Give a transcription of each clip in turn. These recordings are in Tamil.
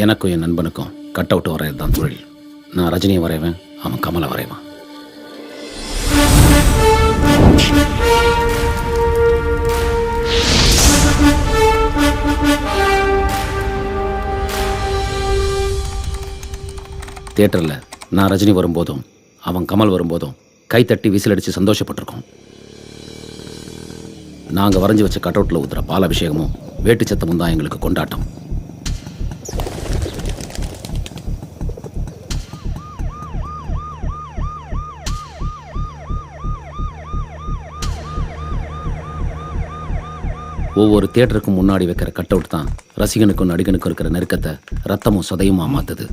எனக்கும் என் நண்பனுக்கும் கட் அவுட் வரையறது தான் தொழில். நான் ரஜினியை வரைவேன், அவன் கமலை வரைவான். தியேட்டரில் நான் ரஜினி வரும்போதும் அவன் கமல் வரும்போதும் கைத்தட்டி விசில் அடித்து சந்தோஷப்பட்டிருக்கோம். நாங்கள் வரைஞ்சி வச்ச கட் அவுட்டில் ஊத்துற பாலாபிஷேகமும் வேட்டு சத்தமும் தான் எங்களுக்கு கொண்டாட்டம். ஒவ்வொரு தியேட்டருக்கும் முன்னாடி வைக்கிற கட் அவுட் தான் ரசிகனுக்கும் நடிகனுக்கும் இருக்கிற நெருக்கத்தை ரத்தமும் சதையுமா மாற்றுது.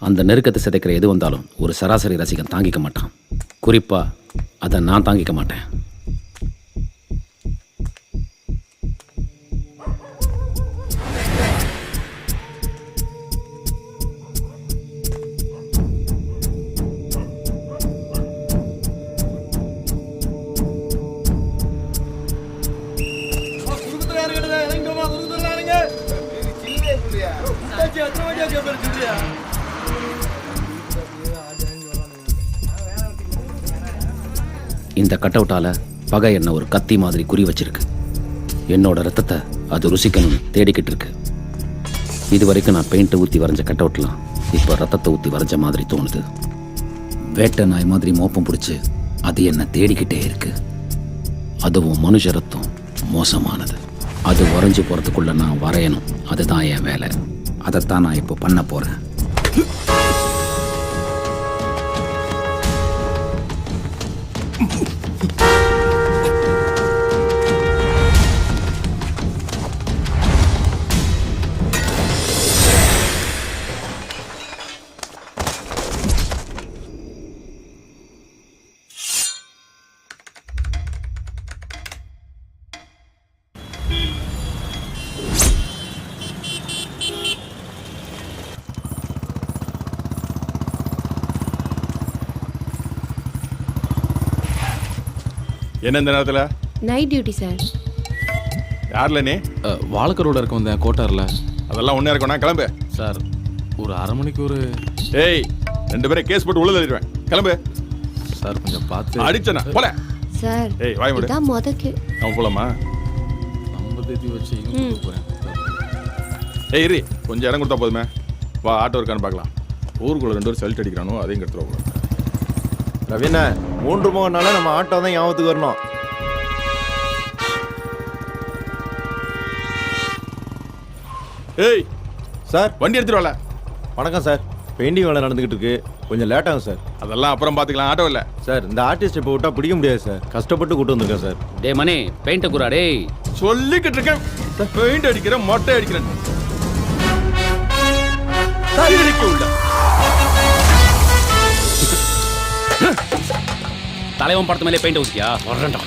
அந்த நெருக்கத்தை சிதைக்கிற எது வந்தாலும் ஒரு சராசரி ரசிகன் தாங்கிக்க மாட்டான். குறிப்பாக அதை நான் தாங்கிக்க மாட்டேன். இந்த கட் அவுட்டால பகை என்ன ஒரு கத்தி மாதிரி குறி வச்சிருக்கு. என்னோட ரத்தத்தை அது ருசிக்கணும்னு தேடிக்கிட்டு இருக்கு. இது வரைக்கும் நான் பெயிண்ட்டை ஊற்றி வரைஞ்ச கட் அவுட்லாம் இப்போ ரத்தத்தை ஊற்றி வரைஞ்ச மாதிரி தோணுது. வேட்டை நாய் மாதிரி மோப்பம் பிடிச்சி அது என்ன தேடிக்கிட்டே இருக்கு. அதுவும் மனுஷ ரத்தம் மோசமானது. அது வரைஞ்சி போகிறதுக்குள்ள நான் வரையணும். அதுதான் என் வேலை. அதைத்தான் நான் இப்போ பண்ண போகிறேன். என்ன இந்த நேரத்தில்? Night duty sir. யாரில் நீ? வாழக்கரோட இருக்க வந்தேன் கோட்டாரில். அதெல்லாம் ஒன்றே இருக்கணும். கிளம்பு சார். ஒரு அரை மணிக்கு ஒரு. ஏய், 2 பேரும் கேஸ் போட்டு உள்ள தள்ளிடுவேன். கிளம்பு சார். கொஞ்சம் பார்த்து அடிச்சனா போல சார். ஏய் வாய் மூடு. இதான் முதக்கு. நான் போலாமா? நம்ம தேதி வச்சு இங்க போறேன். ஏய் இரு, கொஞ்சம் இடம் கொடுத்தா போதுமே. வா, ஆட்டோ இருக்கான்னு பார்க்கலாம். ஊருக்குள்ள 2 பேரும் செல்ட் அடிக்கிறானோ அதையும் கெடுத்துருவோம். ரவீனா, 3 மகனால நம்ம ஆட்டோ தான் ஞாபகத்துக்கு வரணும். ஏய் சார், வண்டி எடுத்துட்டு வரல. வணக்கம் சார். பெயிண்டிங் வேலை நடந்துகிட்டு இருக்கு, கொஞ்சம் லேட் ஆகும் சார். அதெல்லாம் அப்புறம் பார்த்துக்கலாம். ஆட்டோ இல்லை சார். இந்த ஆர்டிஸ்ட் இப்போ விட்டா பிடிக்க முடியாது சார். கஷ்டப்பட்டு கூட்டு வந்திருக்கேன் சார். டே மணி, பெயிண்ட்டை கூறா. டே சொல்லிக்கிட்டு இருக்கேன். பெயிண்ட் அடிக்கிறேன், மொட்டை அடிக்கிறேன். தலைவன் படத்து மேலே பெயிண்ட் ஊத்தியா? வரேன்டா.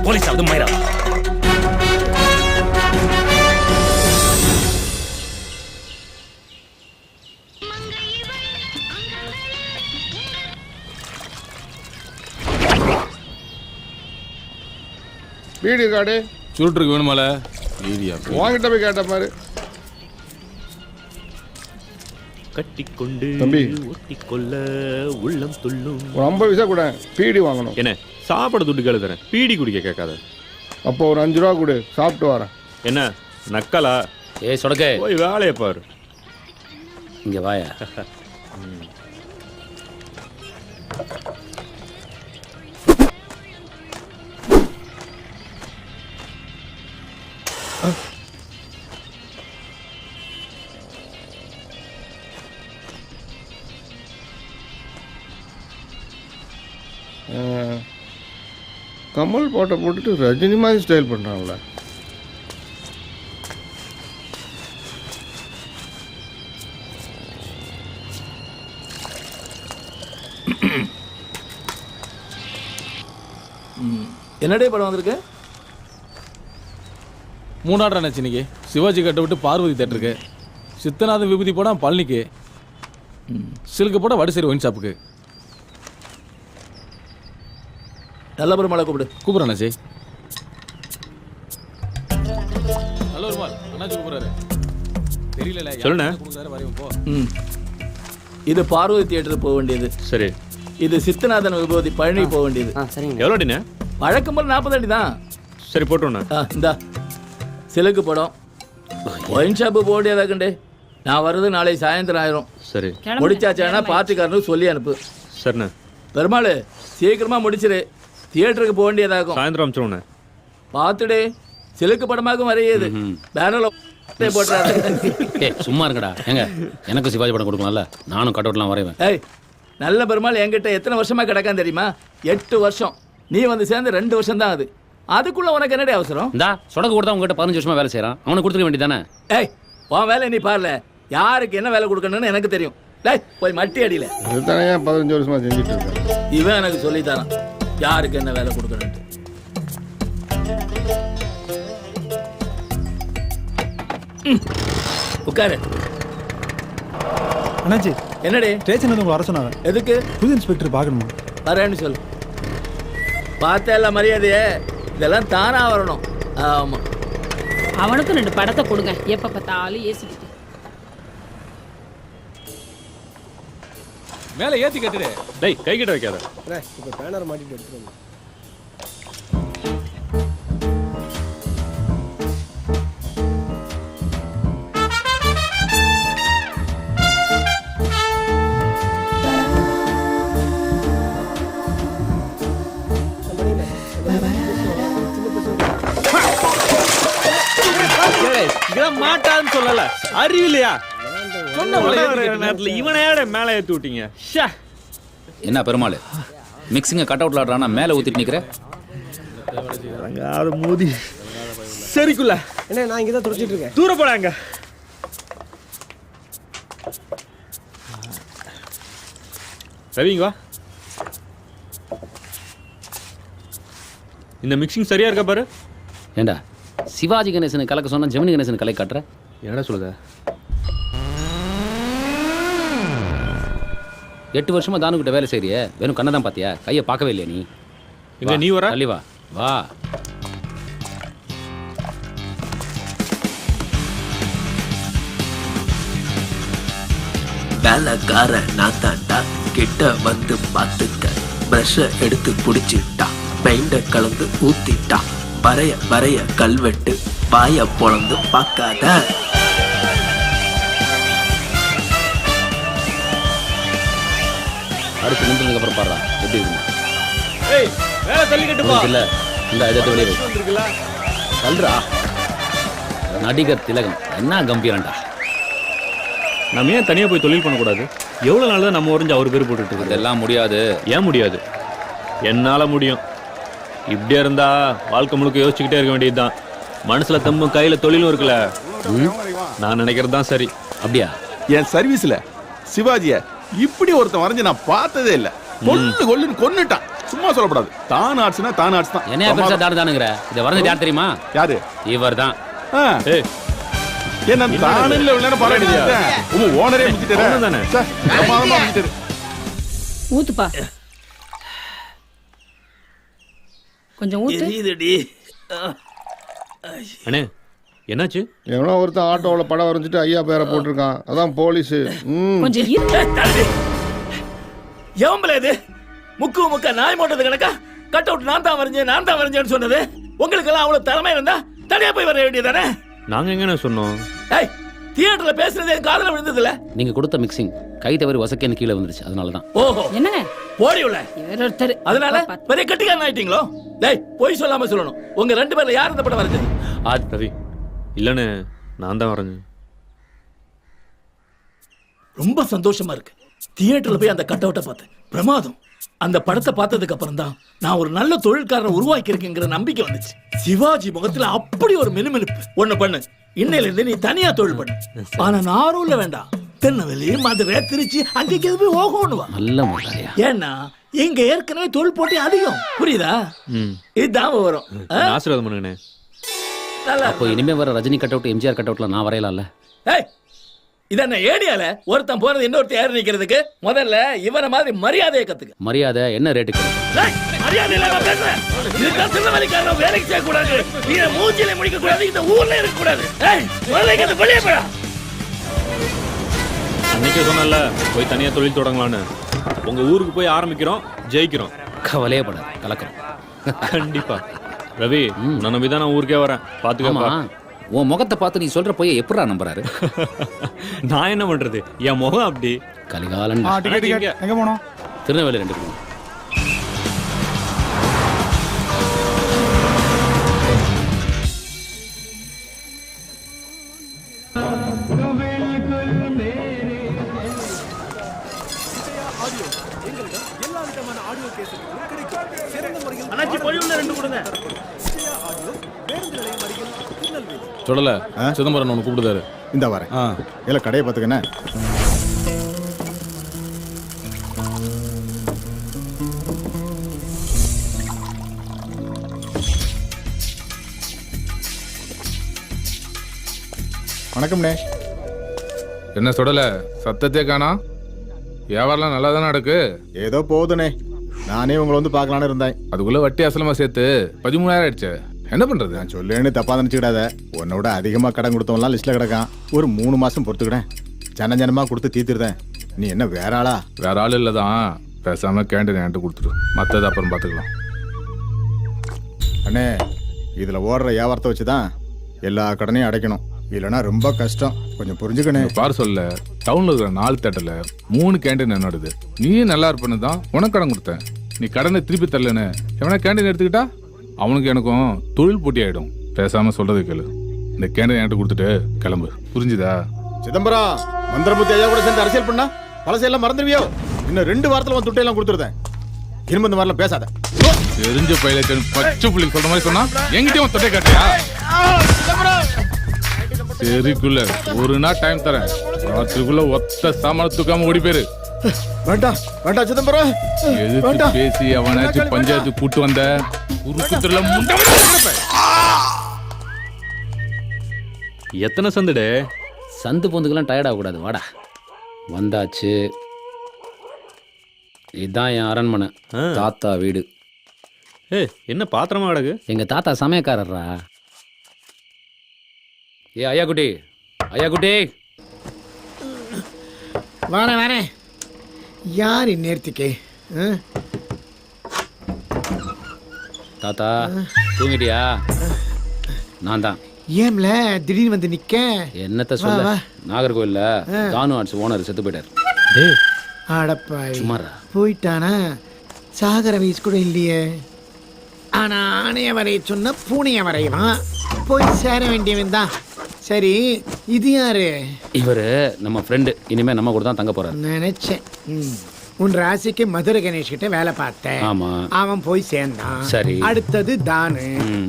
போலீஸ் அது மயிரா. Video card சுருட்டுருக்கு வேணுமால? வீடியா வாங்கிட்ட போய் கேட்ட பாரு. கட்டிக்கொண்டு தம்பி, ஒட்டிக்கொள்ள உள்ளம் துள்ளும். ஒரு 50 பைசா கூட பீடி வாங்கணும். என்ன சாப்பாடு துட்டு கேளு தரேன், பீடி குடிக்க கேட்காத. அப்போ ஒரு 5 ரூபா கொடு, சாப்பிட்டு வரேன். என்ன நக்கலா? ஏய் சொடக்கே, போய் வேலையை பாரு. இங்கே வாயா. கமல் பாட்டை போட்டுட்டு ரஜினி மாதிரி ஸ்டைல் பண்ணுறாங்களே. என்னடே படம் வந்திருக்கு? மூணாட்டம் நினச்சி இன்னைக்கு சிவாஜி கட்ட விட்டு பார்வதி தேட்டருக்கு, சித்தநாத விபூதி போட பழனிக்கு, சில்க்கு போட வடசேரி ஒயின் ஷாப்புக்கு. நல்ல பெருமாளை கூப்பிடு. கூப்பிட்றேன் அண்ணாச்சி. நல்ல பெருமாள் அண்ணாச்சி கூப்பிட்றாரு. தெரியல சொல்லுண்ணே. வரையும் போ. ம், இது பார்வதி தியேட்டருக்கு போக வேண்டியது. சரி, இது சித்தநாதன் விபூதி பழனி போக வேண்டியது. எவ்வளோ அடிண்ணே? வழக்கம் போல 40 அடி தான். சரி போட்டோண்ணே. இந்தா சிலுக்கு படம் ஒயின் ஷாப்பு போக வேண்டியதாக்கண்டே. நான் வர்றது நாளை சாயந்தரம் ஆயிரும். சரி முடிச்சாச்சானா பார்ட்டிக்காரனுக்கு சொல்லி அனுப்பு. சரிண்ணே. பெருமாள் சீக்கிரமா முடிச்சிரு, தியேட்டருக்கு போக வேண்டியதாகும். சாயந்தரம் அமிச்சிருவோண்ணே. பார்த்துடே, சிலுக்கு படமாகவும் வரையுது. பேனர்ல போட்டுறாரு. ஏய் சும்மா இருக்கடா. ஏங்க எனக்கு சிவாஜி படம் கொடுக்கலாம்ல, நானும் கட் அவுட்லாம் வரைவேன். ஏய், நல்ல பெருமாள் என்கிட்ட எத்தனை வருஷமா கிடக்கான்னு தெரியுமா? 8 வருஷம். நீ வந்து சேர்ந்து 2 வருஷம் தான் ஆகுது. அதுக்குள்ள உனக்கு என்னடி அவசரம்? இந்தா சொடக்கு கொடுத்தா உங்ககிட்ட 15 வருஷமா வேலை செய்கிறான், அவனுக்கு கொடுத்துக்க வேண்டியதானே. ஏய், உன் வேலை நீ பாருல. யாருக்கு என்ன வேலை கொடுக்கணும்னு எனக்கு தெரியும். டேய் போய் மட்டி அடியில. இதுதானே 15 வருஷமாக செஞ்சுட்டு இருக்கேன். இவன் எனக்கு சொல்லித்தரான் யாருக்கு என்ன வேலை கொடுக்கணும்ட்டு. உட்காரு. அண்ணாச்சி, என்னடி ஸ்டேஷன் வந்து உங்களை வர சொன்னாங்க. எதுக்கு? புது இன்ஸ்பெக்டர் பார்க்கணுமா? வரேன்னு சொல்லு. பார்த்தா எல்லாம் மரியாதையே, இதெல்லாம் தானா வரணும். ஆமா, அவனுக்கும் 2 படத்தை கொடுங்க. எப்ப பார்த்தாலும் ஏசிக்கிட்டு மேலே ஏற்றி கட்டுடு. டேய் கை கிட்ட வைக்காத. இப்போ பேனர் மாட்டிட்டு எடுத்துருவோம். இதெல்லாம் மாட்டான்னு சொல்லல, அறிவில்லையா? சொன்ன நேரத்துல இவனையாட மேலே ஏற்றி விட்டீங்க. என்ன பெருமாள் மிக்சிங்கை கட் அவுட்ல ஆடுறானா மேலே ஊற்றிட்டு நிற்கிற? அது மோதி சரிக்குள்ள என்ன, நான் இங்கே தான் துடிச்சிட்டு இருக்கேன். தூர போடாங்க. ரவிங்க வா. இந்த மிக்சிங் சரியா இருக்கா பாரு. ஏண்டா சிவாஜி கணேசன் கலக்க சொன்னா ஜெமினி கணேசன் கலை காட்டுற? என்னடா சொல்லுத? 8 வருஷமா தானுக்கிட்ட வேலை செய்றியே, வெறும் கண்ணை தான் பார்த்தியா, கையை பார்க்கவே இல்லையா நீ? இங்க நீ வர தள்ளி வா வா. வேலைக்கார நான் தாண்டா, கிட்ட வந்து பார்த்துக்க. பிரஷ எடுத்து பிடிச்சிட்டா, பெயிண்ட கலந்து ஊத்திட்டா, வரைய வரைய கல்வெட்டு, பாய பொழந்து பார்க்காத. அடுத்து நின்றதுக்கு அப்புறம் பாடுறா எப்படி இருக்குமா? ஏய் வேலை தள்ளிக்கிட்டு போ. இல்ல இந்த இடத்த வெளியே வை. வந்துருக்குல சொல்றா நடிகர் திலகம் என்ன கம்பீரண்டா. நம்ம ஏன் தனியா போய் தொழில் பண்ணக்கூடாது? எவ்வளவு நாள் தான் நம்ம உறைஞ்சு அவர் பேர் போட்டுட்டு இருக்குது? அதெல்லாம் முடியாது. ஏன் முடியாது? என்னால முடியும். இப்படியா இருந்தா வாழ்க்கை முழுக்க யோசிச்சுக்கிட்டே இருக்க வேண்டியதுதான். மனசுல தம்பும் கையில தொழிலும் இருக்குல்ல. நான் நினைக்கிறது தான் சரி. அப்படியா? என் சர்வீஸ்ல சிவாஜிய இப்படி ஒருத்தன் வரைஞ்சு நான் பார்த்ததே இல்ல. கொல்லுன்னு கொன்னுட்டான். சும்மா சொல்லக்கூடாது. தான் ஆட்சினா தான் ஆட்சி தான். என்ன பெருசா தாடு தானுங்கிற? இதை வரைஞ்சது யார் தெரியுமா? யாரு? இவர் தான். ஏய் என்ன தானில்ல உள்ளன பாராட்டியா? உங்க ஓனரே முடிச்சிட்டாரு தானே. பிரமாதமா முடிச்சிட்டாரு. ஊத்துப்பா, கொஞ்சம் ஊத்து. தெரியுதுடி. அண்ணே என்னாச்சு? எவனோ ஒருத்தன் ஆட்டோவில் படம் வரைஞ்சிட்டு ஐயா பேரை போட்டிருக்கான், அதான் போலீஸு. கொஞ்சம் எவம்பல இது முக்கு முக்க நாய் போட்டது கணக்கா? கட் அவுட் நான் தான் வரைஞ்சேன்னு சொன்னது உங்களுக்கு எல்லாம் அவ்வளவு திறமை இருந்தா தனியா போய் வர வேண்டியதானே? நாங்க எங்கன்னு சொன்னோம்? ஏய், தியேட்டர்ல பேசுறதே காதுல விழுந்ததுல. நீங்க கொடுத்த மிக்சிங் கை தவறி வசக்கேன்னு கீழே வந்துருச்சு, அதனால தான். ஓஹோ, என்னங்க போடி உள்ள. இவர் ஒருத்தர் அதனால பெரிய கட்டிக்காரன் ஆயிட்டீங்களோ? டேய் போய் சொல்லாம சொல்லணும். உங்க 2 பேர்ல யார் இந்த படம் வரைஞ்சது? ரவி இல்லன்னு நான் தான் வரைஞ்சேன். ரொம்ப சந்தோஷமா இருக்கு. தியேட்டர்ல போய் அந்த கட் அவுட்டை பார்த்தேன். பிரமாதம். அந்த படத்தை பார்த்ததுக்கு அப்புறம் தான் நான் ஒரு நல்ல தொழில்காரனை உருவாக்கி இருக்கேங்கிற நம்பிக்கை வந்துச்சு. சிவாஜி முகத்துல அப்படி ஒரு மினுமினுப்பு. ஒண்ணு பண்ணு, இன்னையில இருந்து நீ தனியா தொழில் பண்ணு. ஆனா நாரூர்ல வேண்டாம், திருநெல்வேலி, மதுரை, திருச்சி அங்கேக்கு போய் ஓகோன்னு வா. நல்ல முதலாளியா. ஏன்னா இங்க ஏற்கனவே தொழில் போட்டி அதிகம், புரியுதா? இதுதான் வரும். ஆசீர்வாதம் பண்ணுங்கண்ணே. நல்லா அப்போ இனிமே வர Rajini cut out, MGR cut அவுட்ல நான் வரையலாம்ல? ஏய், இதென்ன ஏடியால ஒருத்தன் போறது இன்னொருத்தன் ஏறி நிக்கிறதுக்கு முதல்ல இவனை மாதிரி மரியாதையை கத்துக்க. மரியாதை என்ன ரேட்டுக்கு? ஏய், மரியாதை இல்லாம பேசுறேன். இதுதான் திருநெல்வேலிக்காரன் வேலைக்கு செய்ய கூடாது, நீ மூஞ்சில முடிக்க கூடாது, இந்த ஊர்ல இருக்க கூடாது. ஏய், முதல்ல இங்க வெளியே போடா. அன்னைக்கே சொன்னல போய் தனியா தொழில் தொடங்கலான்னு. உங்க ஊருக்கு போய் ஆரம்பிக்கிறோம், ஜெயிக்கிறோம். கவலையே படாது, கலக்கிறோம். கண்டிப்பா. ரவி, நான் நம்பிதான் நான் ஊருக்கே வரேன். பாத்துக்கோமா. உன் முகத்தை பார்த்து நீ சொல்ற போய் எப்படா நம்புறாரு? நான் என்ன பண்றது, என் முகம் அப்படி. கலிகாலன். எங்க போனோம்? திருநெல்வேலி 2 பேரும். அண்ணாச்சி பொழிவுல 2 கொடுங்க. சொல்லல, சிதம்பரம் ஒன்று கூப்பிடுதாரு. இந்த வரேன். இல்ல கடையை பார்த்துக்கண்ணே. வணக்கம்ண்ணே. என்ன சொல்லல, சத்தத்தே காணா? வியாபாரம்லாம் நல்லா தானே நடக்கு? ஏதோ போகுதுண்ணே. நானே உங்களை வந்து பார்க்கலான்னு இருந்தேன். அதுக்குள்ள வட்டி அசலமா சேர்த்து 13,000 ஆயிடுச்சு. என்ன பண்றது? நான் சொல்லேன்னு தப்பா நினைச்சுக்கிடாத. உன்னோட அதிகமா கடன் கொடுத்தவங்களாம் லிஸ்ட்ல கிடக்கான். ஒரு 3 மாசம் பொறுத்துக்கிட்டேன். ஜனமா கொடுத்து தீர்த்துருதேன். நீ என்ன வேற ஆளா? வேற ஆள் இல்லதான். பேசாம கேண்டீன் என்கிட்ட கொடுத்துரு, மத்தது அப்புறம் பாத்துக்கலாம். அண்ணே, இதுல ஓடுற வியாபாரத்தை வச்சுதான் எல்லா கடனையும் அடைக்கணும். இல்லைன்னா ரொம்ப கஷ்டம். கொஞ்சம் புரிஞ்சுக்கணே. பாரு சொல்ல, டவுன்ல இருக்கிற 4 தேட்டர்ல 3 கேண்டீன் என்னோடது. நீயும் நல்லா இருப்பேன்னு தான் உனக்கு கடன் கொடுத்தேன். நீ கடனை திருப்பி தரலன்னு எவனா கேண்டீன் எடுத்துக்கிட்டா அவனுக்கு எனக்கும் தொழில் போட்டி ஆயிடும். பேசாம சொல்றது கேளு. இந்த கேண்டீன் என்கிட்ட கொடுத்துட்டு கிளம்பு, புரிஞ்சுதா? சிதம்பரம், மந்திரமுத்தி ஐயா கூட சேர்ந்து அரசியல் பண்ணா பழசையெல்லாம் மறந்துடுவியோ? இன்னும் 2 வாரத்துல உன் துட்டையெல்லாம் கொடுத்துருந்தேன். திரும்ப இந்த மாதிரிலாம் பேசாத. தெரிஞ்ச பைலட் பச்சை புள்ளி சொல்ற மாதிரி சொன்னா எங்கிட்டயும் தொட்டை காட்டியா? சரிக்குள்ள ஒரு நாள் டைம் தரேன். ராத்திரிக்குள்ள ஒத்த சாமான தூக்காம ஓடி போயிரு. வேண்டாம் வேண்டாம் சிதம்பரம். எதிர்த்து பேசி அவனாச்சும் பஞ்சாயத்து கூட்டு வந்த குறுக்குத்துல எத்தனை சந்துடே? சந்து பொந்துக்கெல்லாம் டயர்ட் ஆகக்கூடாது. வாடா, வந்தாச்சு. இதுதான் என் அரண்மனை, தாத்தா வீடு. என்ன பாத்திரமா கிடக்கு? எங்க தாத்தா சமயக்காரர்ரா. ஏ ஐயா குட்டி, ஐயா குட்டி. வரேன். யார் இந்நேரத்துக்கு? தாத்தா தூங்கிட்டியா? நான் தான். ஏம்ல திடீர்னு வந்து நிக்க? என்னத்த சொல்ல, நாகர்கோவில்ல தானு ஆர்ட்ஸ் ஓனர் செத்து போயிட்டார். அடப்பாய், சும்மாரா போயிட்டானா? சாகர வயசு கூட இல்லையே. ஆனா ஆணைய வரைய சொன்ன பூனைய வரையலாம். போய் சேர வேண்டியவன் தான். சரி, இது யாரு? இவரு நம்ம ஃப்ரெண்டு. இனிமே நம்ம கூட தான் தங்க போறாரு. நினைச்சேன். உன் ராசிக்கு மதுரை கணேஷ் கிட்ட வேலை பார்த்தேன். ஆமா, அவன் போய் சேர்ந்தான். சரி, அடுத்தது தானு.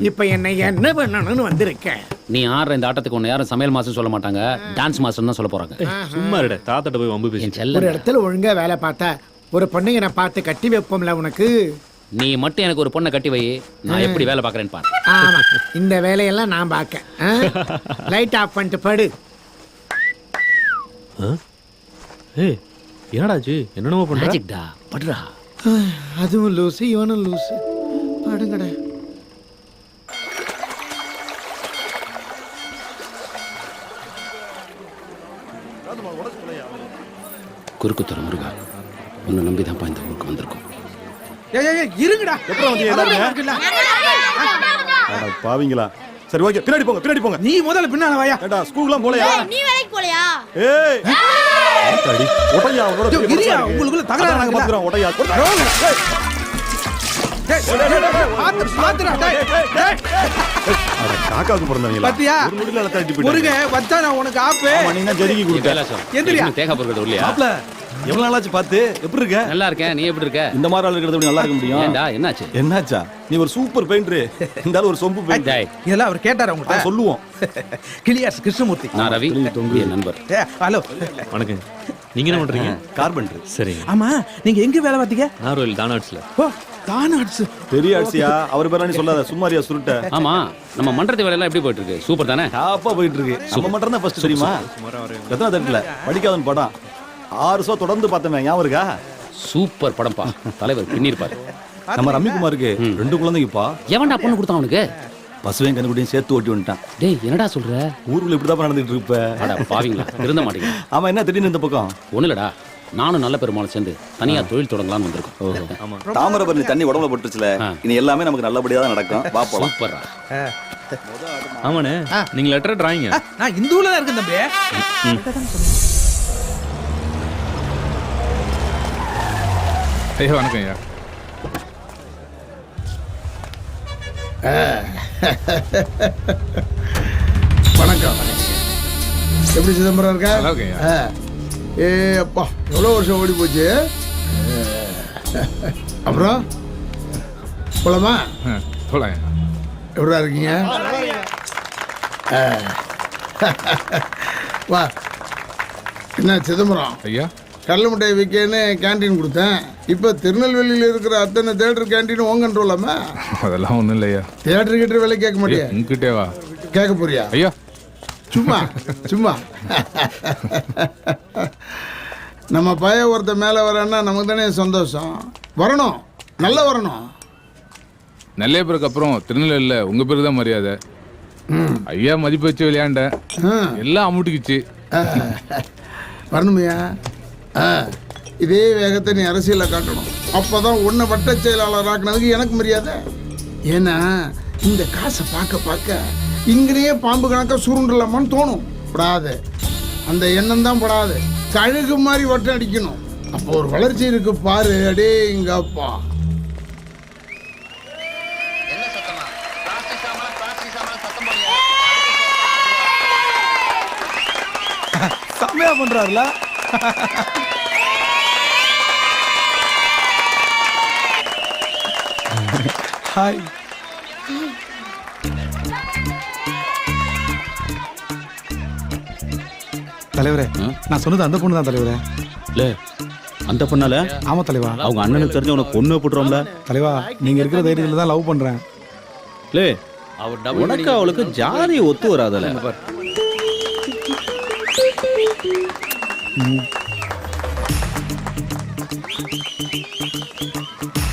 இப்ப என்ன பண்ணணும்னு வந்திருக்க? நீ ஆடுற இந்த ஆட்டத்துக்கு ஒன்னு யாரும் சமையல் மாஸ்டர் சொல்ல மாட்டாங்க, டான்ஸ் மாஸ்டர் தான் சொல்ல போறாங்க. சும்மா இருட, தாத்தாட்ட போய் வம்பு பேசி. ஒரு இடத்துல ஒழுங்கா வேலை பார்த்தா ஒரு பொண்ணுங்க நான் பார்த்து கட்டி வைப்போம்ல உனக்கு. நீ மட்டும் எனக்கு ஒரு பொண்ணை கட்டி வை, நான் எப்படி வேலை பார்க்கறேன்னு பாரு. ஆமா, இந்த வேலையெல்லாம் நான் பார்க்க. லைட் ஆஃப் பண்ணிட்டு படு. என்னடாச்சு? என்னென்னமோ பண்ற? மேஜிக்டா, படுறா. அதுவும் லூசு, இவனும் லூசு. படுங்கடா. குறுக்குத்துறை முருகா, உன்னை நம்பி தான் இந்த ஊருக்கு வந்திருக்கோம். இருங்கடா. பாவீங்களா? சரி ஓகே, பின்னாடி போங்க. நீ முதல்ல பின்னால வாயா. ஏடா ஸ்கூல்லாம் போலையா? நீ வேலைக்கு போலையா? ஏய் அடி ஒட்டையா, உங்களுக்குள்ள தகராறு நாங்க பாத்துறோம். ஒட்டையா காக்காவுக்கு பிறந்தவங்களா பாத்தியா? ஒரு நொடியில எல்லாம் தட்டி முருக போயிட்டாங்க. வச்சா நான் உனக்கு ஆப்பு. ஆமா, நீ தான் ஜெருகி கொடுத்த. எந்திரியா? தேங்காய் பொருட்கள் இல்லையா? மாப்ள, எவ்வளவு நாளாச்சு பார்த்து? எப்படி இருக்க? நல்லா இருக்கேன். நீ எப்படி இருக்க? இந்த மாதிரி ஆள் இருக்கிறது எப்படி நல்லா இருக்க முடியும்? ஏண்டா என்னாச்சு? என்னாச்சா? நீ ஒரு சூப்பர் பெயிண்டர். இந்த ஆளு ஒரு சொம்பு பெயிண்டர். டேய், இதெல்லாம் அவர் கேட்டாரா உங்கள்கிட்ட? சொல்லுவோம். கிளியார்ஸ் கிருஷ்ணமூர்த்தி. நான் ரவி, என் நண்பர். ஹலோ. வணக்கம். நீங்க என்ன பண்றீங்க? கார்பெண்டர். சரிங்க. ஆமா நீங்க எங்க வேலை பார்த்தீங்க? நார்வேல் தானாட்ஸ்ல. ஓ தானாட்ஸ். பெரிய ஆட்சியா? அவர் பேரா நீ சொல்லாத. சும்மாரியா சுருட்ட. ஆமா, நம்ம மன்றத்து வேலையெல்லாம் எப்படி போயிட்டு இருக்கு? சூப்பர் தானே? டாப்பா போயிட்டு இருக்கு. நம்ம மட்டும் தான் ஃபர்ஸ்ட் தெரியுமா? எத்தனை தட்டுல படிக்காதன் படம் 6 ஷோ தொடர்ந்து பார்த்தேன். ஞாபகம் இருக்கா? சூப்பர் படம்பா. தலைவர் பின்னிருப்பாரு. நம்ம ரம்மிக்குமாருக்கு 2 குழந்தைங்கப்பா. எவன்டா பொண்ணு கொடுத்தான் அவனுக்கு? பசுவையும் கண்டுபிடியும் சேர்த்து ஓட்டி வந்துட்டான். டேய், என்னடா சொல்ற? ஊருக்குள்ள இப்படிதான் நடந்துட்டு இருப்ப. அட பாவிங்களா, இருந்த மாட்டீங்க. ஆமா, என்ன திடீர்னு இந்த பக்கம்? ஒண்ணு இல்லடா, நானும் நல்ல பெருமாள் சேர்ந்து தனியா தொழில் தொடங்கலாம்னு வந்திருக்கோம். தாமிரபரணி தண்ணி உடம்புல போட்டுச்சுல, இனி எல்லாமே நமக்கு நல்லபடியா தான் நடக்கும். வா போலாம். சூப்பர்ரா. ஆமாண்ணே, நீங்க லெட்டர் டிராயிங்க. நான் இந்த ஊர்ல தான் இருக்கேன் தம்பி. ஐயா வணக்கம் ஐயா. வணக்கம். எப்படி சிதம்பரம் இருக்கா? நல்லா இருக்கேன் ஐயா. ஏ அப்பா எவ்வளோ வருஷம் ஓடி போச்சு. அப்புறம் போலாமா? போலாம் ஐயா. எப்படா இருக்கீங்க? வா. என்ன சிதம்பரம், ஐயா கடலை மிட்டாய் விற்கன்னு கேண்டீன் கொடுத்தேன். இப்போ திருநெல்வேலியில் இருக்கிற அத்தனை தேட்டர் கேண்டீன் உங்க கண்ட்ரோலாமா? அதெல்லாம் ஒன்றும் இல்லையா. தேட்டர் கிட்ட விலை கேட்க மாட்டியா? உங்ககிட்டே வா. கேட்க போறியா? ஐயா சும்மா சும்மா. நம்ம பையன் ஒருத்த மேலே வரேன்னா நமக்கு தானே சந்தோஷம். வரணும், நல்லா வரணும். நல்ல பேருக்கு அப்புறம் திருநெல்வேலியில் உங்க பேருக்கு தான் மரியாதை. ஐயா மதிப்பு வச்சு விளையாண்டேன், எல்லாம் அமுட்டிக்குச்சு. வரணுமையா? இதே வேகத்தை நீ அரசியலில் காட்டணும். அப்போதான் உன்னை வட்ட செயலாளர் ஆக்குனதுக்கு எனக்கு மரியாதை. ஏன்னா இந்த காசை பார்க்க பார்க்க இங்கேயே பாம்பு கணக்காக சுருண்டலாமான்னு தோணும். படாது, அந்த எண்ணம் தான் படாது. கழுகு மாதிரி வட்டம் அடிக்கணும். அப்போ ஒரு வளர்ச்சி இருக்கு பாரு. அடே இங்க அப்பா. செம்மையா பண்றாருல. ஹாய். தலைவரே, நான் சொன்னது அந்த பொண்ணு தான் தலைவரே. இல்ல அந்த பொண்ணால? ஆமா தலைவா. அவங்க அண்ணனுக்கு தெரிஞ்ச உனக்கு பொண்ணு போட்டுருவோம்ல. தலைவா, நீங்க இருக்கிற தைரியத்துல தான் லவ் பண்றேன். லே, உனக்கு அவளுக்கு ஜாதி ஒத்து வராதல.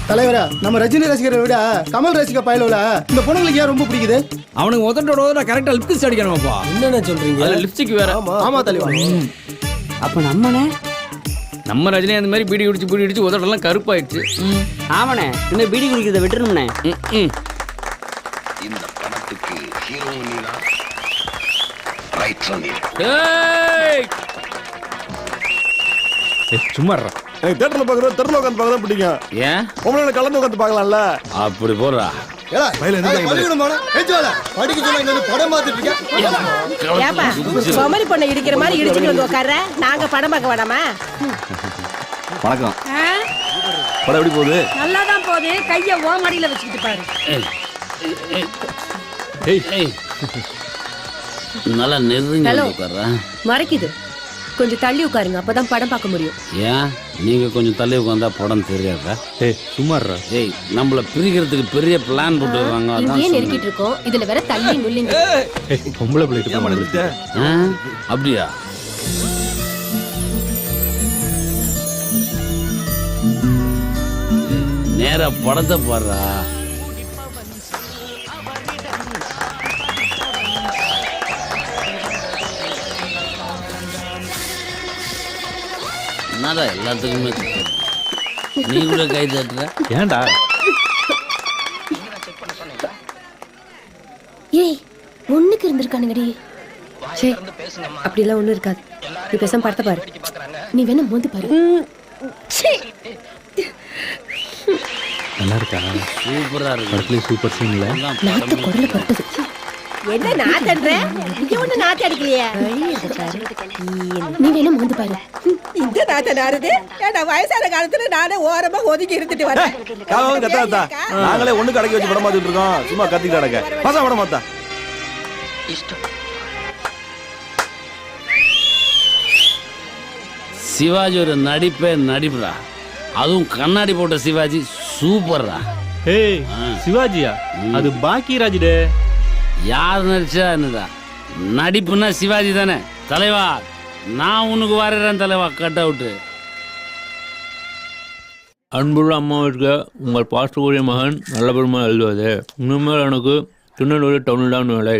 தலைவரா, நம்ம ரஜினி ரசிகரை விட கமல் ரசிக பயலோல இந்த பொண்ணுங்களுக்கு ஏன் ரொம்ப பிடிக்குது? அவனுக்கு முதட்டோட கரெக்டா லிப்ஸ்டிக் அடிக்கணும்ப்பா. என்னென்ன சொல்றீங்க? லிப்ஸ்டிக் வேற. ஆமா தலைவா. அப்ப நம்மனே நம்ம ரஜினி அந்த மாதிரி பீடி குடிச்சு உதடெல்லாம் கருப்பாயிடுச்சு. ஆமாண்ணே, இன்னும் பீடி குடிக்கிறத விட்டுருணும்ண்ணே. இந்த படத்துக்கு ஹீரோ நீனா ரைட் சொன்னீங்க. சும்மா இருடா. எனக்கு தியேட்டர்ல பாக்குறது தெருல உட்காந்து பார்க்க தான் பிடிக்கும். ஏன் உங்களோட கலந்து உட்காந்து பார்க்கலாம்ல. அப்படி போடுறா? சோமரி பொண்ணை இடிக்கிற மாதிரி இடிச்சுட்டு வந்து உட்கார்ற. நாங்க படம் பார்க்க வேணாமா? வணக்கம். படம் எப்படி போகுது? நல்லாதான் போகுது. கைய ஓமடியில வச்சுக்கிட்டு பாரு. நல்லா நெருங்கி உட்கார்றா. மறைக்குது. கொஞ்சம் தள்ளி உட்காருங்க, அப்பதான் படம் பார்க்க முடியும். ஏன் நீங்க கொஞ்சம் தள்ளி உட்காந்தா படம் தெரியாதா? சும்மா இருடா. ஏய், நம்மள பிரிக்கிறதுக்கு பெரிய பிளான் போட்டுறாங்க. இங்கேயே நெருக்கிட்டு இருக்கோம், இதுல வேற தள்ளி நுள்ளிங்க. பொம்பளை பிள்ளைட்டு அப்படியா? நேரா படத்தை பாடுறா. என்னடா எல்லாத்துக்குமே நீ கூட கை தட்டுற? ஏன்டா? ஏய், ஒண்ணுக்கு இருந்திருக்கானுங்கடி. சே, அப்படிலாம் ஒண்ணும் இருக்காது. நீ பேசாம படத்தை பாரு. நீ வேணா மோந்து பாரு. நல்லா இருக்கா? சூப்பரா இருக்கு. படத்துல சூப்பர் சீன்ல நாத்து குடல பட்டது. என்ன நாத்தன்ற இங்க ஒண்ணு நாத்து அடிக்கலையே. நீ வேணா வந்து பாரு. இந்த நாத்த நாருது. ஏன்னா வயசான காலத்துல நானே ஓரமா ஒதுக்கி இருந்துட்டு வரேன். கத்தாதா நாங்களே ஒண்ணு கடைக்கு வச்சு படம் பார்த்துட்டு இருக்கோம். சும்மா கத்திட்டு கிடக்க பசா படம் பார்த்தா. சிவாஜி ஒரு நடிப்பே நடிப்புடா. அதுவும் கண்ணாடி போட்ட சிவாஜி சூப்பர்ரா. ஏய் சிவாஜியா? அது பாக்கியராஜ் டே. யார் நடிச்சா என்னடா, நடிப்புன்னா சிவாஜி தானே தலைவா. நான் உனக்கு வர்றேன் தலைவா. Cut out. அன்புள்ள அம்மாவிற்கு உங்கள் பாஸ்டர்கூடிய மகன் நல்ல பெருமாள் எழுதுவது. இனிமேல் எனக்கு திருநெல்வேலி டவுனில் தான் வேலை.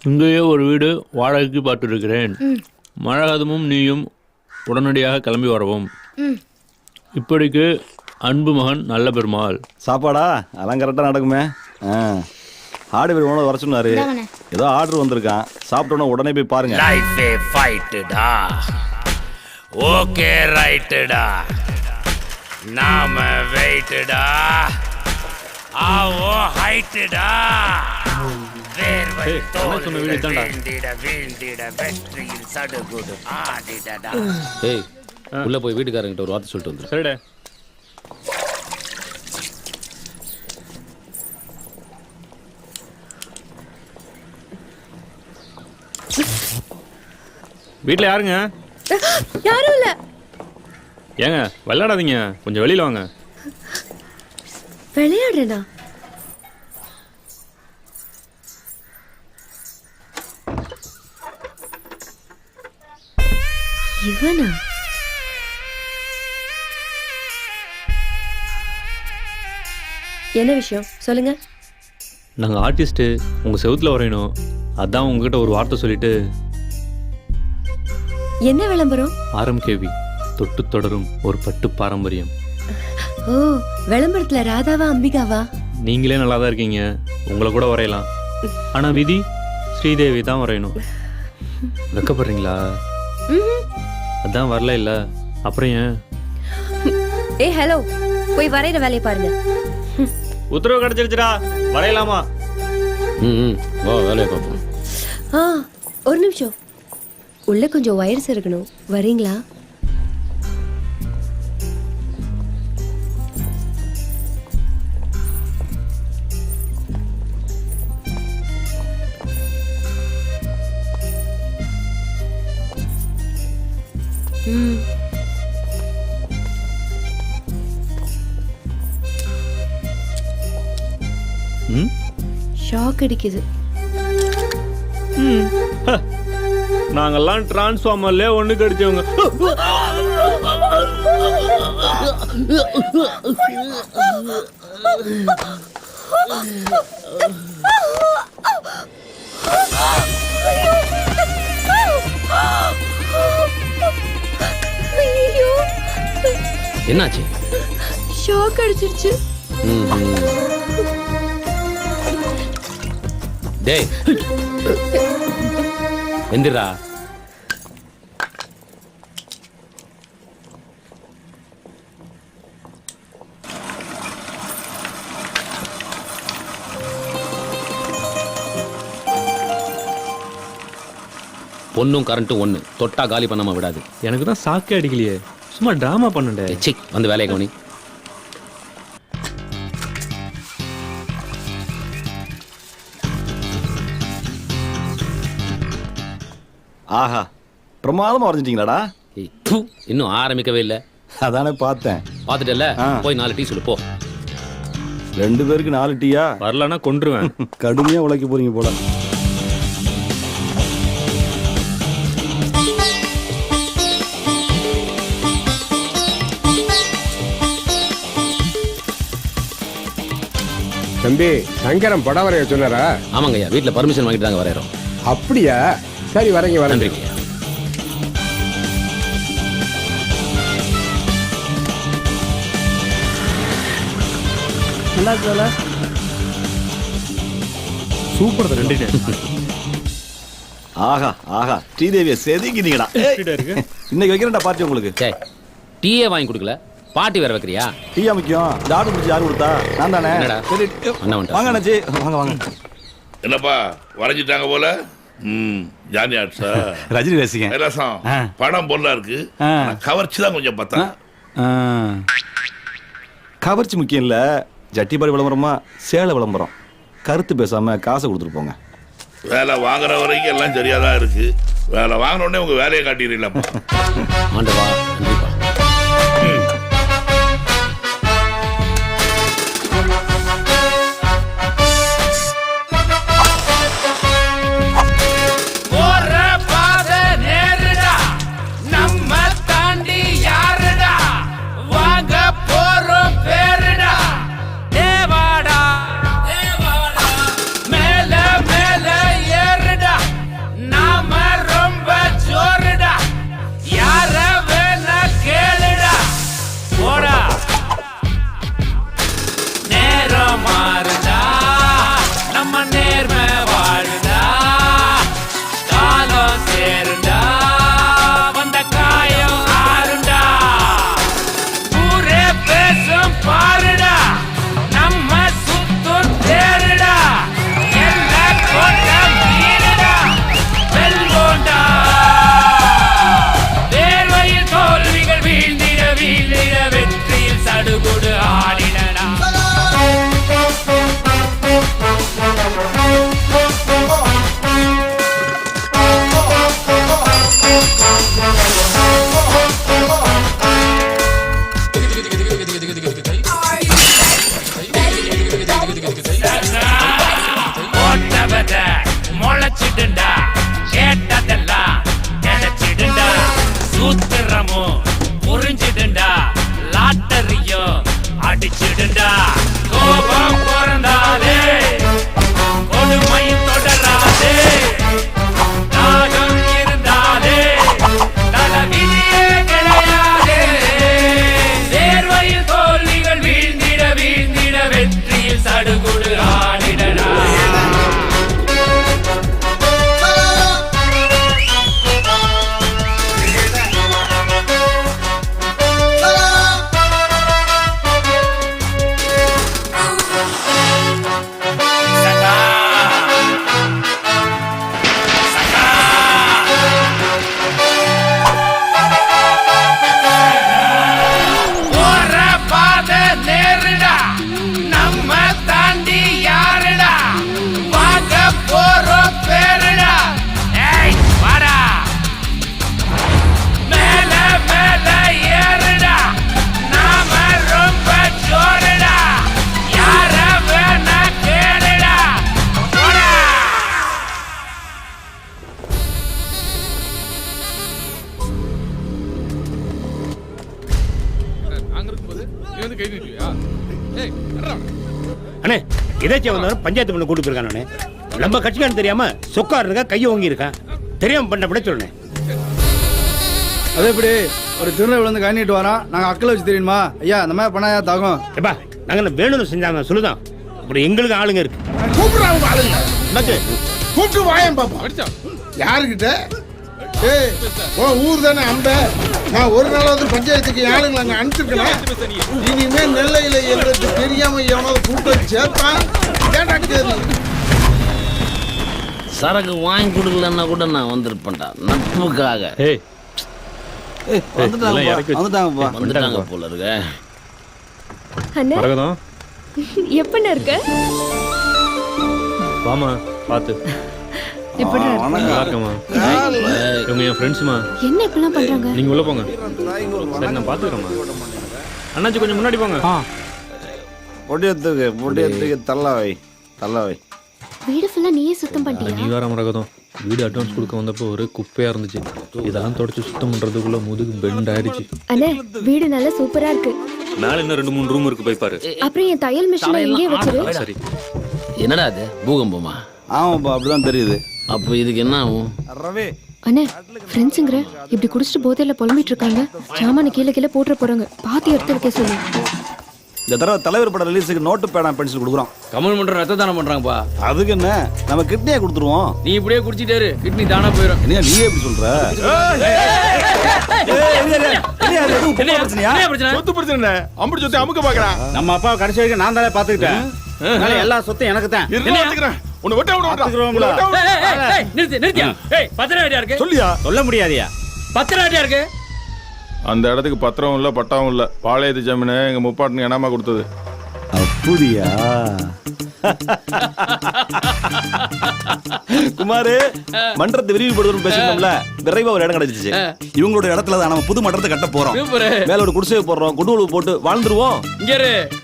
இங்கேயே ஒரு வீடு வாடகைக்கு பார்த்துருக்கிறேன். மழகதமும் நீயும் உடனடியாக கிளம்பி வரவும். இப்படிக்கு அன்பு மகன் நல்ல பெருமாள். சாப்பாடா அதெல்லாம் கரெக்டாக நடக்குமே. ஆடு பெருமாள் வர சொன்னாரு. ஏதோ ஆர்டர் வந்திருக்கான். சாப்பிட்டோன்னா உடனே போய் பாருங்க. லைஃபே ஃபைட்டுடா. ஓகே ரைட்டுடா. நாம வெயிட்டுடா. ஆவோ ஹைட்டுடா. ஏய் உள்ள போய் வீட்டுக்காரங்கிட்ட ஒரு வார்த்தை சொல்லிட்டு வந்துரு. சரிடா. வீட்டில் யாருங்க? யாரும் இல்ல. ஏங்க விளையாடாதீங்க, கொஞ்சம் வெளியில வாங்க. விளையாடுறேனா? இவனா? என்ன விஷயம் சொல்லுங்க. நாங்கள் ஆர்டிஸ்ட்டு, உங்கள் செவுத்தில் வரையணும். அதான் உங்ககிட்ட ஒரு வார்த்தை சொல்லிட்டு. என்ன விளம்பரம்? ஆர்எம்கேவி தொட்டு தொடரும் ஒரு பட்டு பாரம்பரியம். ஓ, விளம்பரத்துல ராதாவா அம்பிகாவா? நீங்களே நல்லா தான் இருக்கீங்க, உங்களை கூட வரையலாம். ஆனால் விதி ஸ்ரீதேவி தான் வரையணும். வெக்கப்படுறீங்களா? அதான் வரல இல்ல, அப்புறம் ஏன்? ஏய் ஹலோ, போய் வரைகிற வேலையை பாருங்க. உத்தரவு கிடைச்சிருச்சுடா, வரையலாமா? வா வேலையை பார்ப்போம். ஒரு நிமிஷம், உள்ள கொஞ்சம் வயர்ஸ் இருக்கணும், வரீங்களா? ஷாக் அடிக்குது. நாங்கெல்லாம் டிரான்ஸ்ஃபார்மர்ல ஒண்ணு கடிச்சவங்க. என்னாச்சு? ஷாக் அடிச்சிருச்சு. டேய் எந்திரா. பொண்ணும் கரண்ட்டும் ஒண்ணு, தொட்டா காலி பண்ணாம விடாது. எனக்கு தான் சாக்கே அடிக்கலையே, சும்மா டிராமா பண்ணண்டே. சி வந்து வேலையை கவனி. ஆஹா, பிரமாதமா வரைஞ்சிட்டீங்களாடா. இன்னும் ஆரம்பிக்கவே இல்லை. அதானே பார்த்தேன். பார்த்துட்டல, போய் 4 டீ சொல்லு போ. 2 பேருக்கு 4 டீயா? வரலன்னா கொன்றுவேன். கடுமையா உழைக்க போறீங்க போல. தம்பி, சங்கரம் படம் வரைய சொன்னாரா? ஆமாங்கய்யா, வீட்டில் பர்மிஷன் வாங்கிட்டு தாங்க வரைகிறோம். அப்படியா? சரி வரீங்க வரேன். நன்றிங்கய்யா. நல்லா இருக்கல. சூப்பர் தான். நன்றி. ஆஹா ஆஹா, ஸ்ரீதேவியை செதுக்கிட்டீங்கடா. இன்னைக்கு வைக்கிறேன்டா பார்ட்டி உங்களுக்கு. டீயே வாங்கி கொடுக்கல, பாட்டி வேற வைக்கிறியா? டீயா முக்கியம். இந்த ஆர்டர் முடிச்சு யார் கொடுத்தா? நான் தானே. என்னடா? சரி அண்ணா வந்துட்டான். வாங்க அண்ணாச்சி, வாங்க வாங்க. என்னப்பா வரைஞ்சிட்டாங்க போல? ஜானி ஆட்ஸா? ரஜினி ரசிகன். ரசம் படம் பொருளா இருக்கு, கவர்ச்சி தான் கொஞ்சம் பார்த்தா. கவர்ச்சி முக்கியம் இல்ல, ஜட்டிபாடி விளம்பரமா சேலை விளம்பரம். கருத்து பேசாம காசை கொடுத்துட்டு போங்க. வேலை வாங்குற வரைக்கும் எல்லாம் சரியாதான் இருக்கு, வேலை வாங்கின உடனே உங்க வேலையை காட்டிடுறீங்களா? ஆண்டவா கண்டிப்பா. முளைச்சிடுண்டா, கேட்டதெல்லாம் கிடைச்சிடுண்டா, சூத்திரமோ புரிஞ்சிடுண்டா, லாட்டரியோ அடிச்சிடுண்டா. கோபம் பிறந்தாலே கொடுமை தொடராதே, தாகம் இருந்தாலே தலைவிதியே கிடையாதே. தேர்வையில் தோல்விகள் வீழ்ந்திட வீழ்ந்திட வெற்றியில் சடுகுடு ஆடிடடா. அண்ணே எதாச்சும் வந்தாலும் பஞ்சாயத்து பண்ண கூட்டு போயிருக்கானே. நம்ம கட்சிக்காரன் தெரியாம சொக்கார் இருக்கா, கையை ஓங்கி இருக்கான், தெரியாம பண்ண சொல்லுனே. அதே இப்படி ஒரு திருநெல் விழுந்து கண்ணிட்டு வரோம், நாங்கள் அக்களை வச்சு தெரியுமா ஐயா, இந்த மாதிரி பண்ணா தாகும். எப்பா நாங்கள் வேணும்னு செஞ்சாங்க சொல்லுதான், இப்படி எங்களுக்கு ஆளுங்க இருக்கு. கூப்பிடுறாங்க ஆளுங்க, கூப்பிட்டு வாயம் பாப்பா. யாருக்கிட்ட? ஏய் உன் ஊர் தானே அம்ப, நான் ஒரு நாளாவது பஞ்சாயத்துக்கு ஆளுங்களை அங்கே அனுப்பிச்சிருக்கேன். இனிமே நெல்லையில் எங்களுக்கு தெரியாம எவனாவது கூப்பிட்டு சேர்த்தான் கேட்டாக்கு. சரக்கு வாங்கி கொடுக்கலன்னா கூட நான் வந்திருப்பேன்டா நட்புக்காக. வந்துட்டாங்க போல இருக்க. அண்ணா எப்பண்ணா இருக்க? வாமா பார்த்து. எப்படி நல்லா இருக்கமா? இவங்க என் ஃப்ரெண்ட்ஸ்மா. என்ன இப்பெல்லாம் பண்றாங்க? நீங்க உள்ள போங்க. சரி நான் பாத்துக்கறேம்மா. அண்ணாச்சி கொஞ்சம் முன்னாடி போங்க. பொடியத்துக்கு தள்ளவை தள்ளவை. வீடு ஃபுல்லா நீயே சுத்தம் பண்ணிட்டியா? நீ வேற மரகதம். வீடு அட்வான்ஸ் கொடுக்க வந்தப்போ ஒரே குப்பையா இருந்துச்சு. இதெல்லாம் தொடச்சு சுத்தம் பண்றதுக்குள்ள முதுகு பெண்ட் ஆயிடுச்சு. அண்ணே வீடு நல்லா சூப்பரா இருக்கு. மேல இன்னும் 2-3 ரூம் இருக்கு, போய் பாரு. அப்புறம் என் தையல் மிஷினை இங்கே வச்சிரு. சரி. என்னடா அது பூகம்பமா? ஆமாப்பா அப்படிதான் தெரியுது. அப்போ இதுக்கு என்ன ஆகும்? அண்ணே ஃப்ரெண்ட்ஸுங்கிற இப்படி குடிச்சிட்டு போதையில புலம்பிட்டு இருக்காங்க. சாமான கீழே கீழே போட்டுற போறாங்க, பாத்தி எடுத்து வைக்க சொல்லு. இந்த தடவை தலைவர் படம் ரிலீஸுக்கு நோட்டு பேனா பென்சில் கொடுக்குறோம். கமல் மன்றம் ரத்த தானம் பண்றாங்கப்பா. அதுக்கு என்ன, நம்ம கிட்னியே கொடுத்துருவோம். நீ இப்படியே குடிச்சிட்டாரு, கிட்னி தானா போயிடும். என்ன நீ எப்படி சொல்ற? சொத்து பிரச்சனை அம்படி சொத்து அமுக்க பாக்குறான். நம்ம அப்பா கடைசி வரைக்கும் நான் தானே பாத்துக்கிட்டேன். எல்லா சொத்தும் எனக்கு தான். உன்னை வெட்ட நிறுத்தியா? பத்திரம் ஐடியா இருக்கு சொல்லியா? சொல்ல முடியாதியா? பத்திரம் ஐடியா இருக்கு. அந்த இடத்துக்கு பத்திரம் இல்ல, பட்டாவும் இல்ல. பாளையத்து ஜமீன் எங்க முப்பாட்டுக்கு என்னமா கொடுத்தது. அப்படியா? குமாரு, மன்றத்தை விரிவுபடுத்தணும் பேசணும்ல, விரைவா ஒரு இடம் கிடைச்சிச்சு. இவங்களோட இடத்துல தான் நம்ம புது மன்றத்தை கட்ட போறோம். மேல ஒரு குடிசையை போடுறோம், குடுவல் போட்டு வாழ்ந்துருவோம். இங்க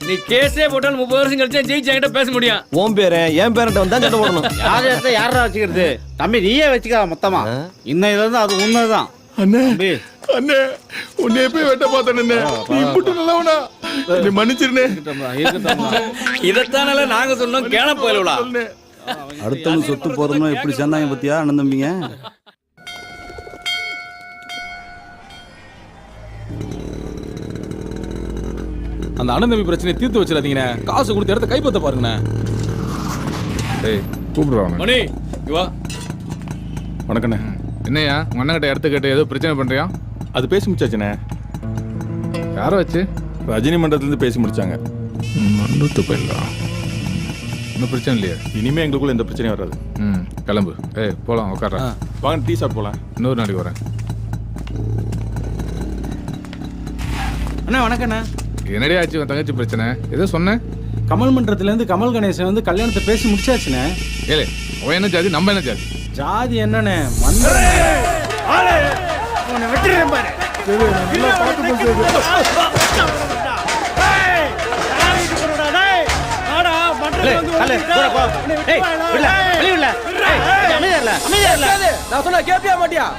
நீ கேஸே போட்டாலும் 30 வருஷம் கழிச்சு ஜெயிச்சு என்கிட்ட பேச முடியும். உன் பேரு என் பேரண்ட வந்தா சண்டை போடணும். யாரா வச்சுக்கிறது? தம்பி நீயே வச்சுக்க மொத்தமா. இன்னும் இதுல அது உண்மைதான். அண்ணே அண்ணே உன்னை போய் வெட்ட பார்த்தேன். நீ இப்படி நல்லவனா? நீ மன்னிச்சிருனே. இதத்தானால நாங்க சொன்னோம் கேன போயிலா. அடுத்தவங்க சொத்து போறோம்னா எப்படி சேர்ந்தாங்க பத்தியா அண்ணன் தம்பிங்க? அந்த அண்ணன் தம்பி பிரச்சனையை தீர்த்து வச்சிடாதீங்கண்ணே. காசு கொடுத்த இடத்த கைப்பற்ற பாருங்கண்ணே. கூப்பிடுவாங்க. மணி வா. வணக்கண்ணே. என்னையா உங்க அண்ணன் கிட்ட இடத்த கேட்டு ஏதோ பிரச்சனை பண்றியா? அது பேசி முடிச்சாச்சுண்ணே. யாரை வச்சு? ரஜினி மன்றத்துலேருந்து பேசி முடிச்சாங்க. மண்டத்து போயிடலாம். ஒன்றும் பிரச்சனை இல்லையா? இனிமே எங்களுக்குள்ள எந்த பிரச்சனையும் வராது. கிளம்பு. போலாம், உட்கார்றேன். வாங்க டீ சாப்பிட்டு போலாம். இன்னொரு நாளைக்கு வரேன். அண்ணா வணக்கண்ணா. என்னடியா ஆச்சு உன் தங்கச்சி பிரச்சனை? ஏதோ சொன்னேன். கமல் மன்றத்துலேருந்து கமல் கணேசன் வந்து கல்யாணத்தை பேசி முடிச்சாச்சுண்ணே. ஏலே அவன் என்ன ஜாதி, நம்ம என்ன ஜாதி? ஜாதி என்னண்ணே?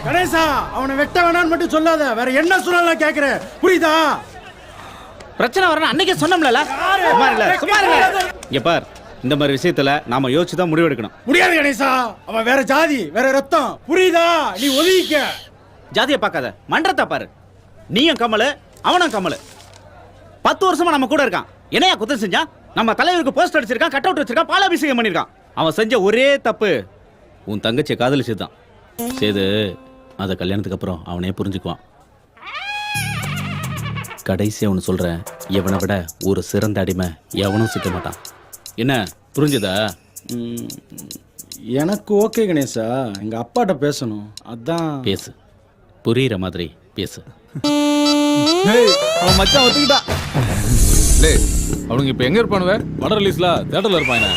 கணேசா அவனை வெட்ட வேணான்னு மட்டும் சொல்லாத, வேற என்ன சொன்னாலும் கேக்குறேன், புரியுதா? பிரச்சனை வரணும் அன்னைக்கே சொன்னோம்ல. இங்க பார், இந்த மாதிரி விஷயத்துல நாம யோசிச்சு தான் முடிவெடுக்கணும். முடியாது கணேசா, அவன் வேற ஜாதி வேற ரத்தம், புரியுதா? நீ ஒதுக்கிக்க. ஜாதியை பார்க்காத, மன்றத்தை பாரு. நீயும் கமலு, அவனும் கமலு. 10 வருஷமா நம்ம கூட இருக்கான். என்னையா குத்தம் செஞ்சான்? நம்ம தலைவருக்கு போஸ்ட் அடிச்சிருக்கான், கட் அவுட் வச்சிருக்கான், பாலாபிஷேகம் பண்ணிருக்கான். அவன் செஞ்ச ஒரே தப்பு உன் தங்கச்சியை காதலிச்சுதான். சேது அதை கல்யாணத்துக்கு அப்புறம் அவனே புரிஞ்சுக்குவான். கடைசி அவனு சொல்றேன், எவனை விட ஒரு சிறந்த அடிமை எவனும் சிக்க மாட்டான். என்ன புரிஞ்சுதா? எனக்கு ஓகே கணேசா, எங்க அப்பாட்ட பேசணும், அதான். பேசு, புரியுற மாதிரி பேசு. அவன் மச்சான் ஒத்துக்கிட்டான். அவனுங்க இப்ப எங்க இருப்பானுவ? படம் ரிலீஸ்ல தியேட்டர்ல இருப்பாங்க.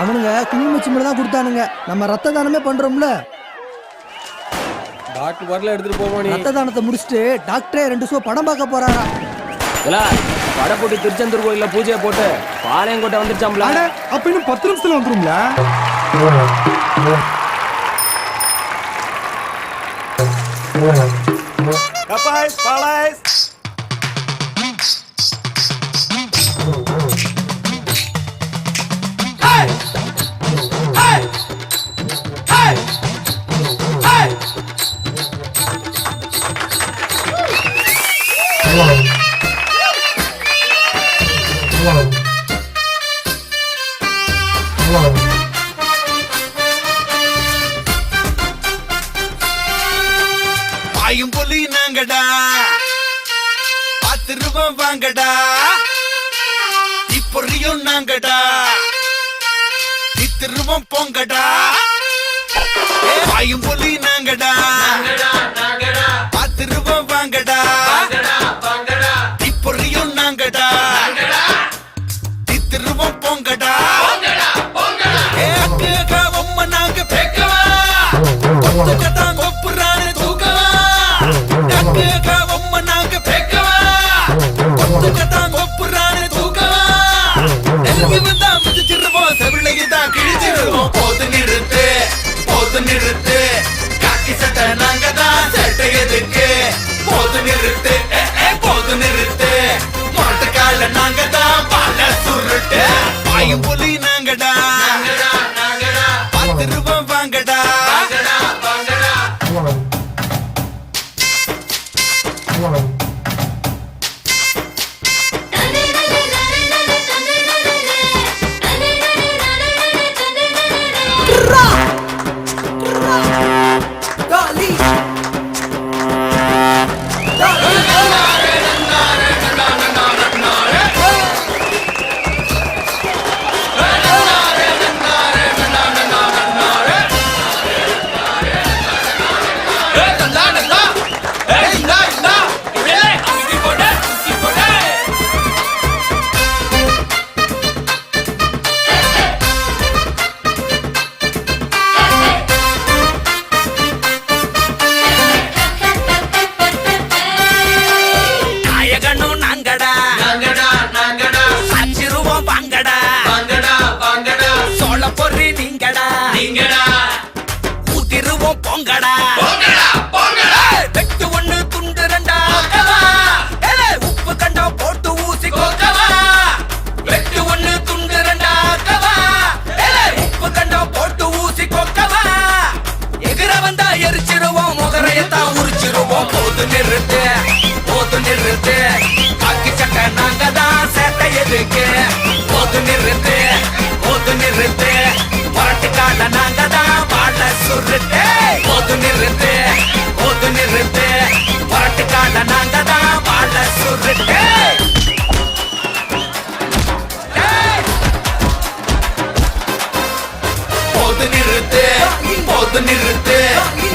அவனுங்க குங்குமச்சி மட்டும் தான் கொடுத்தானுங்க. நம்ம ரத்த தானமே பண்றோம்ல. டாக்டர் வரல எடுத்துட்டு போவோம். ரத்த தானத்தை முடிச்சுட்டு டாக்டரே 2 ஷோ படம் பார்க்க போறாரா? படம் போட்டு திருச்செந்தூர் கோயில்ல பூஜையை போட்டு பாளையங்கோட்டை வந்துருச்சாம்ல. அப்ப இன்னும் 10 நிமிஷத்துல வந்துரும்ல. கபாய்ஸ் பாலாய்ஸ். பாயும் பொலி நாங்கடா, 10 ரூபாய் வாங்கடா, இப்பொறியும் நாங்கடா, 10 ரூபாய் பொங்கடா. பாயும் பொலி நாங்கடா, 10 ரூபாய் வாங்கடா, இப்பொறியும் நாங்கடா, 10 ரூபாய் பொங்கடா. அக்கா உம்மா நாங்க பேக்கவா, ஒத்துக்கத்தான் கொப்புறானு தூக்கவா. அக்கா உம்மா நாங்க பேக்கவா, ஒத்துக்கத்தான் கொப்புறானு தூக்கவா. நெருங்கி வந்தா மிதிச்சிருவோம், செவிலையுதான் நிறுத்து போது நிறுத்து முரட்டுக்கால நாங்க தான் பல சுருட்டு பாயு புலி நாங்கடா 10 ரூபாய் வாங்கடா பொங்கடா வெட்டு ஒண்ணு துண்டு ரெண்டா உப்பு கண்டா போட்டு ஊசி கோக்கவா வெட்டு ஒண்ணு துண்டு ரெண்டா உப்பு கண்டா போட்டு ஊசி கோக்கவா எகிர வந்தா எரிச்சிருவோம் முகரையத்தான் உரிச்சிருவோம் போது நிறுத்து காக்கி சட்டை நாங்க தான் சேட்டை எதுக்கு போது நிறுத்து முரட்டுக்கால நாங்க தான் வாழ சுருட்டு போது நிறுத்து முரட்டுக்கால நாங்க தான் வாழ சுருட்டு போது நிறுத்து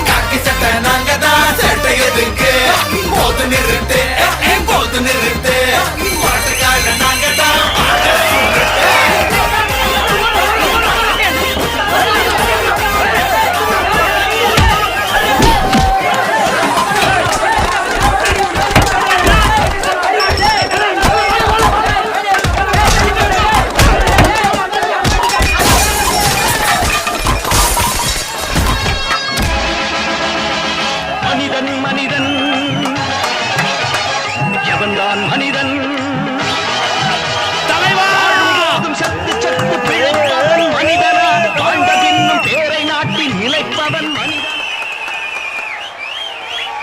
காக்கி சட்டை நாங்க தான் சேட்டை எதுக்கு போது நிறுத்து முரட்டுக்கால நாங்க தான் வாழ சுருட்டு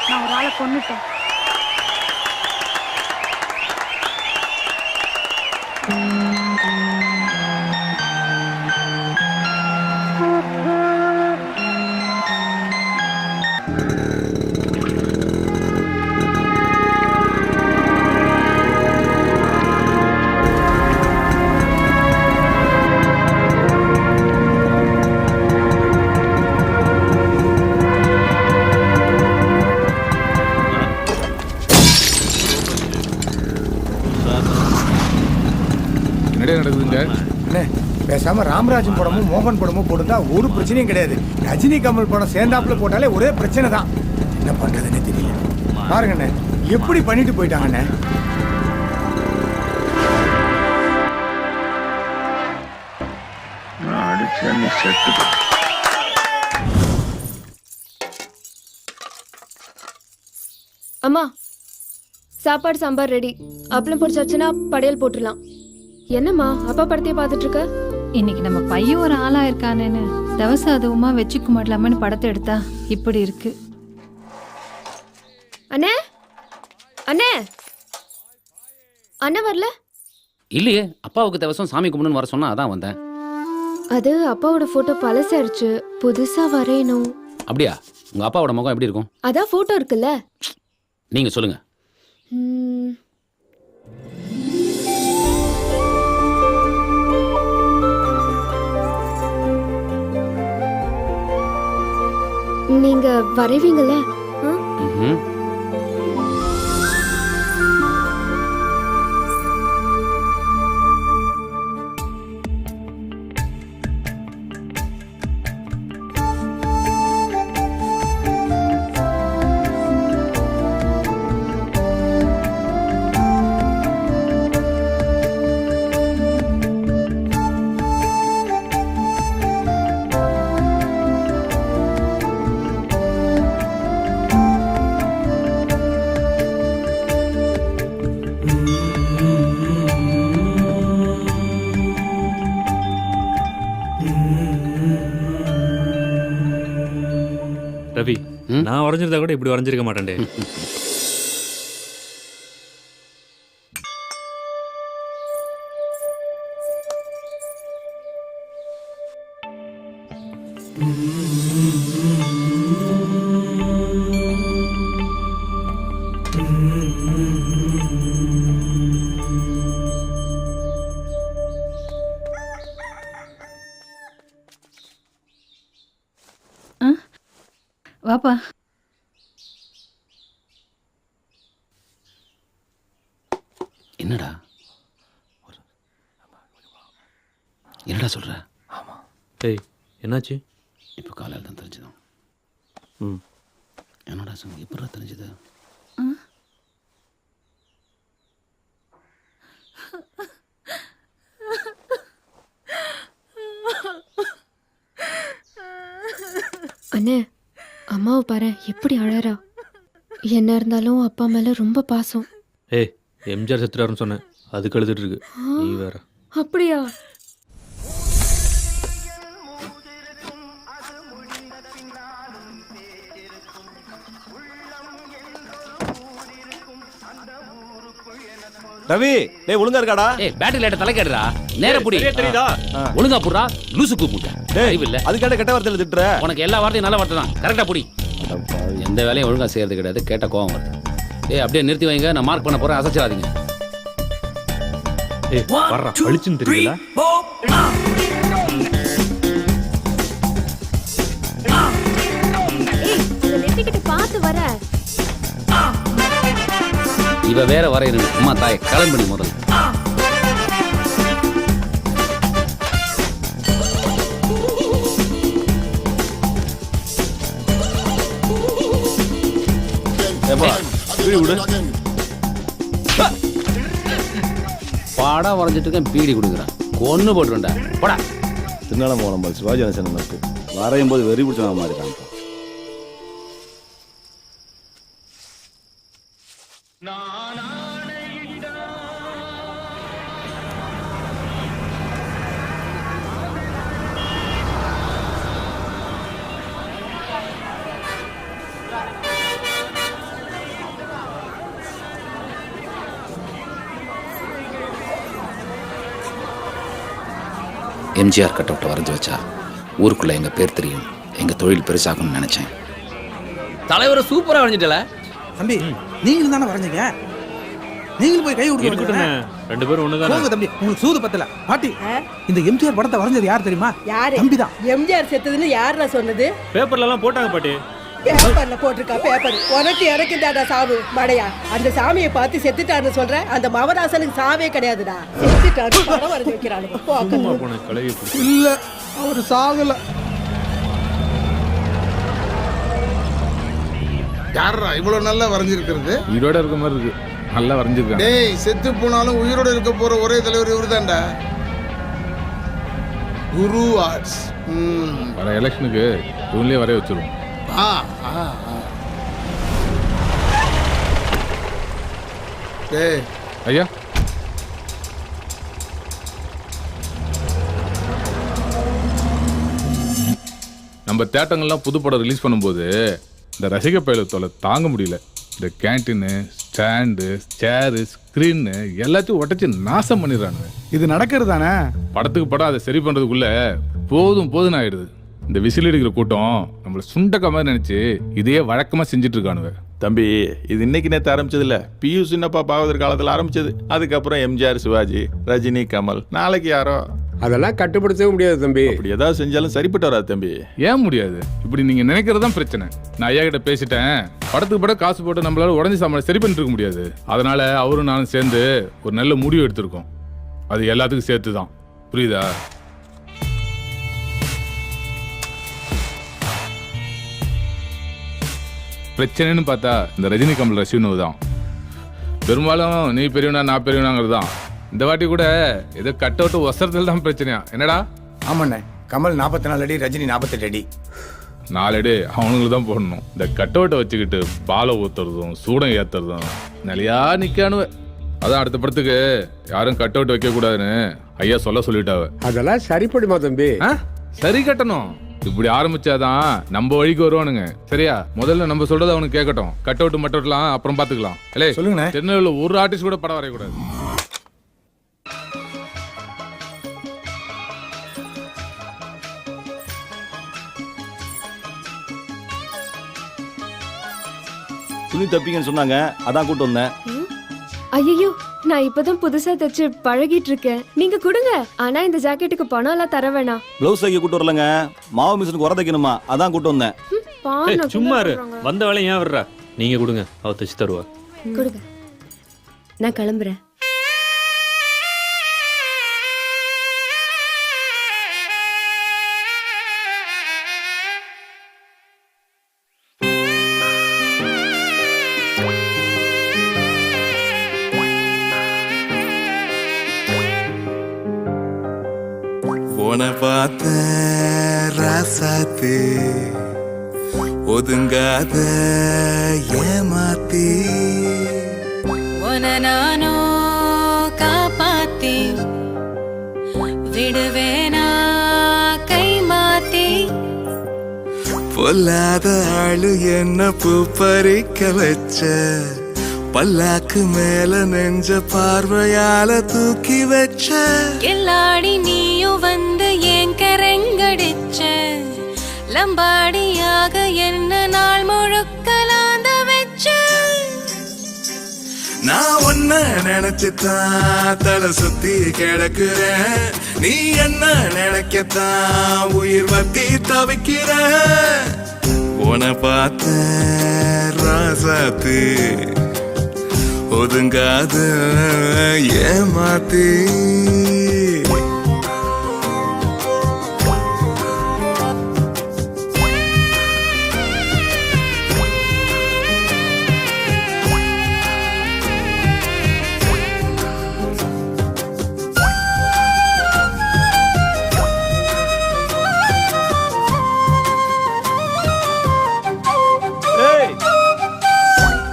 நான் ஒரு ஆளை கொன்னுட்டேன். பேசாம ராமராஜன் படமும் மோகன் படமும் போட்டுதா ஒரு பிரச்சனையும் கிடையாது. ரஜினி கமல் படம் சேர்ந்தாப்புல போட்டாலே ஒரே பிரச்சனை தான். என்ன பண்றதுன்னு தெரியல. பாருங்கண்ணே எப்படி பண்ணிட்டு போயிட்டாங்கண்ணே. அம்மா சாப்பாடு சாம்பார் ரெடி. அப்பளம் பொரிச்சாச்சுன்னா படையல் போட்டுடலாம். என்னம்மா அப்பா படத்தையே பார்த்துட்டு இருக்க? இன்னைக்கு நம்ம பையன் ஒரு ஆளா இருக்கானேன்னு தவச அதுவுமா வச்சுக்க மாட்டலாமன்னு படத்தை எடுத்தா இப்படி இருக்கு. அண்ணே அண்ணே அண்ணா வரல? இல்லையே, அப்பாவுக்கு தேவசம் சாமி கும்பிடுன்னு வர சொன்னா அதான் வந்தேன். அது அப்பாவோட போட்டோ பழசாயிருச்சு, புதுசா வரையணும். அப்படியா? உங்க அப்பாவோட முகம் எப்படி இருக்கும்? அதான் போட்டோ இருக்குல்ல. நீங்க சொல்லுங்க. நீங்க வரைவீங்கல்ல? நான் வரைஞ்சிருந்தா கூட இப்படி வரைஞ்சிருக்க மாட்டேன்டே. வாப்பா. என்னடா என்னடா சொல்ற? டேய் என்னாச்சு? இப்போ காலையில் தான் தெரிஞ்சுதான். என்னடா சொன்ன? எப்படா தெரிஞ்சது? அண்ணே, அம்மாவை பாரு எப்படி அழறா. என்ன இருந்தாலும் அப்பா மேல ரொம்ப பாசம். ஏய் எம்ஜிஆர் செத்துறாருன்னு சொன்னேன், அதுக்கு எழுதிட்டு இருக்கு. நீ வேற. அப்படியா? ரவி டேய் ஒழுங்கா இருக்காடா? ஏய் பேட்டரி லைட்ட தலைக்கேடுடா. நேரா புடி. தெரியுதா? ஒழுங்கா புடுறா. லூசு கூப்பிட்ட. டேய் இல்ல. அதுக்காண்ட கெட்ட வார்த்தையில திட்டுற. உனக்கு எல்லா வார்த்தையும் நல்ல வார்த்தை தான். கரெக்டா புடி. எந்த வேலையும் ஒழுங்கா செய்யறது கிடையாது. கேட்ட கோவம் வருது. ஏய் அப்படியே நிறுத்தி வைங்க. நான் மார்க் பண்ண போறேன். அசைச்சிடாதீங்க. ஏய் வர்றா. அழிச்சுன்னு தெரியல. பார்த்து வர. இவ வேற வரையணும். அம்மா தாய் கிளம்பி முதல்ல. பாடா வரைஞ்சிட்டு இருக்கேன். பீடி கொடுக்குறான். கொன்னு போட்டுருண்டா. போடா. திருநாளம் போன சிவாஜி கணேசன் நட்பு வரையும் போது வெறி பிடிச்ச மாதிரி தான். எம்ஜிஆர் கட் அவுட்டை வரைஞ்சி வச்சா ஊருக்குள்ள எங்க பேர் தெரியும், எங்க தொழில் பெருசாகும்னு நினைச்சேன். தலைவரை சூப்பரா வரைஞ்சிட்டல தம்பி. நீங்களும் தானே வரைஞ்சீங்க, நீங்களும் போய் கை இருக்கட்டுமே. ரெண்டு பேரும் ஒண்ணுதானே. போங்க தம்பி, உங்களுக்கு சூது பத்தல. பாட்டி, இந்த எம்ஜிஆர் படத்தை வரைஞ்சது யார் தெரியுமா? யாரு? தம்பி தான். எம்ஜிஆர் செத்ததுன்னு யாரா சொன்னது? பேப்பர்ல எல்லாம் போட்டாங்க பாட்டி. பேப்பர்ல போட்டிருக்கா? பேப்பர் உனக்கு எனக்கு தாடா சாவு மடையா. அந்த சாமியை பார்த்து செத்துட்டான்னு சொல்ற, அந்த மவராசனுக்கு சாவே கிடையாதுடா. செத்துட்டான்னு படம் வரைஞ்சு வைக்கிறானுங்க. இல்ல, அவரு சாகல. யாரா இவ்வளவு நல்லா வரைஞ்சிருக்கிறது? உயிரோட இருக்க மாதிரி இருக்கு. நல்லா வரைஞ்சிருக்காங்க. டேய் செத்து போனாலும் உயிரோட இருக்க போற ஒரே தலைவர் இவர்தான்டா. குரு ஆர்ட்ஸ். வர எலெக்ஷனுக்கு இவங்களே வரைய வச்சிருவோம். டேய் ஐயா, நம்ம தேட்டங்கள்லாம் புது படம் ரிலீஸ் பண்ணும்போது இந்த ரசிக பயலத்தோட தாங்க முடியல. இந்த கேன்டீனு, ஸ்டாண்டு, சேரு, ஸ்க்ரீனு எல்லாத்தையும் உடச்சி நாசம் பண்ணிடுறானுங்க. இது நடக்கிறது தானே? படத்துக்கு படம் அதை சரி பண்ணுறதுக்குள்ள போதும் ஆயிடுது. இந்த விசில் அடிக்கிற கூட்டம் நம்மளை சுண்டக்க மாதிரி நினைச்சு இதையே வழக்கமாக செஞ்சுட்டு இருக்கானுங்க. தம்பி, இது இன்னைக்கு நேற்று ஆரம்பிச்சது இல்ல. பியூ சின்னப்பா பாவதர் காலத்தில் ஆரம்பிச்சது. அதுக்கப்புறம் எம்ஜிஆர், சிவாஜி, ரஜினி, கமல், நாளைக்கு யாரோ. அதெல்லாம் கட்டுப்படுத்தவே முடியாது தம்பி. அப்படி ஏதாவது செஞ்சாலும் சரிப்பட்டு வராது தம்பி. ஏன் முடியாது? இப்படி நீங்க நினைக்கிறது தான் பிரச்சனை. நான் ஐயா கிட்ட பேசிட்டேன். படத்துக்கு படம் காசு போட்டு நம்மளால உடஞ்சி சாமான் சரி பண்ணிட்டு இருக்க முடியாது. அதனால அவரும் நானும் சேர்ந்து ஒரு நல்ல முடிவு எடுத்திருக்கோம். அது எல்லாத்துக்கும் சேர்த்து தான். புரியுதா? பிரச்சனைன்னு பார்த்தா இந்த ரஜினி, கமல் ரசிகனு தான். பெரும்பாலும் நீ பெரியவனா நான் பெரியவனாங்கிறது தான். இந்த வாட்டி கூட ஏதோ கட் அவுட் ஒசரத்தில் தான் பிரச்சனையா? என்னடா? ஆமாண்ணே, கமல் 44 அடி, ரஜினி 48 அடி. 4 அடி அவனுங்களுக்கு தான் போடணும். இந்த கட் அவுட்டை வச்சுக்கிட்டு பாலை ஊத்துறதும் சூடம் ஏத்துறதும் நிலையா நிக்கானுவ. அதான் அடுத்த படத்துக்கு யாரும் கட் அவுட் வைக்க கூடாதுன்னு ஐயா சொல்லிட்டாவ. அதெல்லாம் சரிப்படுமா தம்பி? சரி கட்டணும். இப்படி ஆரம்பிச்சாதான் நம்ம வழிக்கு வருவானுங்க. சரியா? முதல்ல நம்ம சொல்றதை அவனுக்கு கேட்கட்டும். கட் அவுட் மட் அவுட்லாம் அப்புறம் பாத்துக்கலாம். இல்ல சொல்லுங்கண்ணே. திருநெல்வேலியில் ஒரு ஆர்டிஸ்ட் கூட படம் வரையக்கூடாது. துணி தப்பிங்கன்னு சொன்னாங்க, அதான் கூட்டு வந்தேன். ஐயோ, நான் இப்பதான் புதுசா தச்சு பழகிட்டு இருக்கேன். நீங்க கொடுங்க. ஆனா இந்த ஜாக்கெட்டுக்கு பணம் எல்லாம் தர வேணாம். ப்ளவுஸ் தைக்க கூட்டு வரலங்க, மாவு மிஷினுக்கு உர தைக்கணுமா, அதான் கூட்டு வந்தேன். சும்மா இரு, வந்த வேலை ஏன் விடுறா? நீங்க கொடுங்க, அவ தச்சு தருவா. கொடுங்க, நான் கிளம்புறேன். உன பார்த்த ராசாத்து ஒதுங்காத ஏமாத்தி உன நானோ காப்பாத்தி விடுவேனா கை மாத்தி பொல்லாத ஆளு என்ன பூ பறிக்க வச்ச பல்லாக்கு மேல நெஞ்ச பார்வையால தூக்கி வச்ச எல்லாடி நீயும் வந்து ஏன் கரங்கடிச்ச லம்பாடியாக என்ன நாள் முழுக்கலாந்த வச்ச நான் உன்ன நினைச்சுதான் தலை சுத்தி கிடக்குறேன் நீ என்ன நினைக்கத்தான் உயிர் வத்தி தவிக்கிற உன பார்த்த ராசாத்து ஒதுங்காத ஏமாத்தி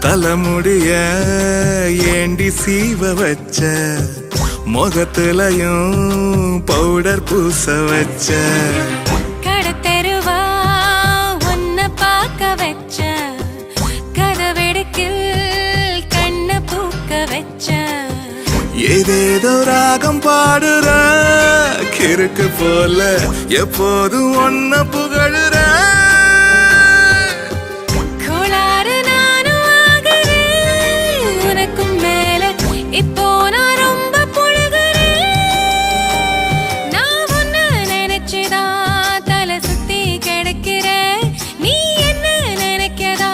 தலைமுடிய ஏண்டி சீவ வச்ச முகத்துலயும் பவுடர் பூச வச்ச கடத்தெருவா உன்னை பார்க்க வச்ச கதவெடுக்கில் கண்ண பூக்க வச்ச ஏதேதோ ராகம் பாடுற கிறுக்கு போல எப்போதும் ஒன்ன புகழுற இப்போ நான் ரொம்ப புழுகிறேன் நான் உன்ன நினைச்சுதான் தலை சுத்தி கிடக்கிறேன் நீ என்ன நினைக்கதா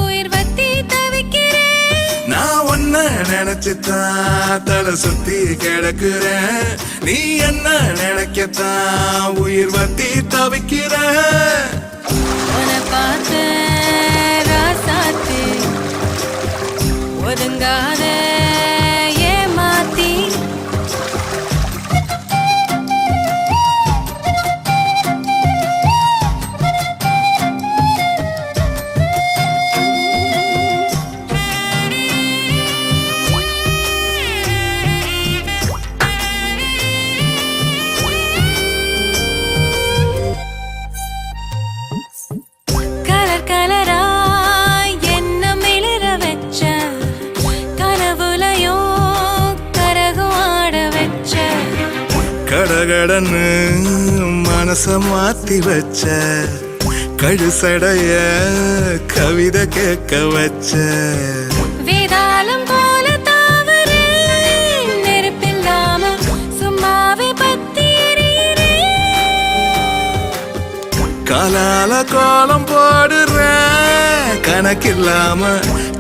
உயிர் வத்தி தவிக்கிறேன் நான் உன்ன நினைச்சுதான் தலை சுத்தி கிடக்குறேன் நீ என்ன நினைக்கத்தான் உயிர் வத்தி தவிக்கிற உன்னை பார்த்த ராசாத்து ஒதுங்காத ஏமாத்தி கலர் கலரா என்ன மிளற வச்ச கனவுலையோ கரகம் ஆட வச்ச கடகடன்னு மனச மாத்தி வச்ச கழுசடைய கவிதை கேட்க வச்ச வேதாளம் போல தாவரே நெருப்பில்லாம சும்மாவே பத்தி காலால கோலம் போடுற கணக்கில்லாம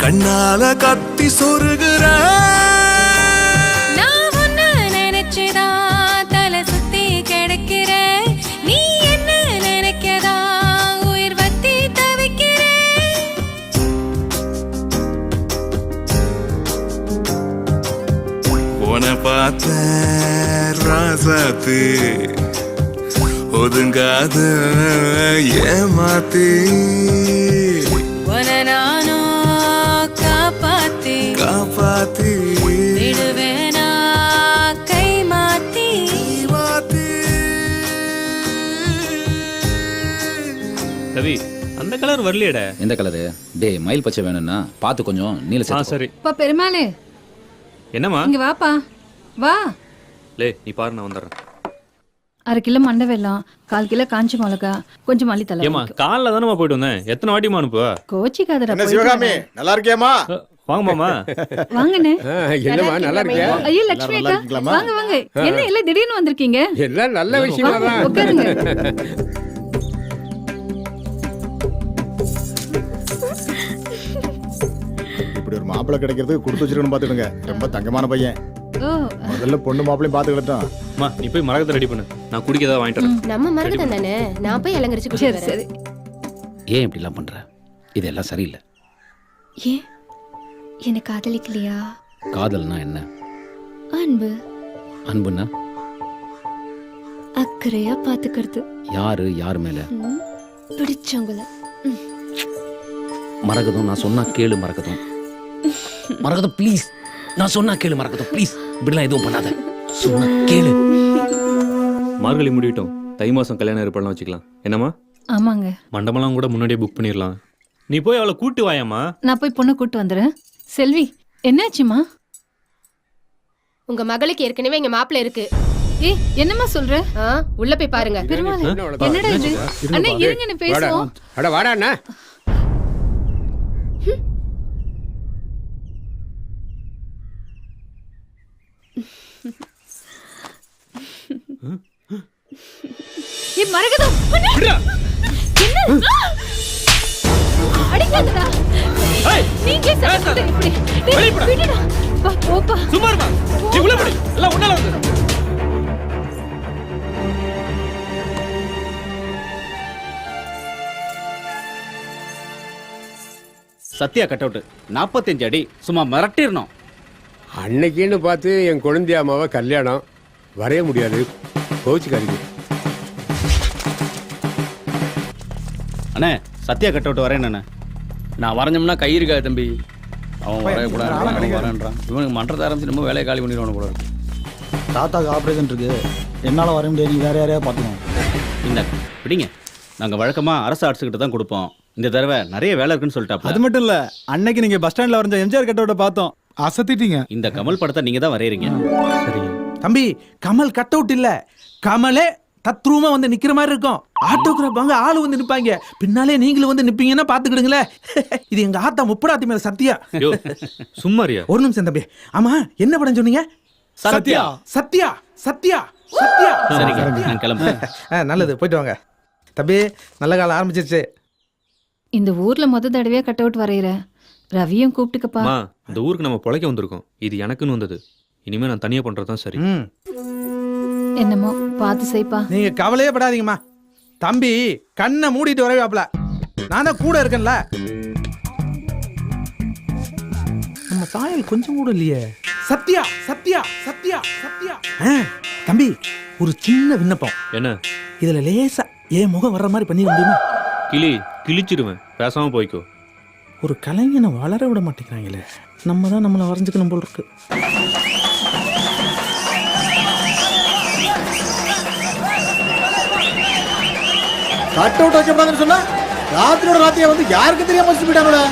கண்ணால கத்தி சொருகிற நான் உன்ன நினைச்சுதான் தலை சுத்தி கிடக்கிற நீ என்ன நினைக்கதா உயிர் வத்தி தவிக்கிற உன பார்த்த ராசாத்து ஒதுங்காத ஏமாத்தி உன்னை நானோ காப்பாத்தி காப்பாத்தி விடுவேனா கை மாத்தி கலர் வரலையேடா. எந்த கலரு? டேய் மயில் பச்சை வேணும்னா பார்த்து கொஞ்சம் நீல சேர்த்து. சரி. பா பெருமாளே என்னம்மா? இங்க வாப்பா வா. லே நீ பாரு, நான் வந்துடுறேன். 1/2 கிலோ மண்டை வெல்லம், 1/4 கிலோ காஞ்சி மிளகா, கொஞ்சம் மல்லித்தலை. ஏமா காலைல தானே போயிட்டு வந்தேன், எத்தனை வாட்டிமா அனுப்புவ? கோச்சிக்காதடா. சிவகாமி நல்லா இருக்கியாமா? வாங்க மாமா. வாங்கண்ணே. என்னம்மா நல்லா இருக்கியா? ஐயோ லட்சுமி அக்கா வாங்க வாங்க. என்ன எல்லாம் திடீர்னு வந்திருக்கீங்க? எல்லாம் நல்ல விஷயமா தான். உட்காருங்க. இப்படி ஒரு மாப்பிள்ளை கிடைக்கிறதுக்கு கொடுத்து வச்சிருக்கணும் பாத்துடுங்க. ரொம்ப தங்கமான பையன். ஓ முதல்ல பொண்ணு மாப்பிளையும் பாத்துக்கிட்டோம். அம்மா நீ போய் மரகத்தை ரெடி பண்ணு, நான் குடிக்க ஏதாவது வாங்கிட்டு வரேன். நம்ம மரகதம் தானே, நான் போய் அலங்கரிச்சு சரி கொடுத்துறேன். சரி. ஏன் இப்படிலாம் பண்ற? இதெல்லாம் சரியில்லை. ஏன் என்ன காதலிக்கலையா? காதல்னா என்ன? அன்பு. அன்புன்னா அக்கறையா பாத்துக்கிறது. யார் மேல? பிடிச்சவங்கள. மரகதம் நான் சொன்னா கேளு மரகதம். மரகதம் ப்ளீஸ், நான் சொன்னா கேளு மரகதம் ப்ளீஸ். இப்படிலாம் எதுவும் பண்ணாத, சொன்னா கேளு. மார்கழி முடியட்டும், தை மாசம் கல்யாணம் ஏற்பாடுலாம் வச்சுக்கலாம். என்னம்மா? ஆமாங்க. மண்டபம்லாம் கூட முன்னாடியே புக் பண்ணிடலாம். நீ போய் அவளை கூட்டு வாயாம்மா. நான் போய் பொண்ணை கூட்டு வந்துடுறேன். செல்வி என்னாச்சுமா? உங்க மகளுக்கு ஏற்கனவே இங்க மாப்பிள்ளை இருக்கு. ஏய் என்னம்மா சொல்ற? உள்ள போய் பாருங்க. பெருமாளே என்னடா இது? அண்ணா இருங்கன்னு பேசுவோம். அட வாடா அண்ணா. ஏய் மரகதம் என்ன? அடிக்காதடா. நீங்க சத்தம் இப்படி. விடுடா. வா போப்பா. சும்மா இருமா. நீ உள்ள போடி. எல்லாம் உன்னால வந்து. சத்யா கட் அவுட் 45 அடி சும்மா மிரட்டிடணும். அன்னைக்குன்னு பார்த்து என் குழந்தை அம்மாவை கல்யாணம் வரைய முடியாது. கோச்சுக்காரிக்கு அண்ணே சத்யா கட் அவுட் வரேன். நான் வரைஞ்சோம்னா கை இருக்காது தம்பி. அவன் வரையக்கூடாது வரேன்றான். இவனுக்கு மன்றத்தை ஆரம்பிச்சு ரொம்ப வேலையை காலி பண்ணிடுவானு கூட இருக்கு. தாத்தாக்கு ஆப்ரேஷன் இருக்கு, என்னால வர முடியாது. நீ வேற யாரையா பார்த்துக்கணும். இந்த பிடிங்க. நாங்கள் வழக்கமாக அரசு ஆர்ட்ஸுக்கிட்ட தான் கொடுப்போம். இந்த தடவை நிறைய வேலை இருக்குன்னு சொல்லிட்டாப்ல. அது மட்டும் இல்ல, அன்னைக்கு நீங்க பஸ் ஸ்டாண்ட்ல வரைஞ்ச எம்ஜிஆர் கட் அவுட்டை பார்த்தோம், அசத்திட்டீங்க. இந்த கமல் படத்தை நீங்க தான் வரையறீங்க. சரிங்க தம்பி. கமல் கட் அவுட் இல்ல, கமலே தத்ரூமா வந்து நிக்கிற மாதிரி இருக்கும். ஆட்டோகிராஃப் வாங்க ஆளு வந்து நிப்பாங்க, பின்னாலே நீங்களும் வந்து நிப்பீங்கன்னா பாத்துக்கிடுங்களே. இது எங்க ஆத்தா முப்படாத்தி மேல சத்தியா. சும்மாரியா? ஒரு நிமிஷம் தம்பி. ஆமா என்ன படம் சொன்னீங்க? சத்யா. சத்யா சத்யா சத்யா. சரிங்க நான் கிளம்புறேன். நல்லது, போயிட்டு வாங்க தம்பி. நல்ல காலம் ஆரம்பிச்சிருச்சு. இந்த ஊர்ல தடவையா கட் அவுட் வரையற. ரவியும் கூப்பிட்டுக்கப்பா. இந்த ஊருக்கு நம்ம பொழைக்க வந்திருக்கோம். இது எனக்குன்னு வந்தது. இனிமே நான் தனியா பண்றதுதான் சரி. என்னமோ பார்த்து செய்ப்பா. நீங்க கவலையே படாதீங்கம்மா. தம்பி கண்ணை மூடிட்டு வரவேப்ல, நான் தான் கூட இருக்கேன்ல. நம்ம சாயல் கொஞ்சம் கூட இல்லையே. சத்யா சத்யா சத்யா சத்யா. தம்பி ஒரு சின்ன விண்ணப்பம். என்ன? இதுல லேசா ஏன் முகம் வர்ற மாதிரி பண்ணி முடியுமா? கிழிச்சிடுவேன், பேசாம போய்க்கோ. ஒரு கலைஞனை வளர விட மாட்டேங்கிறாங்களே. நம்ம தான் நம்மளை வரைஞ்சுக்கணும் போல் இருக்கு. கட் அவுட் வைக்கப்படாதுன்னு சொன்னா ராத்திரியோட ராத்திரியா வந்து யாருக்கு தெரியாம வச்சுட்டு போயிட்டாங்களே.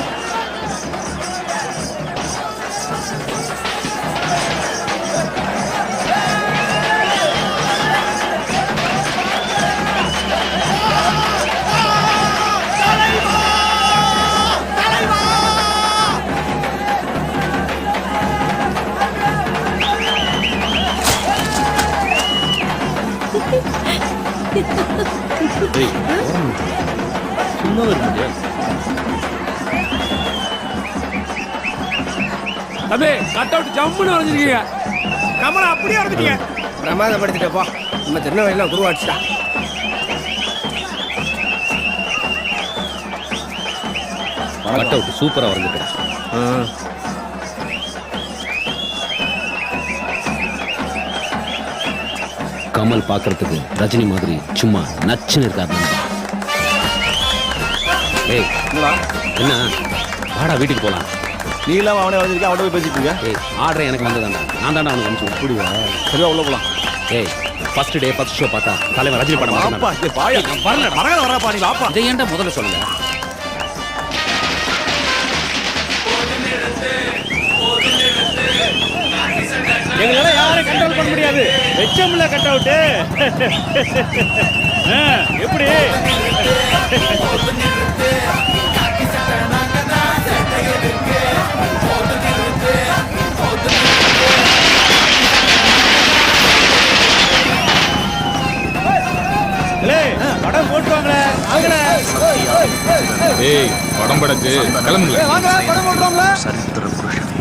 தம்பி கட் அவுட் ஜம்முன்னு வரைஞ்சிருக்கீங்க. கமலா அப்படியே வரைஞ்சிட்டீங்க. பிரமாதப்படுத்திட்டப்பா. நம்ம திருநெல்வேலியில் குருவாச்சுடா. கட் அவுட் சூப்பரா வரைஞ்சிட்டேன். கமல் பார்க்கறதுக்கு ரஜினி மாதிரி சும்மா நச்சுன்னு இருக்காது. ஏய் என்ன வாடா வீட்டுக்கு போலாம். நீ இல்லாம அவனே வந்திருக்கா, அவனை போய் பேசிட்டு இருக்க. ஏய் ஆர்டர் எனக்கு வந்ததாண்டா, நான் தாண்டா அவனுக்கு அனுப்பிச்சு புரியுதா? சரிவா உள்ள போலாம். ஏய் ஃபர்ஸ்ட் டே ஃபர்ஸ்ட் ஷோ பார்த்தா தலைவர் ரஜினி படம் வாப்பா, இது பாயா. வரல மரகத வரப்பா, நீ வாப்பா. இதை ஏன்டா முதல்ல சொல்லுங்க. பண்ண முடியாது. வெச்சமில்ல கட் அவுட்டு. எப்படி படம் போட்டுவாங்களே அவங்கள. ஏய் படம் படத்து கிளம்புங்க. சரித்திர புருஷனே,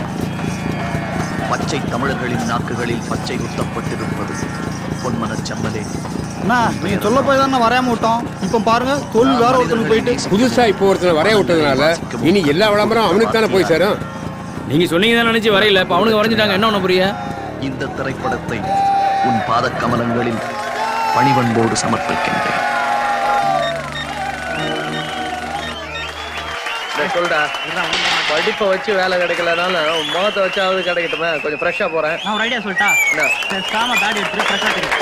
பச்சை தமிழர்களின் நாக்குகளில் பச்சை குத்தப்பட்டிருப்பது பொன்மனச் செம்மலே. நீங்க சொல்ல போய் தான் வரையாம விட்டோம். இப்ப பாருங்க தொழில் வேற ஒருத்தனுக்கு போயிட்டு புதுசா இப்போ ஒருத்தனை வரைய விட்டதுனால இனி எல்லா விளம்பரம் அவனுக்கு தானே போய் சேரும். நீங்க சொன்னீங்க தான் நினைச்சு வரையில, இப்ப அவனுக்கு வரைஞ்சிட்டாங்க, என்ன ஒண்ணு புரிய. இந்த திரைப்படத்தை உன் பாத கமலங்களில் பணிவன்போடு சமர்ப்பிக்கின்றேன். சொல்டா, படிப்பை வச்சு வேலை கிடைக்கலனாலும் முகத்தை வச்சாவது கிடைக்கட்டுமே. கொஞ்சம் ஃப்ரெஷ்ஷா போறேன். நான் ஒரு ஐடியா சொல்லிட்டா, பேசாம தாடி எடுத்து ஃப்ரெஷ்ஷா தெரியும்.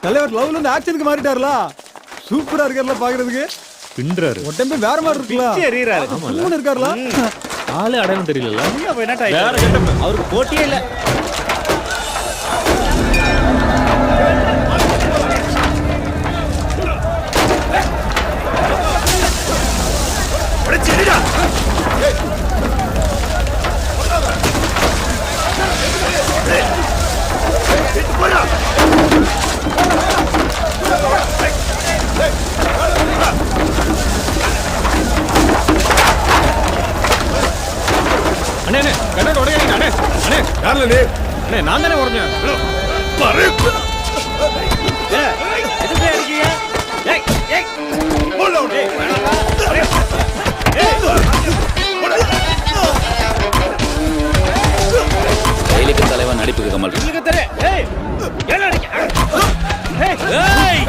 தலைவர் லவ்ல இருந்து ஆக்ஷனுக்கு மாறிட்டாருல. சூப்பரா இருக்காருல பாக்குறதுக்கு. பின்றாரு உடம்பே வேற மாதிரி இருக்குல்ல. மூணு இருக்காருல. ஆளு அடையாளம் தெரியல. அவருக்கு போட்டியே இல்ல. அண்ணே அண்ணே கண்ணோட உடையறீங்க அண்ணே. அண்ணே யார்ல நீ? அண்ணே நான் தானே உடைஞ்சேன். பாரு. எதுக்கு அடிக்கீங்க? ஏய் ஏய். போடா டேய். கைலிக்கு தலைவன் நடிப்புக்கு கமல். உங்களுக்கு தெரியும். ஏய் என்ன அடிக்க? ஏய் ஏய்.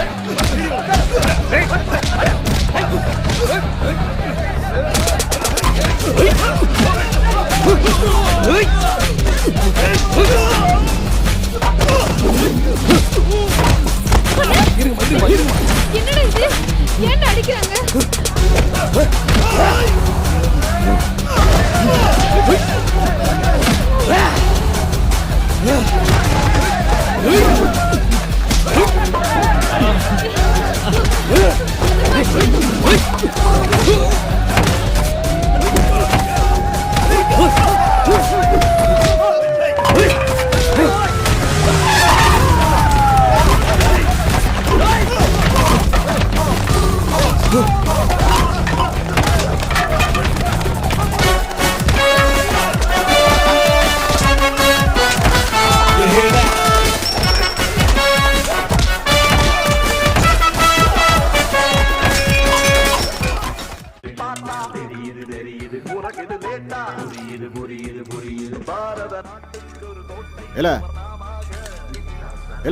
என்னடா இது? ஏன் அடிக்கிறாங்க?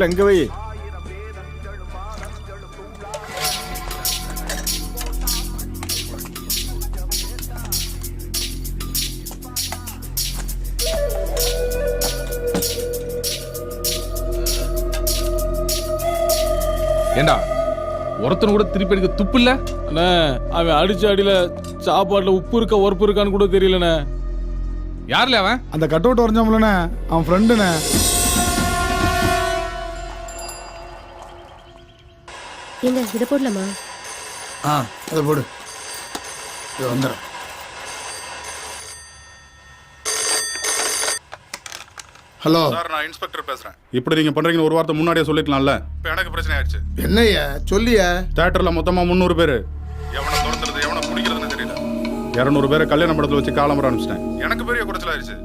எங்க வை. ஏண்டா ஒருத்தனை கூட திருப்பி எடுக்க துப்பு இல்ல? அண்ணே அவன் அடிச்ச அடியில சாப்பாட்டுல உப்பு இருக்கா உரப்பு இருக்கான்னு கூட தெரியலண்ணே. யாருல அவன்? அந்த கட் அவுட் வரைஞ்சாம்லண்ணே, அவன் ஃப்ரெண்டுண்ணே. எங்க இதை போடலாமா? அதை போடு. இது வந்துடும். ஹலோ சார், நான் இன்ஸ்பெக்டர் பேசுறேன். இப்படி நீங்க பண்றீங்கன்னு ஒரு வார்த்தை முன்னாடியே சொல்லிக்கலாம்ல. இப்போ எனக்கு பிரச்சனை ஆயிடுச்சு. என்னய்யா சொல்லியா? தியேட்டர்ல மொத்தமா 300 பேர். எவனை துரத்துறது எவனை பிடிக்கிறதுன்னு தெரியல. 200 பேரை கல்யாண மண்டபத்தில் வச்சு காலம்பரம் அனுப்பிச்சிட்டேன். எனக்கு பெரிய குறைச்சல் ஆயிடுச்சு.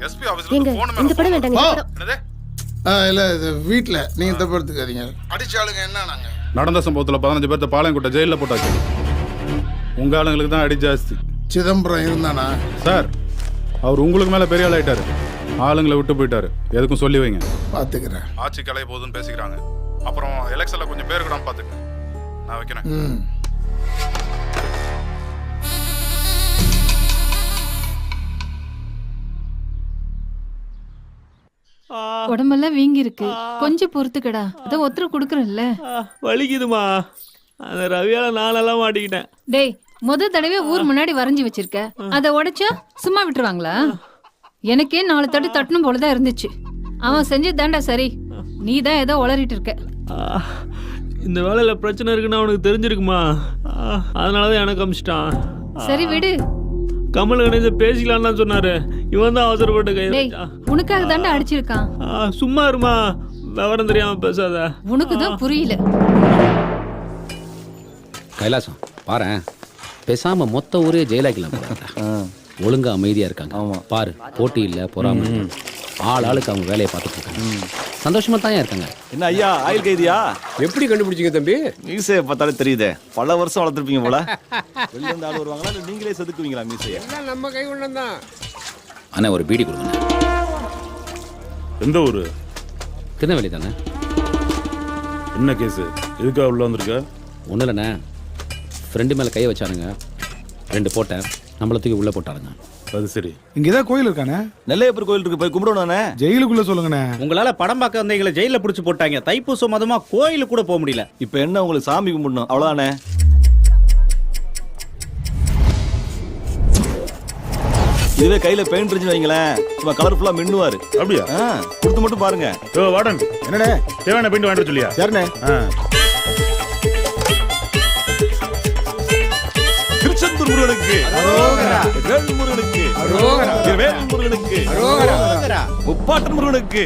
எஸ்பி ஆபீஸ்ல போன் இந்த படம் வேண்டாங்க. என்னது? இல்ல இது வீட்டில் நீங்க தப்பு எடுத்துக்காதீங்க. அடிச்ச ஆளுங்க என்ன நாங்க? நடந்த சம்பவத்தில் 15 பேர்த்த பாளையங்கோட்டை ஜெயிலில் போட்டாச்சு. உங்க ஆளுங்களுக்கு தான் அடி ஜாஸ்தி. சிதம்பரம் இருந்தானா? சார், அவர் உங்களுக்கு மேல பெரிய ஆள் ஆயிட்டாரு. ஆளுங்களை விட்டு போயிட்டாரு. எதுக்கும் சொல்லி வைங்க. பாத்துக்கிறேன். ஆட்சி கலைய போகுதுன்னு பேசிக்கிறாங்க. அப்புறம் எலெக்ஷன்ல கொஞ்சம் பேர் கூட பாத்துக்க. நான் வைக்கிறேன். உடம்பெல்லாம் வீங்கி இருக்கு, கொஞ்சம் பொறுத்துக்கடா. அதான் ஒருத்தர் கொடுக்குறேன்ல. வலிக்குதுமா. அந்த ரவியால நானெல்லாம் மாட்டிக்கிட்டேன். டேய் முத தடவை ஊர் முன்னாடி வரைஞ்சி வச்சிருக்க, அதை உடைச்சா சும்மா விட்டுருவாங்களா? எனக்கே 4 தட்டு தட்டணும் போலதான் இருந்துச்சு. அவன் செஞ்சதாண்டா சரி, நீ தான் ஏதோ உளறிட்டு இருக்க. இந்த வேலையில பிரச்சனை இருக்குன்னு அவனுக்கு தெரிஞ்சிருக்குமா? அதனாலதான் எனக்கு அமிச்சிட்டான். சரி விடு. கமல் கணேச பேசிக்கலான்னு தான் சொன்னாரு. இவன் தான் அவசரப்பட்ட கை. டேய் உனக்காக தாண்டா அடிச்சிருக்கான். சும்மா இருமா, விவரம் தெரியாம பேசாத. உனக்கு தான் புரியல. கைலாசம் பாரேன், பேசாம மொத்த ஊரே ஜெயிலாக்கலாம். ஒழுங்கா அமைதியா இருக்காங்க. பாரு, போட்டி இல்ல, பொறாம இல்ல. ஆளுக்கு அவங்க வேலையை பார்த்துட்டு இருக்காங்க. சந்தோஷமா தான் இருக்காங்க. என்ன ஐயா, ஆயில் கைதியா? எப்படி கண்டுபிடிச்சீங்க தம்பி? மீசையை பார்த்தாலே தெரியுதே, பல வருஷம் வளர்த்துருப்பீங்க போல. வெளில இருந்து ஆள் வருவாங்களா இல்லை நீங்களே செதுக்குவீங்களா மீசையை? எல்லாம் நம்ம கை கொண்டு தான். அண்ணா ஒரு பீடி கொடுங்க. எந்த ஊரு? திருநெல்வேலி தானே. என்ன கேஸு? எதுக்காக உள்ள வந்திருக்க? ஒன்றும் இல்லைண்ணே, ஃப்ரெண்டு மேலே கையை வச்சானுங்க, 2 போட்டேன், நம்மள தூக்கி உள்ளே போட்டானுங்க. அது சரி. இங்க ஏதாவது கோயில் இருக்கானே? நெல்லையப்பர் கோயில் இருக்கு, போய் கும்பிடணும்ண்ணே. ஜெயிலுக்குள்ள சொல்லுங்கண்ணே. உங்களால படம் பார்க்க வந்தீங்களை ஜெயில புடிச்சு போட்டாங்க. தைப்பூசம் மதமா கோயிலுக்கு கூட போக முடியல. இப்போ என்ன, உங்களுக்கு சாமி கும்பிடணும் அவ்வளோதானே? இதுவே கையில பெயிண்ட் இருந்துச்சு வைங்களேன், சும்மா கலர்ஃபுல்லா மின்னுவாரு. அப்படியா? கொடுத்து மட்டும் பாருங்க. வார்டன், என்னடே தேவையான பெயிண்ட் வாங்கிட்டு சொல்லியா? சரிண்ணே. திருச்செந்தூர் முருகனுக்கு, வேல் முருகனுக்கு, வேல் முருகனுக்கு, முப்பாட்டன் முருகனுக்கு.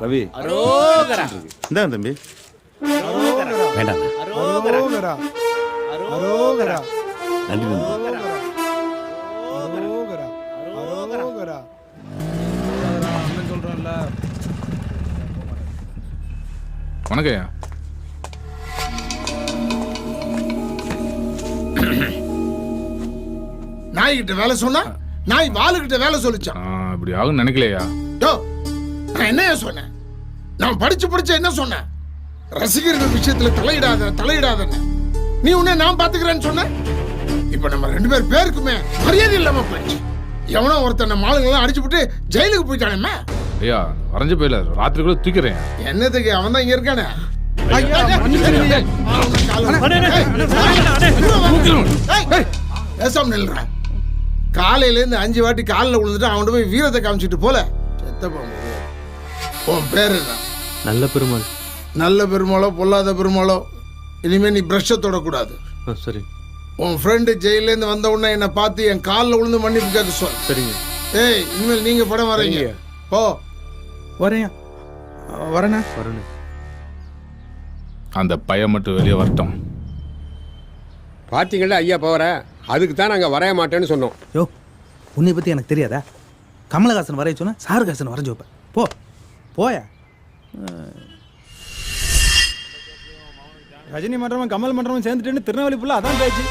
ரவி, இந்தாங்க தம்பி. வேண்டாம். அரோகரா அரோகரா நன்றி நன்றி. அரோகரா அரோகரா சொல்றேன்ல. வணக்கம்யா. நாய்கிட்ட வேலை சொன்னா நாய் வாளுகிட்ட வேலை சொல்லிச்சான். இப்படி ஆகும் நினைக்கலையா? நான் என்னையா சொன்னேன்? நான் படிச்சு என்ன சொன்னேன்? ரசிகர்கள் விஷயத்துல தலையிடாதன்னு நீ உன்னை நான் பாத்துக்கிறேன்னு சொன்ன. இப்ப நம்ம 2 பேருக்குமே மரியாதை இல்லாம போயிடுச்சு. எவனோ ஒருத்தன் நம்ம ஆளுங்கெல்லாம் அடிச்சு விட்டு ஜெயிலுக்கு போயிட்டானே. ஐயா வரைஞ்சு போயில, ராத்திரிக்குள்ள தூக்கிறேன். என்னதுக்கு? அவன் தான் இங்க இருக்கானே. பேசாம நில்ற. காலையில இருந்து 5 வாட்டி காலில் விழுந்துட்டு அவன் போய் வீரத்தை காமிச்சிட்டு போல. உன் பேரு என்ன? நல்ல பெருமாள். நல்ல பெருமாளோ பொல்லாத பெருமாளோ, இனிமே நீ பிரஷ தொடக்கூடாது. சரி. உன் ஃப்ரெண்டு ஜெயிலேருந்து வந்த உடனே என்னை பார்த்து என் காலில் விழுந்து மன்னிப்பு கேட்க சொல். சரிங்க. ஏய், இனிமேல் நீங்க படம் வரீங்க. போ. வரேன் வரேண்ணே. அந்த பையன் மட்டும் வெளியே வரட்டும். பார்த்தீங்களா ஐயா பவர, அதுக்கு தான் நாங்கள் வரைய மாட்டேன்னு சொன்னோம். யோ, உன்னை பற்றி எனக்கு தெரியாதா? கமலஹாசன் வரைய சொன்னா சாருஹாசன் வரைஞ்சு வைப்பேன். போ போயா. ரஜினி மன்றமும் கமல் மன்றமும் சேர்ந்துட்டு திருநெல்வேலி ஃபுல்லா அதான் பேச்சு.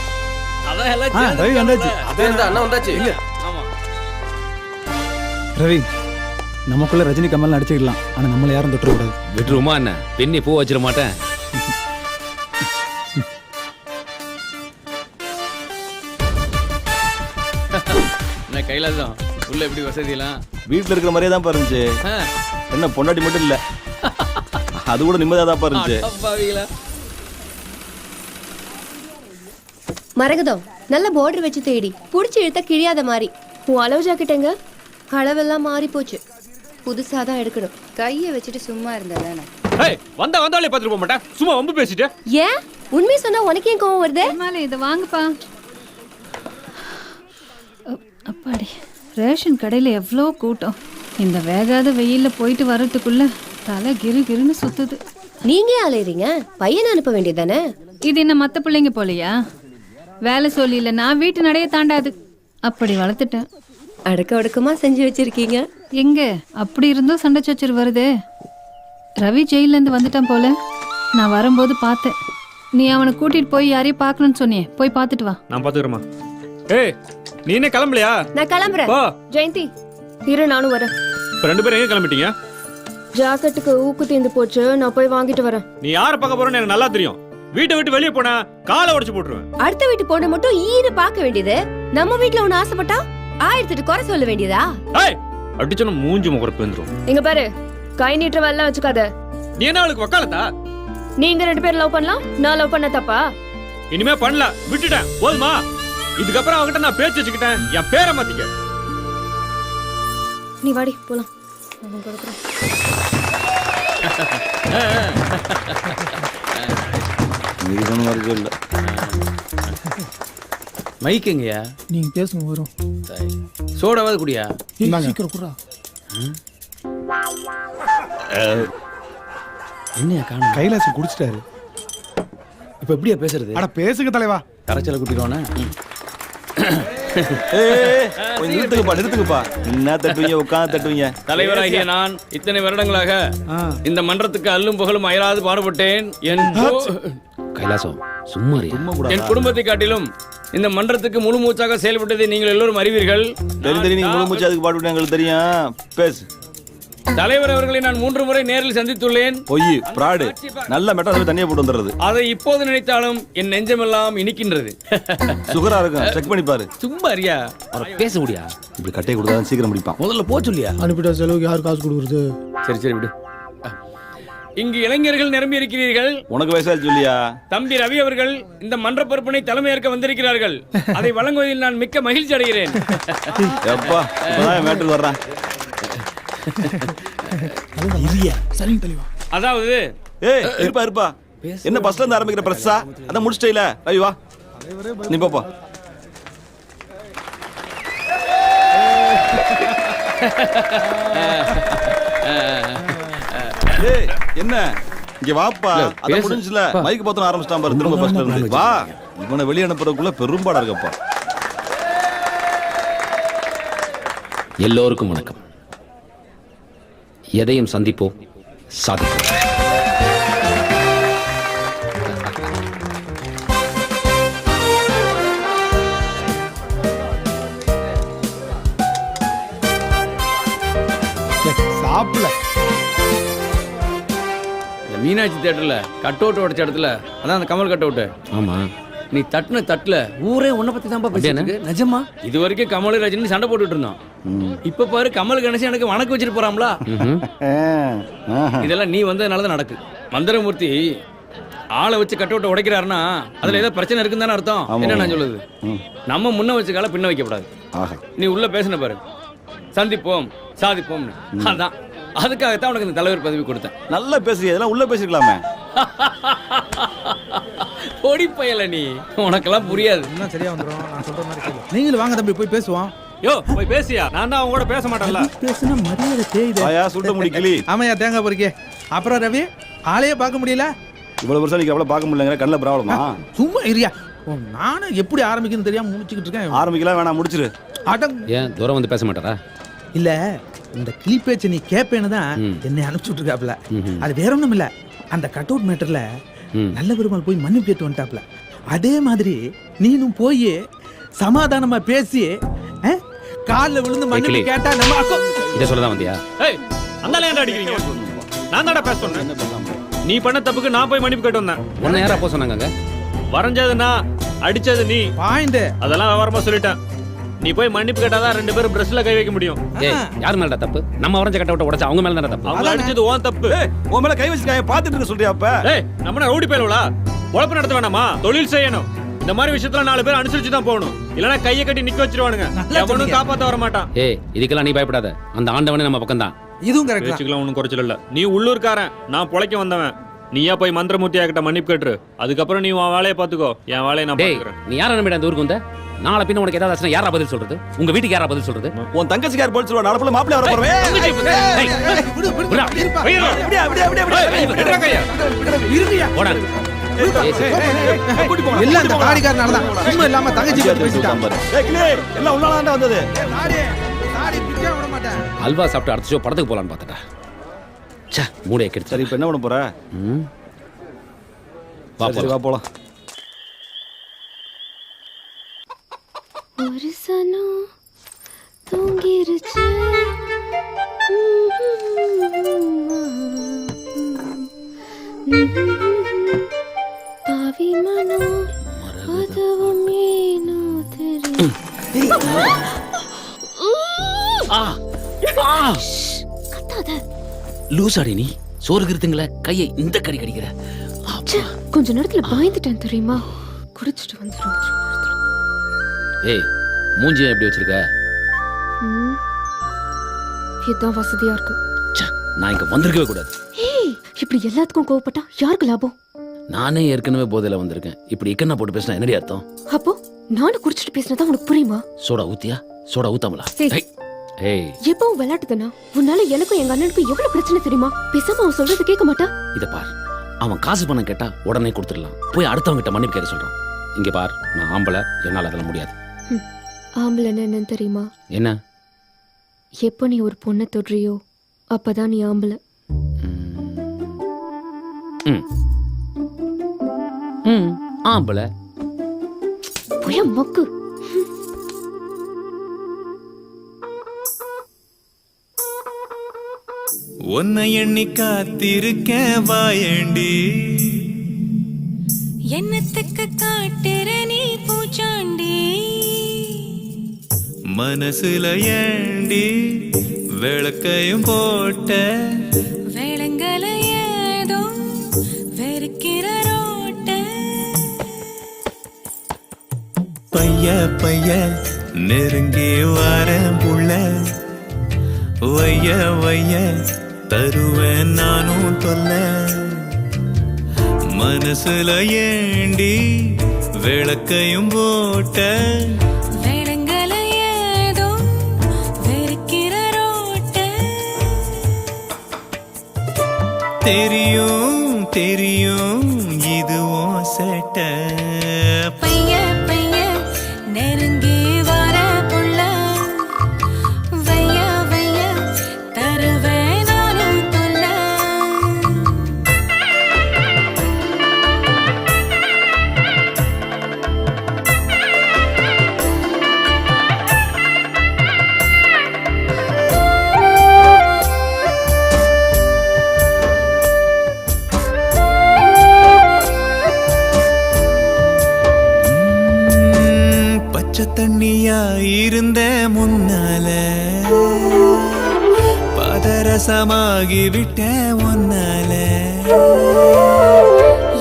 அதான் எல்லாம் ரவி வந்தாச்சு. அண்ணா வந்தாச்சு. ஆமா ரவி, நமக்குள்ள ரஜினி கமல் அடிச்சுக்கலாம், ஆனா நம்மள யாரும் தொட்டுற கூடாது. விட்டுருமா என்ன? பின்னி பூ வச்சிட மாட்டேன். என்ன கைலாசம், உள்ள எப்படி வசதியெல்லாம்? வீட்டில் இருக்கிற மாதிரியே தான் இருந்துச்சு. என்ன பொண்டாட்டி மட்டும் இல்லை, அது கூட நிம்மதியாக தான் இருந்துச்சு. மரகதம், நல்ல பார்டர் வச்சு தேடி புடிச்சு இழுத்த கிழியாத மாதிரி. உன் அளவு ஜாக்கெட்டுங்க? அளவெல்லாம் மாறி போச்சு, புதுசா தான் எடுக்கணும். கையை வச்சுட்டு சும்மா இருந்தானே. வந்தாலே பார்த்துட்டு போக மாட்டேன், சும்மா வம்பு பேசிட்டு. ஏன் உண்மையை சொன்னா உனக்கு ஏன் கோவம் வருது? இதை வாங்குப்பா. அப்பாடி, ரேஷன் கடையில் எவ்வளோ கூட்டம். இந்த வேகாத வெயில்ல போயிட்டு வர்றதுக்குள்ள தலை கிரு கிருன்னு சுத்துது. நீங்க அலையறீங்க, பையனை அனுப்ப வேண்டியதானே? இது என்ன மற்ற பிள்ளைங்க போலையா? வேலை சொல்லி இல்லை, நான் வீட்டு நடைய தாண்டாது, அப்படி வளர்த்துட்டேன். அடக்க ஒடுக்கமா செஞ்சு வச்சிருக்கீங்க. எங்க அப்படி இருந்தும் சண்டை சச்சர் வருது. ரவி ஜெயிலேருந்து வந்துட்டான் போல, நான் வரும்போது பார்த்தேன். நீ அவனை கூட்டிட்டு போய் யாரையும் பார்க்கணும்னு சொன்னியே, போய் பார்த்துட்டு வா. நான் பார்த்துக்கிறேம்மா. ஏய், நீ என்ன கிளம்பலையா? நான் கிளம்புறேன். ஜெயந்தி இரு, நானும் வரேன். இப்போ 2 பேரும் எங்க கிளம்பிட்டீங்க? ஜாக்கெட்டுக்கு ஊக்கு தீர்ந்து போச்சு, நான் போய் வாங்கிட்டு வரேன். நீ யாரை பார்க்க போறேன்னு எனக்கு நல்லா தெரியும். வீட்டை விட்டு வெளியே போனா காலை உடைச்சு போட்டுருவேன். அடுத்த வீட்டு பொண்ணு மட்டும் ஈர பார்க்க வேண்டியது, நம்ம வீட்டுல ஒண்ணு ஆசைப்பட்டா 1008 குறை சொல்ல வேண்டியதா? அடிச்சோன்னு மூஞ்சி முகர பேந்துரும். இங்க பாரு, கை நீட்டுற வேலை வச்சுக்காத. நீ என்ன அவளுக்கு வக்காலத்தா? நீங்க 2 பேரும் லவ் பண்ணலாம், நான் லவ் பண்ண தப்பா? இனிமே பண்ணல, விட்டுட்டேன். போதுமா? இதுக்கப்புறம் அவகிட்ட நான் பேச்சு வச்சுக்கிட்டேன். என் பேரை மாத்திக்க. நீ வாடி போலாம். நான் கொடுக்குறேன். மைக்குங்கய்யா, நீங்க பேசுங்க வரும். சோடாவது குடியா? சீக்கிரம் குடுறா. என்னையா காணும்? கைலாசம் குடிச்சிட்டாரு. இப்ப எப்படியா பேசுறது? அட பேசுங்க தலைவா. கரைச்சல குட்டிடுவானே. நிறுத்துக்குப்பா. என்ன தட்டுவீங்க, உட்காந்து தட்டுவீங்க. தலைவராகிய நான் இத்தனை வருடங்களாக இந்த மன்றத்துக்கு அல்லும் புகழும் அயராது பாடுபட்டேன். கைலாசம் சும்மா என் குடும்பத்தை காட்டிலும் இந்த மன்றத்துக்கு முழு மூச்சாக செயல்பட்டதை நீங்கள் எல்லோரும் அறிவீர்கள். தெரியும், நீங்க முழு மூச்சு அதுக்கு பாடுபட்டு எங்களுக்கு தெரியும். பேசு. தலைவர் அவர்களை நான் 3 முறை நேரில் சந்தித்துள்ளேன். பொய், பிராடு. நல்ல மெட்ராஸ் தண்ணியை போட்டு வந்துடுறது. அதை இப்போது நினைத்தாலும் என் நெஞ்சமெல்லாம் இனிக்கின்றது. சுகரா இருக்கும், செக் பண்ணி பாரு. சும்மா அறியா, பேச முடியா? இப்படி கட்டையை கொடுத்தா சீக்கிரம் முடிப்பான். முதல்ல போச்சுல்லையா? அனுப்பிட்டா செலவுக்கு யார் காசு கொடுக்குறது? சரி விடு. இங்கு இளைஞர்கள் நிரம்பி இருக்கிறீர்கள். உனக்கு வயசாச்சு இல்லையா? தம்பி ரவி அவர்கள் இந்த மன்ற பொறுப்பினை தலைமையேற்க வந்திருக்கிறார்கள். அதை வழங்குவதில் நான் மிக்க மகிழ்ச்சி அடைகிறேன். எப்பா இப்பதான் மேட்டருக்கு வர்றேன். சரிங்க தலைவா. அதாவது இருப்பா என்ன பஸ்ல இருந்து ஆரம்பிக்கிற பிரஸ்ஸா? அதான் முடிச்சிட்டே. ரவி வா, நீ போப்பா. என்ன இங்க வாப்பா. அத முடிஞ்சல மைக் பத்தன ஆரம்பிச்சிட்டான் பாரு. திரும்ப பஸ்ல இருந்து வா. இவனை வெளிய அனுப்புறதுக்குள்ள பெரும்பாடா இருக்கப்பா. எல்லோருக்கும் வணக்கம். எதையும் சந்திப்போம், சாதிப்போம். சாப்பிடல. இந்த மீனாட்சி தியேட்டர்ல கட் அவுட் உடைச்ச இடத்துல, அதான் அந்த கமல் கட் அவுட். ஆமா, நீ தட்டுன தட்டுல ஊரே உன்னை பத்தி தான் பேசிட்டு. நிஜமா? இது வரைக்கும் கமல் ரஜினி சண்டை போட்டுட்டு இருந்தோம். இப்ப பாரு, கமல் கணேசன் எனக்கு வணக்கம் வச்சுட்டு போறாங்களா. இதெல்லாம் நீ வந்ததுனால தான் நடக்கு. மந்திரமூர்த்தி ஆளை வச்சு கட் அவுட் உடைக்கிறாருன்னா அதுல ஏதோ பிரச்சனை இருக்குன்னு தானே அர்த்தம். என்ன நான் சொல்லுது? நம்ம முன்ன வச்சு கால பின்ன வைக்க கூடாது. நீ உள்ள பேசின பாரு, சந்திப்போம் சாதிப்போம். அதான் அதுக்காகத்தான் உனக்கு இந்த தலைவர் பதவி கொடுத்தேன். நல்லா பேசுறிய, இதெல்லாம் உள்ள பேசிக்கலாமே. பொடி பயல நீ, உனக்கெல்லாம் புரியாது. இன்னும் சரியா வந்துரும். நான் சொல்ற மாதிரி கேளு. நீங்களும் வாங்க தம்பி, போய் பேசுவோம். யோ போய் பேசியா? நான் தான் அவங்க கூட பேச மாட்டேன்ல. பேசுனா மரியாதை தேய்து. ஆயா சுட்ட முடிக்கலி. ஆமாயா, தேங்காய் பொறுக்கே. அப்புறம் ரவி, ஆளையே பார்க்க முடியல. இவ்வளவு வருஷம் நீங்க அவ்வளவு பார்க்க முடியலங்கிற கண்ணில் ப்ராப்ளமா? சும்மா இரியா. நானும் எப்படி ஆரம்பிக்கணும்னு தெரியாம முடிச்சுக்கிட்டு இருக்கேன். ஆரம்பிக்கலாம் வேணாம், முடிச்சிரு. ஏன் தூரம் வந்து பேச மாட்டாரா? இல்ல, இந்த கிளி பேச்சை நீ கேப்பேன்னு தான் என்னை அனுப்பிச்சு விட்டுருக்காப்ல. அது வேற ஒண்ணும் இல்ல, அந்த கட் அவுட் மேட்டர்ல நல்ல பெருமாள் போய் மன்னிப்பு கேட்டு வந்துட்டாப்ல. அதே மாதிரி நீனும் போய் சமாதானமா பேசி காலில் விழுந்து மன்னிப்பு கேட்டா நம்ம இதை சொல்லதான் வந்தியா? ஏய், அந்தால ஏன்டா அடிக்கிறீங்க? நான் தான்டா பேச சொன்னேன். நீ பண்ண தப்புக்கு நான் போய் மன்னிப்பு கேட்டு வந்தேன். உன்னை யாரா போக சொன்னாங்க? வரைஞ்சது நான், அடிச்சது நீ. பாயிண்ட் அதெல்லாம் விவரமா சொல்லிட்டேன். நீ போய் மன்னிப்பு கேட்டாதான் 2 பேரும் பிரஸ்ல கை வைக்க முடியும். ஏய், யார் மேலடா தப்பு? நம்ம வரைஞ்ச கட் அவுட் உடைச்சா அவங்க மேல தான தப்பு. அவங்க அடிச்சது உன் தப்பு. உன் மேல கை வச்சுக்காய பாத்துட்டு இருக்க சொல்றியா? அப்ப ஏய், நம்ம ரவுடி பேலோலா பொழப்பு நடத்த வேணாமா? தொழில் செய்யணும். இந்த மாதிரி விஷயத்துல 4 பேர் அனுசரிச்சு தான் போகணும். இல்லனா கையை கட்டி நிக்க வச்சிருவானுங்க. எவனும் காப்பாத்த வர மாட்டான். ஏய், இதுக்கெல்லாம் நீ பயப்படாத. அந்த ஆண்டவனே நம்ம பக்கம் தான். இதுவும் கரெக்ட். பேச்சுக்கலாம் ஒன்றும் குறைச்சல இல்ல. நீ உள்ளூர்காரன், நான் பொழைக்க வந்தவன். நீயா போய் மந்திரமூர்த்தியா கிட்ட மன்னிப்பு கேட்டுரு. அதுக்கப்புறம் நீ உன் வேலையை பாத்துக்கோ, என் வேலையை நான் பாத்துக்கிறேன். நீ யார நம்பிட அந்த ஊருக்கு வந்த? நாளை பின்ன உனக்கு ஏதாவது ஆச்சுனா யாரா பதில் சொல்றது? உங்க வீட்டுக்கு யாரா பதில் சொல்றது? உன் தங்கச்சி யார் பதில் சொல்றா? நாளை மாப்பிள்ளை வர போறவே. எல்லாம் இந்த தாடிக்காரனால தான். சும்மா இல்லாம தங்கச்சி பத்தி பேசிட்டான். எல்லாம் உள்ளால வந்தது. அல்வா சாப்பிட்டு அடுத்த ஷோ படத்துக்கு போலான்னு பார்த்தடா. ச்சே, மூளையை கெடுத்து. சரி, இப்போ என்ன பண்ண போற? வா போலாம். ஒரு சனம் தூங்கிருச்சு. பாவி மனம் அதுவும் ஏனோ தெரியும். கத்தாத. லூசாடி நீ சோறுகிறதுங்கள கையை இந்த கடி கடிக்கிற. கொஞ்ச நேரத்துல பயந்துட்டேன் தெரியுமா? குடிச்சிட்டு வந்துடும். ஏய் மூஞ்சியை எப்படி வச்சிருக்க? இதுதான் வசதியா இருக்கு. நான் இங்க வந்திருக்கவே கூடாது. ஏய் இப்படி எல்லாத்துக்கும் கோவப்பட்டா யாருக்கு லாபம்? நானே ஏற்கனவே போதையில வந்திருக்கேன். இப்படி இக்கண்ணா போட்டு பேசினா என்னடி அர்த்தம்? அப்போ நானும் குடிச்சிட்டு பேசினதா உனக்கு புரியுமா? சோடா ஊத்தியா? சோடா ஊத்தாமலா? ஏய் எப்பவும் விளையாட்டுதானா? உன்னால எனக்கும் எங்க அண்ணனுக்கும் எவ்வளவு பிரச்சனை தெரியுமா? பேசாம அவன் சொல்றது கேட்க மாட்டா? இத பார், அவன் காசு பணம் கேட்டா உடனே கொடுத்துடலாம். போய் அடுத்தவங்க கிட்ட மன்னிப்பு கேட்க சொல்றான். இங்க பார், நான் ஆம்பளை, என்னால அதெல்லாம் முடியாது. ஆம்பளைன்னு என்னன்னு தெரியுமா? என்ன? எப்போ நீ ஒரு பொண்ணை தொடுறியோ அப்பதான் நீ ஆம்பளை. ஆம்பளை புய மக்கு. உன்னை எண்ணி காத்திருக்கேன் வாயண்டி. என்னத்துக்கு காட்டுற நீ பூச்சாண்டி? மனசுல ஏண்டி விளக்கையும் போட்ட? வேளங்கல ஏதோ வெறுக்கிற ரோட்ட. பைய பைய நெருங்கி வாரேன் புள்ள. வைய வைய தருவேன் நானும் தொல்ல. மனசுல ஏண்டி விளக்கையும் போட்ட? வேளங்கல ஏதோ வெறுக்கிற ரோட்ட. தெரியும் தெரியும் இதுவும் சேட்ட. பைய பைய நெருங்கி வர புள்ள. வைய வைய தருவேன் நானும் தொல்ல. பச்சை தண்ணியா இருந்த முன்னால பதரசமாகி விட்ட ஒன்னால.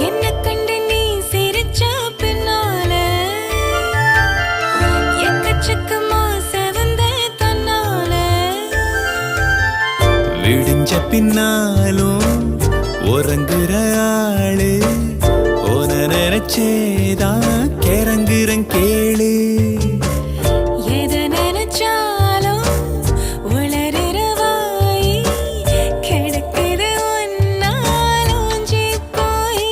என்ன கண்டு நீ சிரிச்ச பின்னால எக்கச்சக்கமா செவந்த தன்னால. விடிஞ்ச பின்னாலும் உறங்குற ஆளு உன நினைச்சேதான் கிறங்குறன் கேளு. எதை நினைச்சாலும் உளறுற வாய் கிடக்குது ஒன்னாலூஞ்சி போய்.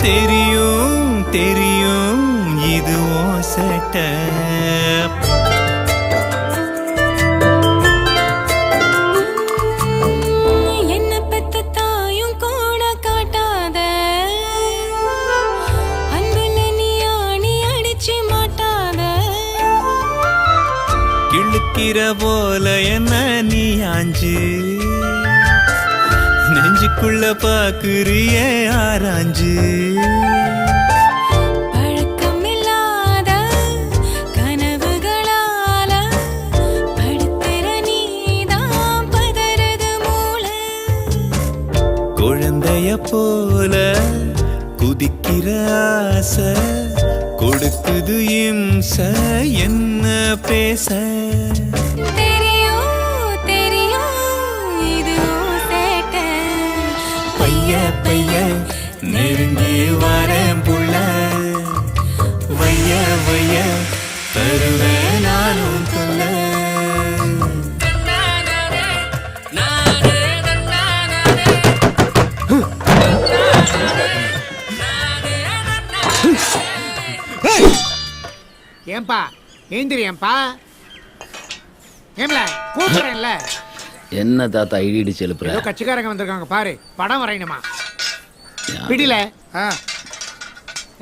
தெரியும் தெரியும் இதுவும் சேட்ட. என்ன பெத்த தாயும் கூட காட்டாத அன்புல நீ ஆணி அடிச்சு மாட்டாத. கிழக்கிற போல என்ன நீ ஆஞ்சு நெஞ்சுக்குள்ள பாக்குறிய ஆராஞ்சு. பழக்கமில்லாத கனவுகளால படுத்துற நீதான் பதறது மூளை. குழந்தைய போல குதிக்கிற ஆசை கொடுக்குது இம்ச என்ன பேச. தெரியும் தெரியும் இதுவும் சேட்ட. பைய பைய நெருங்கி வாரேன் புள்ள. வைய வைய தருவேன் நானும் தொல்ல. ஏன்பா ஏந்திரியம்பா? ஏம்ல கூப்பிடுறேன்ல. என்ன தாத்தா இடிச்சு எழுப்புற? ஏதோ கட்சிக்காரங்க வந்திருக்காங்க பாரு, படம் வரையணுமா? பிடில.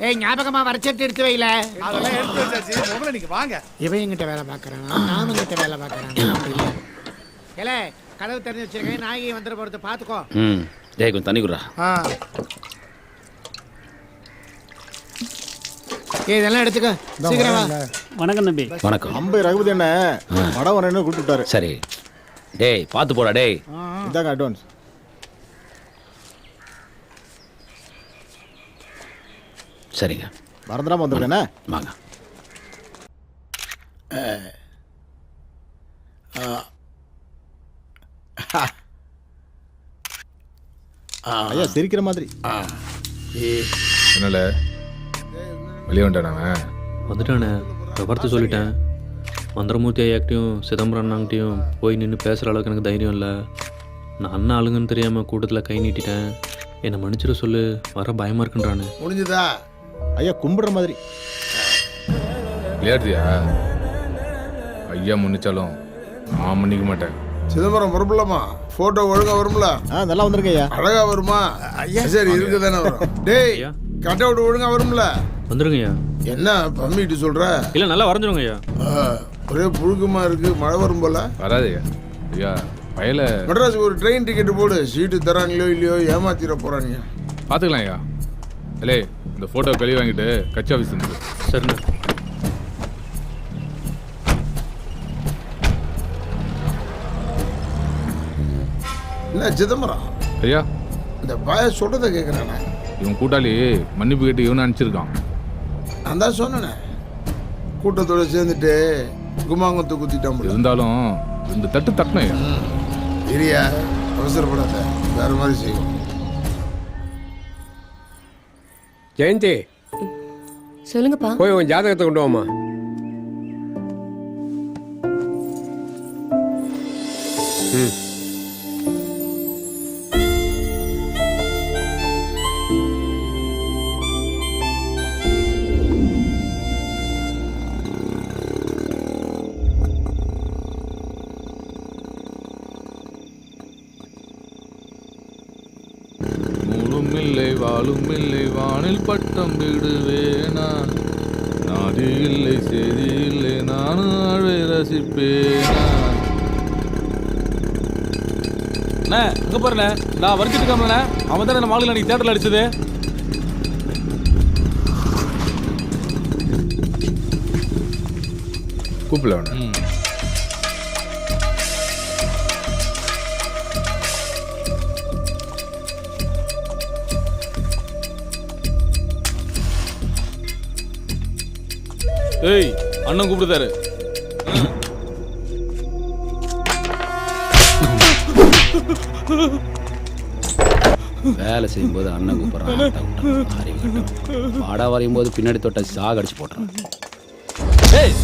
ஏய் ஞாபகமா வரைச்சிட்டு எடுத்து வைல. அதெல்லாம் எடுத்து வச்சாச்சு. முதல்ல நீங்க வாங்க. இவன் எங்கிட்ட வேலை பார்க்கறான், நானும் எங்கிட்ட வேலை பார்க்கறேன். ஏல கதவு திறந்து வச்சிருக்கேன், நாயகி வந்துட போறத பாத்துக்கோ. டேய் கொஞ்சம் தண்ணி குடுறா. இதெல்லாம் எடுத்துக்க சீக்கிரம் வா. வணக்கம் தம்பி. வணக்கம். அம்பை ரகுபதி என்ன படம் வரேன்னு கூப்பிட்டுட்டாரு. சரி டேய் பார்த்து போடா டேய். இதாங்க அட்வான்ஸ். சரிங்க, மறந்துடாம வந்துருக்கேண்ணே. வாங்க. ஐயா சிரிக்கிற மாதிரி. என்னல வெளியே வந்துட்டானே? வந்துட்டானே, விவரத்தை சொல்லிட்டேன். மந்திரமூர்த்தி ஐயாக்கிட்டையும் சிதம்பரம் அண்ணாங்கிட்டையும் போய் நின்று பேசுகிற அளவுக்கு எனக்கு தைரியம் இல்லை. நான் அண்ணன் ஆளுங்கன்னு தெரியாமல் கூட்டத்தில் கை நீட்டிட்டேன். என்னை மன்னிச்சிட சொல்லு, வர பயமாக இருக்குன்றானு. முடிஞ்சுதா? ஐயா கும்பிடுற மாதிரி. விளையாடுறியா? ஐயா முன்னிச்சாலும் நான் மன்னிக்க மாட்டேன். சிதம்பரம் வரப்படலாமா? போட்டோ ஒழுங்கா வரும்ல? நல்லா வந்திருக்க ஐயா. அழகா வருமா? சரி இருக்கு தானே வரும். டேய் கட் அவுட் ஒழுங்கா வரும்ல? வந்துருங்க ஐயா. என்ன பம்மிட்டு சொல்ற? இல்லை, நல்லா வரைஞ்சிருங்க ஐயா. ஒரே புழுக்கமா இருக்கு, மழை வரும் போல. வராது ஐயா. வயல மெட்ராஸுக்கு ஒரு ட்ரெயின் டிக்கெட் போடு. சீட்டு தராங்களோ இல்லையோ ஏமாத்திர போறாங்க. பார்த்துக்கலாம் ஐயா. இல்லை, இந்த ஃபோட்டோ கழுவி வாங்கிட்டு கட்சி ஆஃபீஸ் இருந்து. சரிண்ணா. என்ன சிதம்பரம் ஐயா, இந்த பாய சொல்றதை கேட்குறானே? இவன் கூட்டாளி மன்னிப்பு கேட்டு இவனை அனுப்பிச்சிருக்கான். நான் தான் சொன்னேனே, கூட்டத்தோட சேர்ந்துட்டு குமாங்கத்தை குத்திட்டான். இருந்தாலும் இந்த தட்டு தட்டணும் ஐயா. இரியா, அவசரப்படாத, வேற மாதிரி செய்யும். ஜெயந்தி, சொல்லுங்கப்பா. போய் உன் ஜாதகத்தை கொண்டு வாமா. ம். நூலும் இல்லை வாழும் இல்லை வானில் பட்டம் விடுவேனா, நாதி இல்லை செய்தி இல்லை நானும் ஆழ்வை ரசிப்பேனா. அண்ணே இங்க பாருண்ணே, நான் வரைஞ்சிட்டு இருக்கேன். அவன் தானே மாலையில் அன்னைக்கு தேட்டரில் அடிச்சது. கூப்பிடல. ஏய், அண்ணன் கூப்பிடுதாரு. வேலை செய்யும்போது அண்ணன் கூப்பிட்றான். பாடா வரையும் போது பின்னாடி தொட்ட சாக அடிச்சு போட்டுறான். ஏய்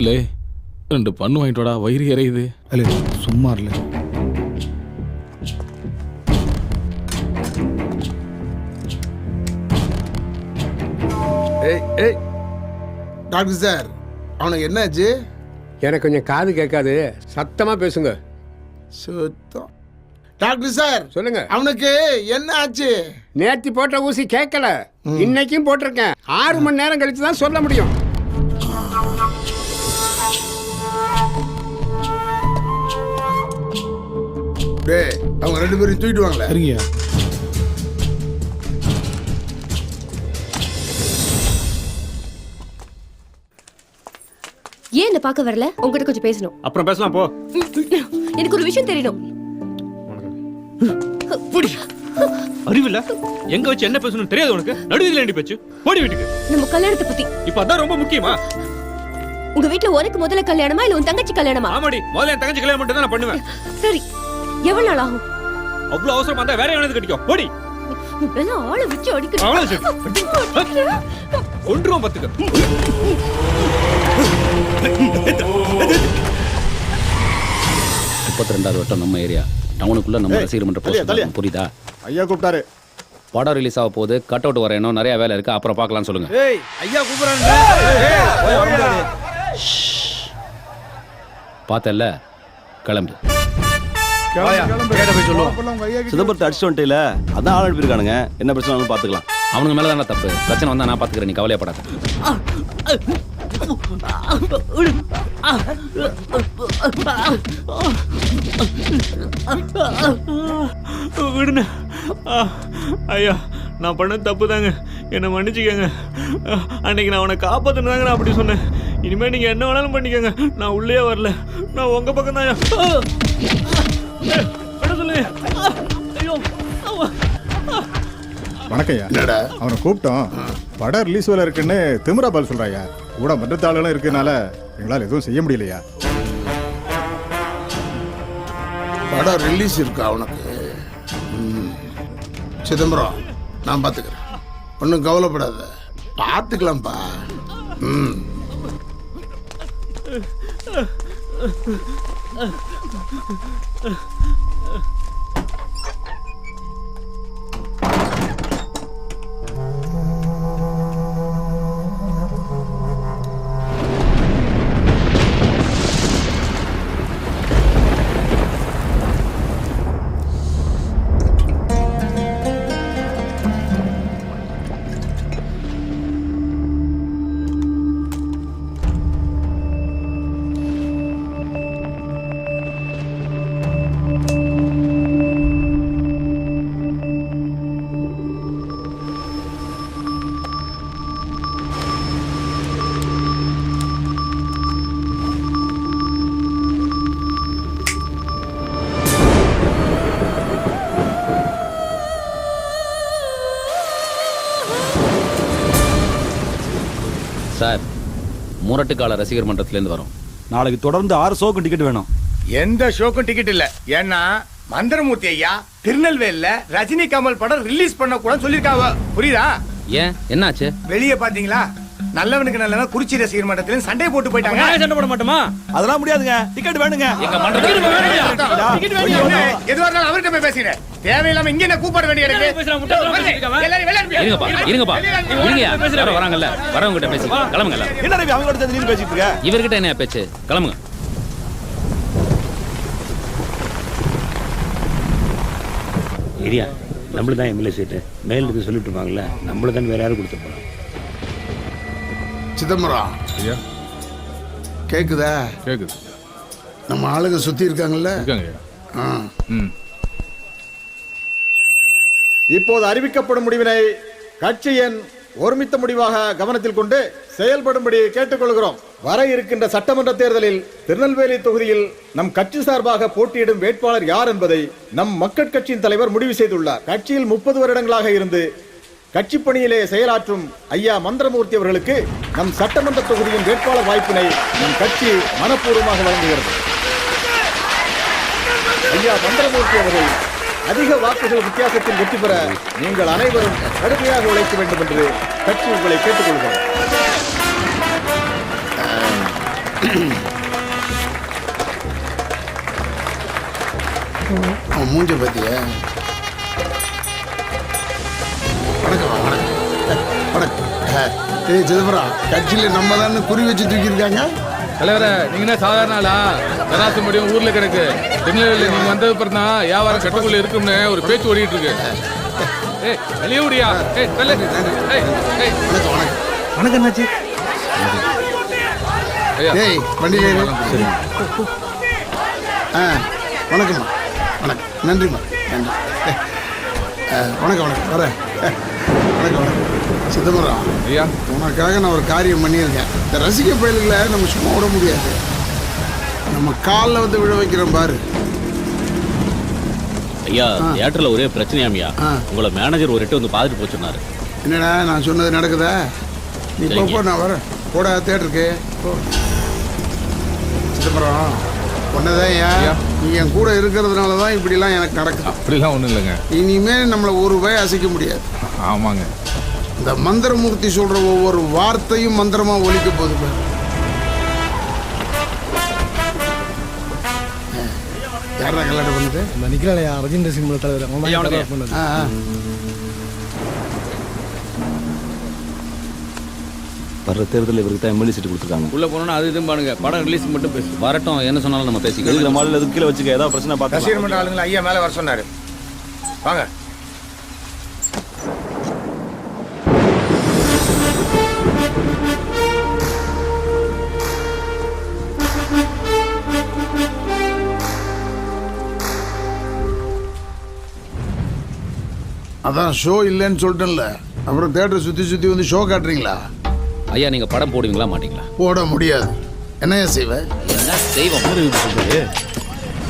இல்லை, 2 பண்ணு வாங்கிட்டு வாடா, வயிறு எறையுது. இல்லை சும்மா இல்லை. ஏய் டாக்டர் சார், அவனுக்கு என்னாச்சு? எனக்கு கொஞ்சம் காது கேட்காது, சத்தமா பேசுங்க. சுத்தம். டாக்டர் சார் சொல்லுங்க. அவனுக்கு என்ன ஆச்சு? நேத்தி போட்ட ஊசி கேட்கல, இன்னைக்கும் போட்டிருக்கேன். 6 மணி நேரம் கழிச்சு தான் சொல்ல முடியும். டேய், அவங்க 2 பேரும் தூக்கிட்டு வாங்களே. சரிங்கய்யா. ஏன் என்ன பார்க்க வரல? உங்ககிட்ட கொஞ்சம் பேசணும். அப்புறம் பேசலாம் போ. எனக்கு ஒரு விஷயம் தெரியணும். அறிவில்ல, எங்க வச்சு என்ன பேசணும் தெரியாது உனக்கு? நடுவில் ஏண்டி பேச்சு? ஓடி வீட்டுக்கு. நம்ம கல்யாணத்தை பத்தி. இப்ப அதான் ரொம்ப முக்கியமா? உங்க வீட்ல உனக்கு முதல்ல கல்யாணமா இல்ல உன் தங்கச்சி கல்யாணமா? ஆமாடி, முதல்ல என் தங்கச்சி கல்யாணம் மட்டும் தான் நான் பண்ணுவேன். சரி, எவ்வளவு நாள் ஆகும்? அவ்வளவு அவசரமா இருந்தா வேற எவனது கட்டிக்கோ. ஓடி. இப்பெல்லாம் ஆளை வச்சு அடிக்கணும். அவ்வளவு சரி. ஒன்றும் பத்துக்க. 32வது வட்டம் நம்ம ஏரியா. டவுனுக்குள்ள நம்ம ரசிகர் மன்ற போஸ்டர் புரியுதா? ஐயா கூப்பிட்டாரு. படம் ரிலீஸ் ஆக போகுது. கட் அவுட் வரையணும், நிறைய வேலை இருக்கு. அப்புறம் பார்க்கலாம்னு சொல்லுங்க. ஏய் ஐயா கூப்பிடுறாங்க. பார்த்தல்ல, கிளம்பு. சிதம்பரத்தை அடிச்சு வந்துட்டே அதான் ஆள் அனுப்பியிருக்கானுங்க. என்ன பிரச்சனை பார்த்துக்கலாம். அவனுங்க மேலே தானே தப்பு. பிரச்சனை வந்தால் நான் பார்த்துக்கிறேன், நீ கவலையப்படாத. விடுண்ண. ஐயா, நான் பண்ண தப்பு தாங்க, என்னை மன்னிச்சுக்கங்க. அன்னைக்கு நான் அவனை காப்பாற்றினாங்க, நான் அப்படி சொன்னேன். இனிமேல் நீங்கள் என்ன வேணாலும் பண்ணிக்கோங்க, நான் உள்ளே வரல. நான் உங்கள் பக்கம் தான். சொல்லு. ஐயோ. வணக்கம்யா. என்னடா அவனை கூப்பிட்டோம். படம் ரிலீஸ் வேலை இருக்குன்னு திமிரா பால் சொல்றாயா. கூட மற்றத்தாளும் இருக்கனால எங்களால் எதுவும் செய்ய முடியலையா. படம் ரிலீஸ் இருக்கா அவனுக்கு? சிதம்பரம், நான் பார்த்துக்கிறேன், ஒன்றும் கவலைப்படாத, பார்த்துக்கலாம்ப்பா. சார், முரட்டுக்கால ரசிகர் மன்றத்திலேருந்து வரோம். நாளைக்கு தொடர்ந்து 6 ஷோக்கும் டிக்கெட் வேணும். எந்த ஷோக்கும் டிக்கெட் இல்ல. ஏன்னா மந்திரமூர்த்தி ஐயா திருநெல்வேலியில ரஜினி கமல் படம் ரிலீஸ் பண்ண கூட சொல்லிருக்காவ. புரியுதா? ஏன், என்னாச்சு? வெளியே பாத்தீங்களா, நல்லவனுக்கு நல்லவன் குறிச்சி ரசிகர் மன்றத்துல சண்டை போட்டு போயிட்டாங்க. சண்டை போட மாட்டோமா? அதெல்லாம் முடியாதுங்க, டிக்கெட் வேணுங்க. எங்க மன்றத்துக்கு எதுவா இருந்தாலும் அவர்கிட்ட போய் பேசுறேன். தேவையில்லாம இங்க என்ன கூப்பிட வேண்டிய இருக்கு. இருங்கப்பா, வராங்கல்ல, வரவங்கிட்ட பேசி கிளம்புங்க. என்ன ரவி அவங்களோட சேர்ந்து நீங்க பேசிட்டு இருக்க? இவர்கிட்ட என்ன பேச்சு? கிளம்புங்க. ஏரியா நம்மளுக்கு தான் எம்எல்ஏ சீட்டு மேல இருந்து சொல்லிட்டு இருப்பாங்கல்ல, நம்மளுக்கு தான் வேற யாரும் கொடுத்து போறோம். சிதம்பரம், கேக்குதா? கேக்குது. நம்ம ஆளுங்க சுத்தி இருக்காங்கல்ல? இப்போது அறிவிக்கப்படும் முடிவினை கட்சியின் ஒருமித்த முடிவாக கவனத்தில் கொண்டு செயல்படும்படி கேட்டுக்கொள்கிறோம். வர இருக்கின்ற சட்டமன்ற தேர்தலில் திருநெல்வேலி தொகுதியில் நம் கட்சி சார்பாக போட்டியிடும் வேட்பாளர் யார் என்பதை நம் மக்கள் கட்சியின் தலைவர் முடிவு செய்துள்ளார். கட்சியில் 30 வருடங்களாக இருந்து கட்சி பணியிலே செயலாற்றும் ஐயா மந்திரமூர்த்தி அவர்களுக்கு நம் சட்டமன்ற தொகுதியின் வேட்பாளர் வாய்ப்பினை நம் கட்சி மனப்பூர்வமாக வழங்குகிறது. ஐயா மந்திரமூர்த்தி அவர்கள் அதிக வாக்குகள் வித்தியாசத்தில் வெற்றி பெற நீங்கள் அனைவரும் கடுமையாக உழைக்க வேண்டும் என்று கட்சி உங்களை கேட்டுக்கொள்கிறோம். மூஞ்ச பத்திய சிதம்பரம், கட்சியில நம்ம தான் குறி வச்சு தூக்கி இருக்காங்க. தலைவரை, நீங்க என்ன சாதாரண ஆளா? தராசு முடியும் ஊர்ல கிடக்கு. திருநெல்வேலி நீங்க வந்தது பிறந்தா வியாபாரம் கட்டுக்குள்ள இருக்கும்னு ஒரு பேச்சு ஓடிட்டு இருக்கு. ஏய், வெளியே ஓடியா? ஏய், வணக்கம் என்னாச்சு? ஏய், பண்டிகை. வணக்கம்மா. வணக்கம், நன்றிம்மா, நன்றி. வணக்கம் வணக்கம், வரேன். வணக்கம் வணக்கம். சிதம்பரம் ஐயா, உனக்காக நான் ஒரு காரியம் பண்ணியிருக்கேன். இந்த ரசிக பயல்களை நம்ம சும்மா விட முடியாது. நம்ம காலில் வந்து விழ வைக்கிறோம் பாரு. ஐயா, தியேட்டர்ல ஒரே பிரச்சனையாமியா. உங்களை மேனேஜர் ஒரு எட்டு வந்து பார்த்துட்டு போய் சொன்னாரு. என்னடா நான் சொன்னது நடக்குதா? நீ போ, நான் வரேன். போடா தியேட்டருக்கு. சிதம்பரம், ஒன்னதான் ஏன் நீ என் கூட இருக்கிறதுனால தான் இப்படிலாம் எனக்கு நடக்குது. அப்படிலாம் ஒன்றும் இல்லைங்க. இனிமேல் நம்மளை ஒரு பய அசைக்க முடியாது. ஆமாங்க. இந்த மந்திரமூர்த்தி சொல்ற ஒவ்வொரு வார்த்தையும் மந்திரமா ஒலிக்க போகுது. யாரா கல்யாணம் பண்ணுது? நிக்கலையா ரஜினி சிங் தலைவர். வர்ற தேர்தலில் இவருக்கு தான் எம்எல்ஏ சீட்டு கொடுத்துருக்காங்க. உள்ள போனோம்னா அது இதுவும் பாருங்க, படம் ரிலீஸ் மட்டும் பேசு. வரட்டும், என்ன சொன்னாலும் நம்ம பேசிக்கலாம். எதுக்கு மாடல் எதுக்கு கீழே வச்சுக்க, ஏதாவது பிரச்சனை பார்த்து ரசிகர் மன்ற ஆளுங்களை ஐயா மேலே வர சொன்னாரு. வாங்க. அதான் ஷோ இல்லைன்னு சொல்லிட்டேன்ல, அப்புறம் தேட்டரை சுற்றி சுற்றி வந்து ஷோ காட்டுறீங்களா? ஐயா நீங்க படம் போடுவீங்களா மாட்டீங்களா? போட முடியாது. என்னையா செய்வேன்? என்ன செய்வோம்?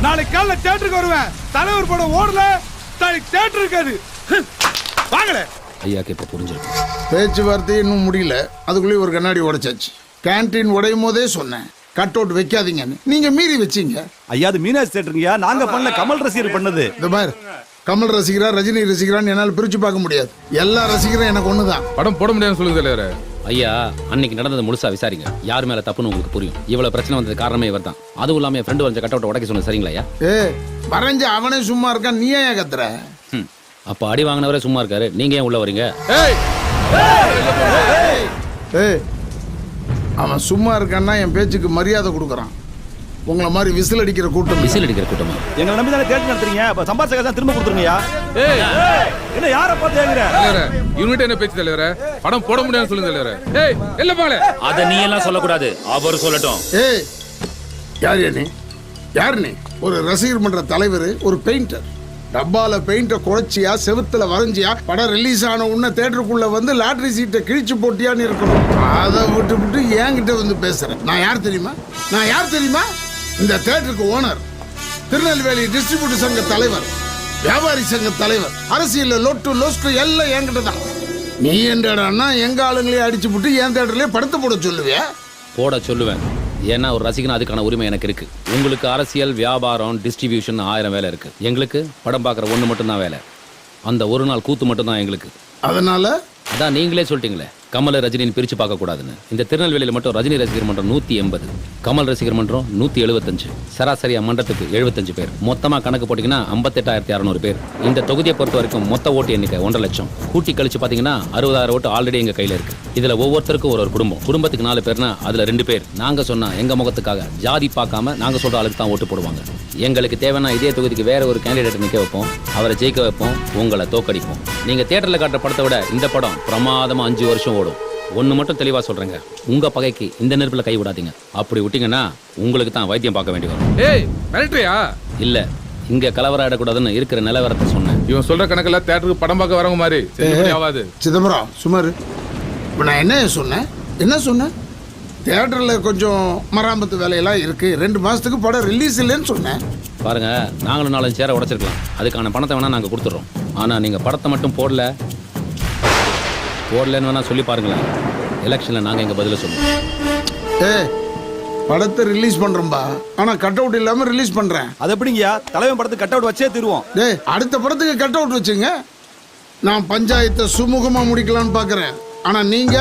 நாளைக்கு காலைல தேட்டருக்கு வருவேன். தலைவர் படம் ஓடல, நாளைக்கு தேட்டர் இருக்காது. வாங்கல. ஐயாக்கு இப்போ புரிஞ்சிருக்கு. பேச்சுவார்த்தை இன்னும் முடியல, அதுக்குள்ளேயே ஒரு கண்ணாடி உடைச்சாச்சு. கேன்டீன் உடையும் போதே சொன்னேன் கட் அவுட் வைக்காதீங்கன்னு, நீங்க மீறி வச்சீங்க. ஐயா அது மீனாட்சி தேட்டருங்கய்யா, நாங்க பண்ணல, கமல் ரசிகர் பண்ணது. இந்த பாரு, கமல் ரசிகரா ரஜினி ரசிகரான்னு என்னால் பிரிச்சு பார்க்க முடியாது. எல்லா ரசிகரும் எனக்கு ஒண்ணுதான். படம் போட முடியாதுன்னு சொல்லுங்க தலைவரே. ஐயா அன்னைக்கு நடந்தது முழுசா விசாரிங்க, யார் மேல தப்புன்னு உங்களுக்கு புரியும். இவ்வளவு பிரச்சனை வந்தது காரணமே இவர் தான். அதுவும் இல்லாம என் ஃப்ரெண்டு வரைஞ்ச கட் அவுட் உடைக்க சொன்னது சரிங்களா ஐயா? வரைஞ்ச அவனே சும்மா இருக்கான், நீ ஏன் கத்துற? அப்ப அடி வாங்கினவரே சும்மா இருக்காரு, நீங்க ஏன் உள்ள வரீங்க? அவன் சும்மா இருக்கான்னா என் பேச்சுக்கு மரியாதை கொடுக்குறான். உங்களை மாதிரி விசில் அடிக்கிற கூட்டம். விசில் அடிக்கிற கூட்டமா? எங்களை நம்பி தானே தேட்டர் நடத்துறீங்க, அப்ப சம்பாதிச்ச காசை திரும்ப கொடுத்துருங்கய்யா. என்ன யாரை பார்த்து ஏங்குற? இவங்கிட்ட என்ன பேச்சு தலைவரே? படம் போட முடியாதுன்னு சொல்லுங்க தலைவரே. இல்ல பாங்களே, அத நீ எல்லாம் சொல்லக்கூடாது, அவர் சொல்லட்டும். யார் நீ? யார் நீ? ஒரு ரசிகர் மன்ற தலைவர், ஒரு பெயிண்டர். டப்பால பெயிண்ட குறைச்சியா, செவுத்துல வரைஞ்சியா, படம் ரிலீஸ் ஆன உடனே தேட்டருக்குள்ள வந்து லாட்டரி சீட்டை கிழிச்சு போட்டியான்னு இருக்கணும். அதை விட்டு என்கிட்ட வந்து பேசுறேன். நான் யார் தெரியுமா? நான் யார் தெரியுமா? இந்த தேட்டருக்கு ஓனர், திருநெல்வேலி டிஸ்ட்ரிபியூட்டர் சங்க தலைவர், வியாபாரி சங்க தலைவர், அரசியல் லொட்டு லொஸ்ட் எல்லாம் என்கிட்ட தான். நீ என்னடா எங்க ஆளுங்களே அடிச்சு போட்டு என் தேட்டர்லயே படத்தை போட சொல்லுவியா? போட சொல்லுவேன். ஏன்னா ஒரு ரசிகன் அதுக்கான உரிமை எனக்கு இருக்கு. உங்களுக்கு அரசியல், வியாபாரம், டிஸ்ட்ரிபியூஷன் 1000 வேலை இருக்கு. எங்களுக்கு படம் பார்க்குற ஒன்று மட்டும்தான் வேலை. அந்த ஒரு நாள் கூத்து மட்டும்தான் எங்களுக்கு. அதனால அதான் நீங்களே சொல்லிட்டீங்களே, கமல் ரஜினின்னு பிரிச்சு பார்க்க கூடாதுன்னு. இந்த திருநெல்வேலியில் மட்டும் ரஜினி ரசிகர் மன்றம் 180, கமல் ரசிகர் மன்றம் 175, சராசரியா மன்றத்துக்கு 75 பேர். மொத்தமா கணக்கு போட்டீங்கன்னா 58,600 பேர். இந்த தொகுதியை பொறுத்த வரைக்கும் மொத்த ஓட்டு எண்ணிக்கை 1.5 லட்சம். கூட்டி கழிச்சு பாத்தீங்கன்னா 60,000 ஓட்டு ஆல்ரெடி எங்க கையில இருக்கு. இதுல ஒவ்வொருத்தருக்கும் ஒரு குடும்பம். குடும்பத்துக்கு 4 பேர்னா அதுல 2 பேர் நாங்க சொன்னா எங்க முகத்துக்காக ஜாதி பார்க்காம நாங்க சொல்ற ஆளுக்கு தான் ஓட்டு போடுவாங்க. எங்களுக்கு தேவைன்னா இதே தொகுதிக்கு வேற ஒரு கேண்டிடேட் நிக்க வைப்போம், அவரை ஜெயிக்க வைப்போம், உங்களை தோக்கடிப்போம். நீங்க தியேட்டர்ல காட்டுற படத்தை விட இந்த படம் பிரமாதமா 5 வருஷம் ஓடும். ஒன்று மட்டும் தெளிவாக சொல்கிறேங்க, உங்கள் பகைக்கு இந்த நெருப்பில் கை விடாதீங்க. அப்படி விட்டீங்கன்னா உங்களுக்கு தான் வைத்தியம் பார்க்க வேண்டி வரும். மிரட்டுறியா? இல்லை, இங்கே கலவரம் ஆடக்கூடாதுன்னு இருக்கிற நிலவரத்தை சொன்னேன். இவன் சொல்கிற கணக்கில் தேட்டருக்கு படம் பார்க்க வரவங்க மாதிரி ஆகாது. சிதம்பரம் சுமார், இப்போ நான் என்ன சொன்னேன்? என்ன சொன்னேன்? தியேட்டரில் கொஞ்சம் மராமத்து வேலையெல்லாம் இருக்குது, 2 மாதத்துக்கு படம் ரிலீஸ் இல்லைன்னு சொன்னேன். பாருங்க, நாங்களும் 4 சேரை உடைச்சிருக்கலாம், அதுக்கான பணத்தை வேணால் நாங்கள் கொடுத்துட்றோம். ஆனால் நீங்கள் படத்தை மட்டும் போடலன்னு வேணா சொல்லி பாருங்களேன். எலெக்ஷன்ல நாங்க எங்க பதில சொல்லுவோம். படத்தை ரிலீஸ் பண்றோம்பா, ஆனா கட் அவுட் இல்லாம ரிலீஸ் பண்றேன். அது எப்படிங்கயா? தலைவன் படத்துக்கு கட் அவுட் வச்சே தருவோம். அடுத்த படத்துக்கு கட் அவுட் வச்சுங்க. நான் பஞ்சாயத்தை சுமூகமா முடிக்கலாம்னு பாக்குறேன். ஆனா நீங்க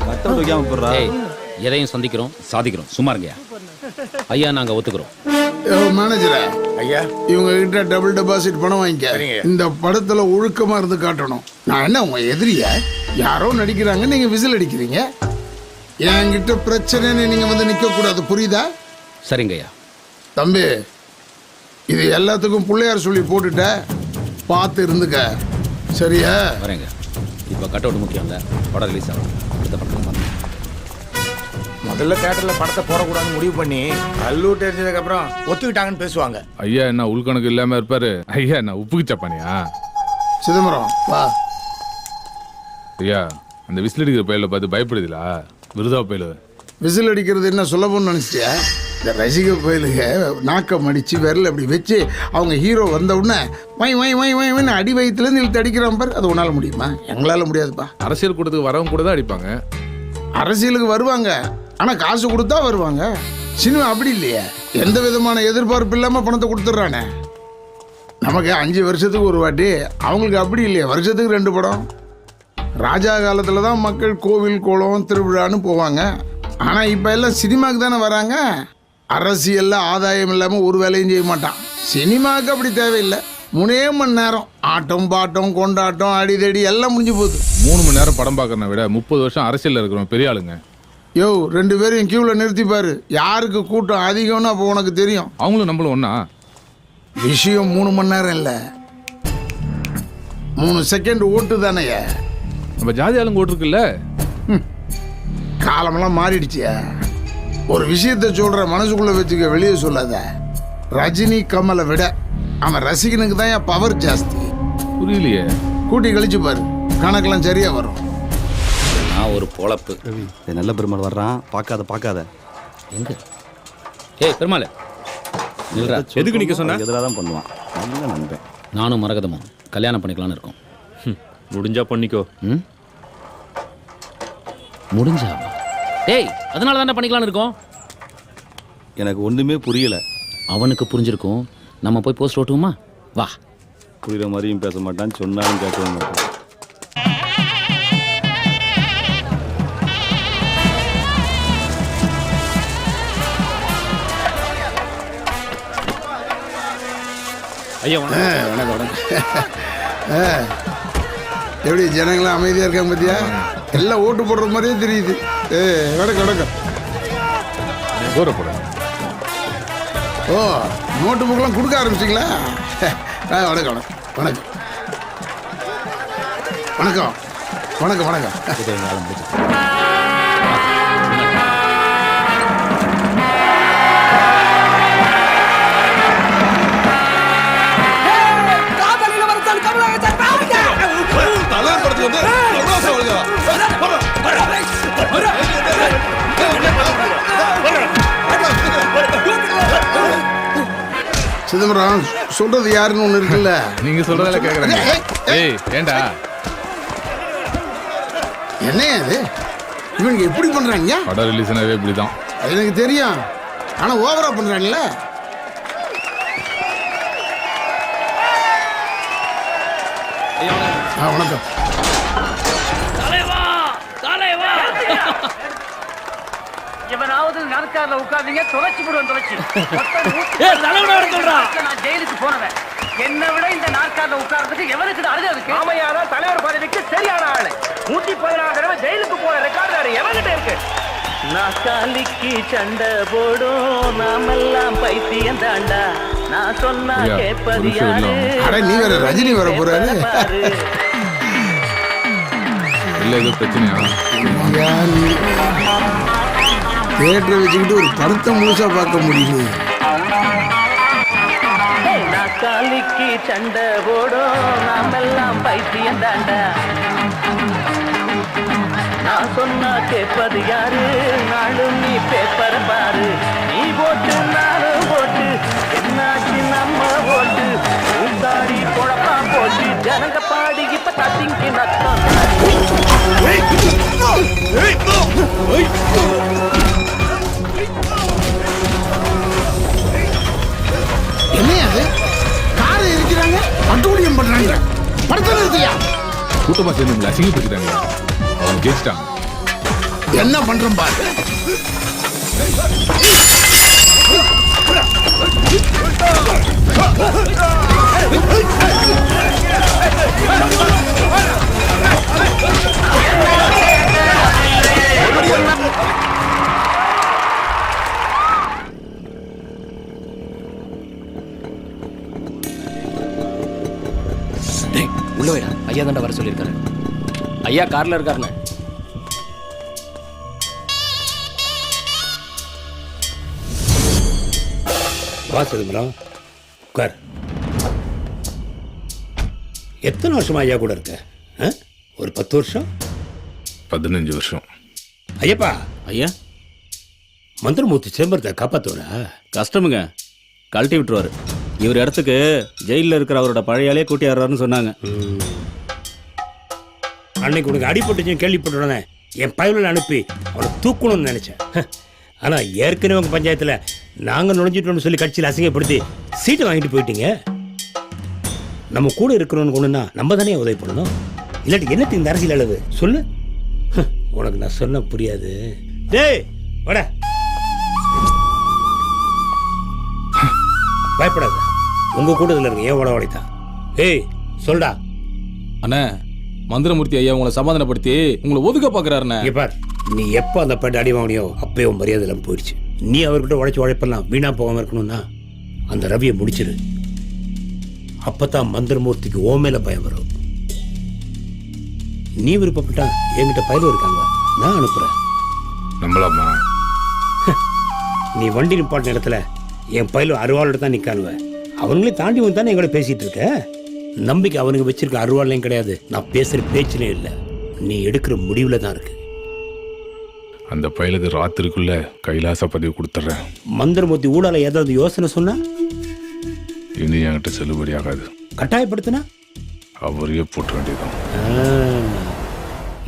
கட் அவுட் வைக்காம போறா. எதையும் சந்திக்கிறோம், சாதிக்கிறோம். சும்மா இருங்கயா. ஐயா நாங்க ஒத்துக்கிறோம். மேனேஜரா ஐயா, இவங்க கிட்ட டபுள் டெபாசிட் பணம் வாங்கிக்க. இந்த படத்துல ஒழுக்கமா இருந்து காட்டணும். நான் என்ன உங்க எதிரியா? யாரோ நடிக்கிறாங்க, நீங்க விசில் அடிக்கிறீங்க. என்கிட்ட பிரச்சனைன்னு நீங்க வந்து நிக்க கூடாது, புரியுதா? சரிங்கய்யா. தம்பி, இது எல்லாத்துக்கும் பிள்ளையார் சொல்லி போட்டுட்ட, பார்த்து இருந்துக்க, சரியா? வரேங்க. இப்போ கட் அவுட் முக்கியம் இல்லை, படம் ரிலீஸ் ஆகும். அடுத்த படத்தை பார்த்து முதல்ல தியேட்டர்ல படத்தை போடக்கூடாதுன்னு முடிவு பண்ணி கல்லூர் தெரிஞ்சதுக்கு அப்புறம் ஒத்துக்கிட்டாங்கன்னு பேசுவாங்க. ஐயா என்ன உள்கணக்கு இல்லாம இருப்பாரு? ஐயா என்ன உப்புக்கு சப்பானியா? சிதம்பரம் வா. ஐயா அந்த விசில் அடிக்கிற பயில பார்த்து பயப்படுதுலா? விருதா பயில விசில் அடிக்கிறது என்ன சுலபம்னு நினைச்சிட்டியா? இந்த ரசிக பயிலுக நாக்கம் அடிச்சு விரல் அப்படி வச்சு அவங்க ஹீரோ வந்த உடனே வை வை வை வைன்னு அடி வயிற்றுலேருந்து இழுத்து அடிக்கிறான் பாரு. அது உன்னால முடியுமா? எங்களால முடியாதுப்பா. அரசியல் கூட்டத்துக்கு வரவங்க கூட தான் அடிப்பாங்க. அரசியலுக்கு வருவாங்க, ஆனா காசு கொடுத்தா வருவாங்க. சினிமா அப்படி இல்லையே, எந்த விதமான எதிர்பார்ப்பு இல்லாம பணத்தை கொடுத்துட்றானே. நமக்கு 5 வருஷத்துக்கு ஒரு வாட்டி, அவங்களுக்கு அப்படி இல்லையே, வருஷத்துக்கு 2 படம். ராஜா காலத்துல தான் மக்கள் கோவில் குளம் திருவிழான்னு போவாங்க. ஆனா இப்ப எல்லாம் சினிமாவுக்கு தானே வராங்க. அரசியல்ல ஆதாயம் இல்லாம ஒரு வேலையும் செய்ய மாட்டான். சினிமாவுக்கு அப்படி தேவையில்லை. 3 மணி நேரம் ஆட்டம் பாட்டம் கொண்டாட்டம் அடிதடி எல்லாம் முடிஞ்சு போகுது. 3 மணி நேரம் படம் பார்க்கறத விட 30 வருஷம் அரசியல்ல இருக்கிறோம் பெரிய ஆளுங்க. யோ 2 பேரையும் கியூவில் நிறுத்திப்பாரு. யாருக்கு கூட்டம் அதிகம்னு அப்போ உனக்கு தெரியும். அவங்களும் நம்மளும் ஒன்றா? விஷயம் 3 மணி நேரம் இல்லை, 3 செகண்ட் ஓட்டு தானேய. நம்ம ஜாதி ஆளுங்க ஓட்டு இருக்குல்ல. காலமெல்லாம் மாறிடுச்சியா. ஒரு விஷயத்த சொல்ற, மனசுக்குள்ள வச்சுக்க, வெளியே சொல்லாத. ரஜினி கமலை விட அவன் ரசிகனுக்கு தான் என் பவர் ஜாஸ்தி. புரியலையே. கூட்டி கழிச்சு பாரு, கணக்கெல்லாம் சரியா வரும். நான் ஒரு பொழப்பு. நல்ல பெருமாள் வர்றான், பார்க்காத. எங்க? ஏய் பெருமாள், எதுக்கு நிக்க சொன்ன? எதிராக தான் பண்ணுவான். நல்ல நண்பன். நானும் மரகதமும் கல்யாணம் பண்ணிக்கலாம்னு இருக்கோம். முடிஞ்சா பண்ணிக்கோ. முடிஞ்சா? டேய், அதனால தானே பண்ணிக்கலாம்னு இருக்கோம். எனக்கு ஒன்றுமே புரியல. அவனுக்கு புரிஞ்சிருக்கும். நம்ம போய் போஸ்ட் ஓட்டுவோமா? வா. புரியுற மாதிரியும் பேச மாட்டான், சொன்னாலும் கேட்கவும் மாட்டான். ஐயா வணக்கம். எப்படி ஜனங்களாம் அமைதியாக இருக்காங்க பார்த்தியா? எல்லாம் ஓட்டு போடுற மாதிரியே தெரியுது. வணக்கம். ஓ, நோட்டு புக்கெல்லாம் கொடுக்க ஆரம்பிச்சிங்களா? வணக்கம். சிதம்பரம் சொல்றது யாருன்னு ஒண்ணு இருக்குல்ல. நீங்க சொல்றதால கேக்குறாங்க. ஏய் ஏண்டா, என்ன அது? இவங்க எப்படி பண்றாங்க? படம் ரிலீஸ்னாவே இப்படிதான். எனக்கு தெரியும், ஆனா ஓவரா பண்றாங்கல்ல. வணக்கம். எவனாவது நாற்காலில உட்கார்ந்தீங்க, தொலைச்சு விடுவேன். நான் ஜெயிலுக்கு போனவன். என்னை விட இந்த நாற்காலில உட்கார்றதுக்கு எவனுக்கு அழுது இருக்கு? ஆமையாதான் தலைவர் பதவிக்கு சரியான ஆளு. 116 தடவை ஜெயிலுக்கு போன ரெக்கார்டு எவன்கிட்ட இருக்கு? நாற்காலிக்கு சண்டை போடும் நாமெல்லாம் பைத்தியம் தாண்டா. நான் சொன்னா கேட்பது யாரு? நீ வேற ரஜினி வர போறாரு. இல்ல ஏதோ பிரச்சனையா? தியேட்டரை வச்சுக்கிட்டு ஒரு படத்தை முழுசா பார்க்க முடியல. நாற்காலிக்கு சண்டை போடும் நாமெல்லாம் பைத்தியம் தாண்டா. நான் சொன்னா கேட்பது யாரு? நாளும் நீ பேப்பர பாரு. நீ போட்டு நானும் போட்டு என்னாச்சு நம்ம போட்டு தாடி குழப்பா போட்டு ஜனங்க பாடி இப்ப தத்திங்கி நத்தம். என்னையாது காரை இருக்கிறாங்க, பட்டுக்குடியம் பண்றாங்க. படத்தை நிறுத்தியா? கூட்டமா சேர்ந்து அசிங்கப்படுத்திட்டாங்க. அவங்க கேட்டாங்க. என்ன பண்றோம் பாரு. உள்ள வைடா. ஐயா தாண்டா வர சொல்லியிருக்காரு. ஐயா கார்ல இருக்காருண்ணே. வா சிதம்பரம், உட்கார். எத்தனை வருஷமா ஐயா கூட இருக்க? ஒரு 10 வருஷம்? 15 வருஷம். ஐயப்பா, ஐயா மந்திரமூர்த்தி சிதம்பரத்தை காப்பாத்துவரா? கஷ்டமுங்க, கழட்டி விட்டுருவாரு. இவர் இடத்துக்கு ஜெயிலில் இருக்கிற அவரோட பழையாலே கூட்டியாடுறாருன்னு சொன்னாங்க. அன்னைக்கு உனக்கு அடிபட்டுச்சுன்னு கேள்விப்பட்டுடனே என் பயனில் அனுப்பி அவனை தூக்கணும்னு நினைச்சேன். ஆனால் ஏற்கனவே உங்கள் பஞ்சாயத்தில் நாங்கள் நுழைஞ்சிட்டோம்னு சொல்லி கட்சியில் அசிங்கப்படுத்தி சீட்டை வாங்கிட்டு போயிட்டீங்க. நம்ம கூட இருக்கிறோன்னு கொண்டுன்னா நம்ம தானே உதவி பண்ணணும். இல்லாட்டி என்னத்துக்கு இந்த அரசியல் அளவு சொல்லு. உனக்கு நான் சொன்ன புரியாது. டேய் வாடா, பயப்படாத. உங்கள் கூட்டத்தில் இருக்க ஏன் உடவடைத்தான் டேய் சொல்டா. அண்ணே மந்திரமூர்த்தி ஐயா உங்களை சமாதானப்படுத்தி உங்களை ஒதுக்க பாக்குறாருண்ணே. இங்க பார், நீ எப்போ அந்த பெண் அடி வாங்கினியோ அப்பயே உன் மரியாதை எல்லாம் போயிடுச்சு. நீ அவர்கிட்ட உழைப்பெல்லாம் வீணா போகாம இருக்கணும்னா அந்த ரவியை முடிச்சிரு. அப்பதான் மந்திரமூர்த்திக்கு ஓ மேல பயம் வரும். நீ விருப்பப்பட்டா என்கிட்ட பயிலும் இருக்காங்க, நான் அனுப்புறேன். நம்பலாமா? நீ வண்டி நிப்பாட்டின இடத்துல என் பயிலும் அருவாளோட தான் நிற்கானுவ. அவங்களே தாண்டி வந்து தானே எங்களை பேசிட்டு இருக்க. நம்பிக்கை அவனுக்கு வச்சிருக்க அருவாளையும் கிடையாது, நான் பேசுற பேச்சிலையும் இல்லை. நீ எடுக்கிற முடிவுல தான் இருக்கு. அந்த பயலுக்கு ராத்திரிக்குள்ள கைலாச பதிவு கொடுத்துட்றேன். மந்திரமூர்த்தி ஊடால ஏதாவது யோசனை சொன்னா இனி என்கிட்ட செல்லுபடி ஆகாது. கட்டாயப்படுத்தினா அவரையே போட்ட வேண்டியதான்.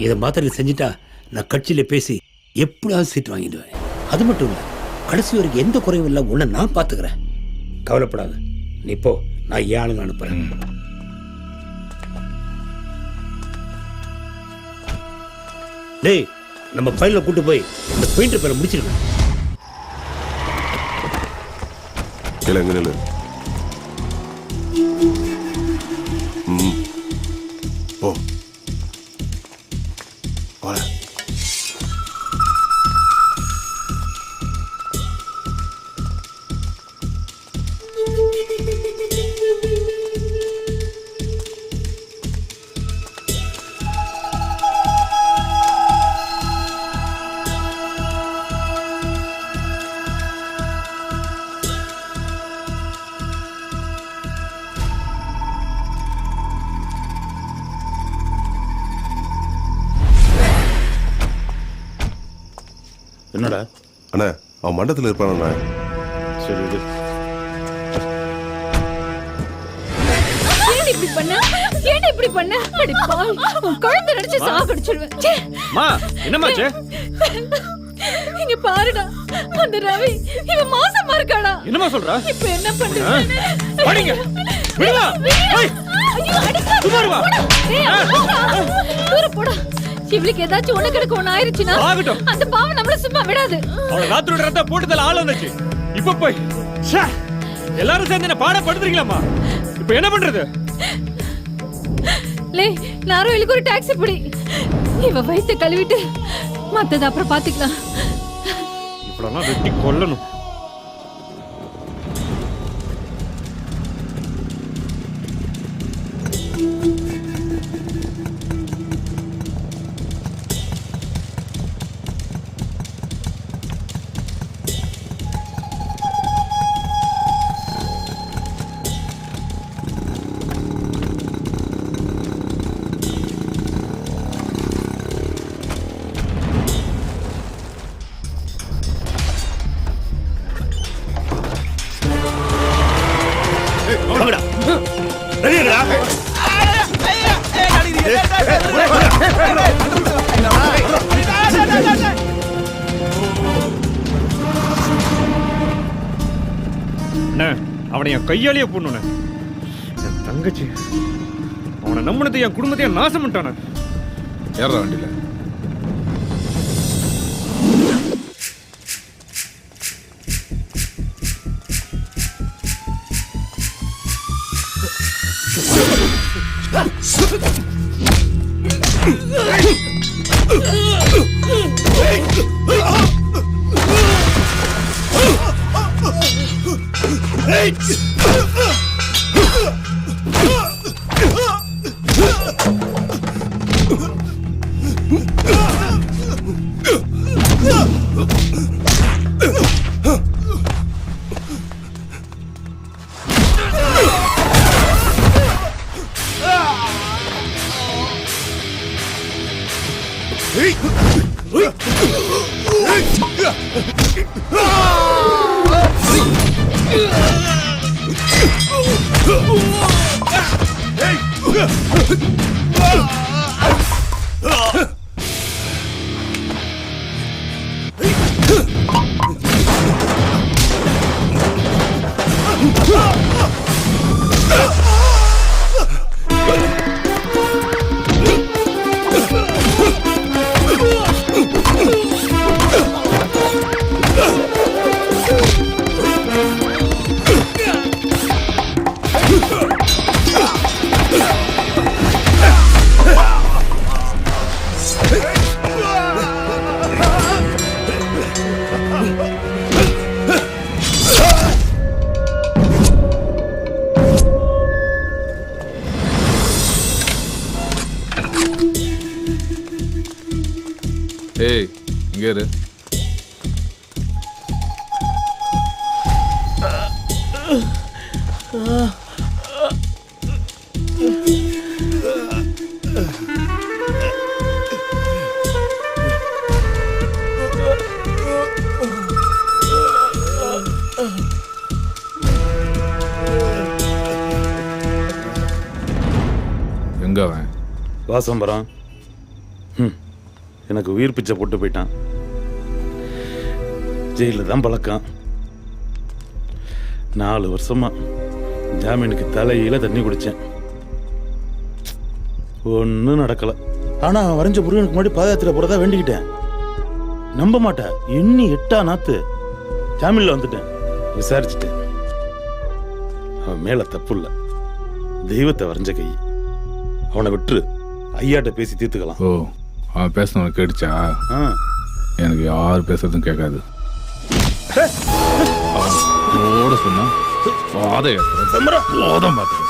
இதை மாத்திரம் செஞ்சுட்டா நான் கட்சியில பேசி எப்படியாவது சீட் வாங்கிடுவேன். அது மட்டும் இல்லை, கடைசி வரைக்கும் எந்த குறையும் இல்லை, உன்னை நான் பார்த்துக்கிறேன். கவலைப்படாத, நீ போ, நான் ஏழுங்க அனுப்புறேன். டேய், நம்ம பையில கூட்டு போய் இந்த பெயிண்டர் பேரை முடிச்சிருக்கேன். போ. என்னடா அண்ணா, அவன் மண்டபத்தில் இருப்பானா? சரி இது இப்படி பண்ண, ஏன் இப்படி பண்ண? அடி பாவி, உன் கழுத்தை நடிச்சு சாகடிச்சிடுவேன். மா என்னமாச்சு? இங்க பாருடா, அந்த ரவி இவன் மாசமா இருக்காடா. என்னமா சொல்றா? இப்ப என்ன பண்றது? அடிங்க, விடுடா. ஏய், ஐயோ, அடிக்காத. சுமார் வா. தூர போடா. இவளுக்கு ஏதாச்சும் ஒண்ணு கிடக்கு ஒண்ணு ஆயிருச்சுன்னா ஆகட்டும். அந்த பாவம் நம்மள சும்மா விடாது. அவளை ராத்திரோட ரத்த போட்டதுல ஆள் வந்துச்சு. இப்ப போய் எல்லாரும் சேர்ந்து என்ன பாடப்படுத்துறீங்களாமா? இப்ப என்ன பண்றது? லே, நாரோ இலுக்கு ஒரு டாக்ஸி பிடி. இவ வயித்தை கழுவிட்டு மத்தத அப்புறம் பாத்துக்கலாம். இப்பலாம் வெட்டி கொல்லணும். அவனை என் கையாலேயே போடணும். என் தங்கச்சி அவனை நம்பினதை என் குடும்பத்தையும் நாசம் பண்ணிட்டான. ஏற வண்டியில எங்க அவன்? வாசம்பரம் எனக்கு உயிர் பிச்சை போட்டு போயிட்டான். ஜெயிலில் தான் பழக்கம். 4 வருஷமா ஜாமீனுக்கு தலையில தண்ணி குடித்தேன். ஒன்றும் நடக்கலை. ஆனால் அவன் வரைஞ்ச முருகனுக்கு முன்னாடி பாதயாத்திரை போகிறதா வேண்டிக்கிட்டேன். நம்ப மாட்டேன், இன்னி 8ஆம் நாத்து ஜாமீனில் வந்துட்டேன். விசாரிச்சுட்டேன், அவன் மேலே தப்பு இல்லை, தெய்வத்தை வரைஞ்ச கை. அவனை விட்டு ஐயாட்ட பேசி தீர்த்துக்கலாம். ஓ, அவன் பேசினவனுக்கு கேட்டுச்சா? எனக்கு யார் பேசுறதும் கேட்காது. அவனோட சொன்னா போதும் பார்த்து.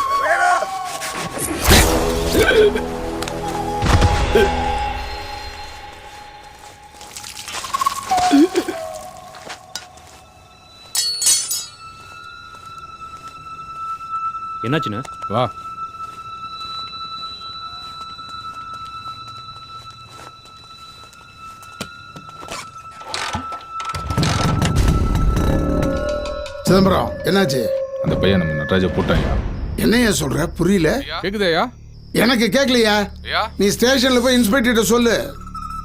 என்னாச்சுண்ணா? வா. சிதம்பரம், என்னாச்சு? அந்த பையன் நம்ம நடராஜ போட்டாயா? என்னையா சொல்ற? புரியல. கேக்குதாயா? எனக்கு கேட்கலையா? நீ ஸ்டேஷன்ல போய் இன்ஸ்பெக்டர் சொல்லு.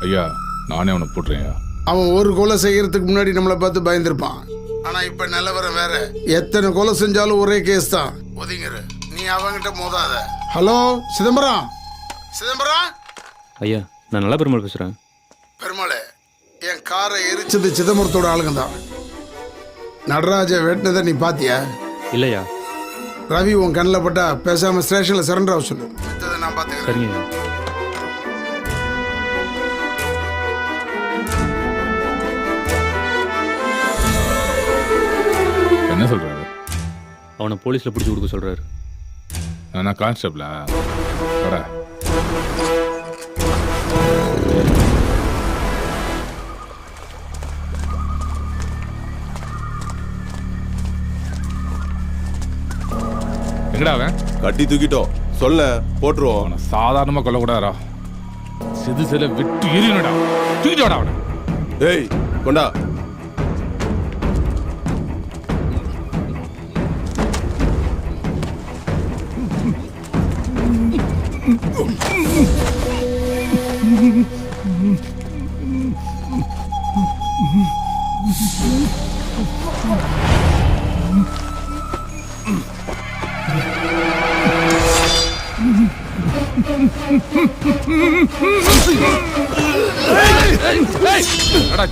ஐயா, நானே அவனை போட்டுறேன். அவன் ஒரு கொலை செய்யறதுக்கு முன்னாடி நம்மளை பார்த்து பயந்துருப்பான். ஆனா இப்ப நிலவரம் வேற. எத்தனை கொலை செஞ்சாலும் ஒரே கேஸ் தான். ஒதுங்கிரு, நீ அவங்கிட்ட மோதாத. ஹலோ சிதம்பரம். சிதம்பரம் ஐயா, நான் நல்லா பெருமாள் பேசுறேன். பெருமாளே, என் காரை எரிச்சது சிதம்பரத்தோட ஆளுங்க தான். நடராஜ வெட்டினதை நீ பாத்தியா? இல்லையா? ரவி உன் கண்ணில் பட்டா பேசாம ஸ்டேஷன்ல சரண்டர் ஆக சொல்லு. நான் பாத்துக்கிறேன். சரிங்க. என்ன சொல்றாரு? அவனை போலீஸ்ல பிடிச்சி கொடுக்க சொல்றாரு. நான் கான்ஸ்டபிளா? வர. எங்கடா அவன்? கட்டி தூக்கிட்டோம். சொல்ல போட்டுருவோம். அவனை சாதாரணமா கொல்லக்கூடாதா? சிது சில விட்டு எரியணுடா. தூக்கிட்டோடா அவனை. ஏய், கொண்டா.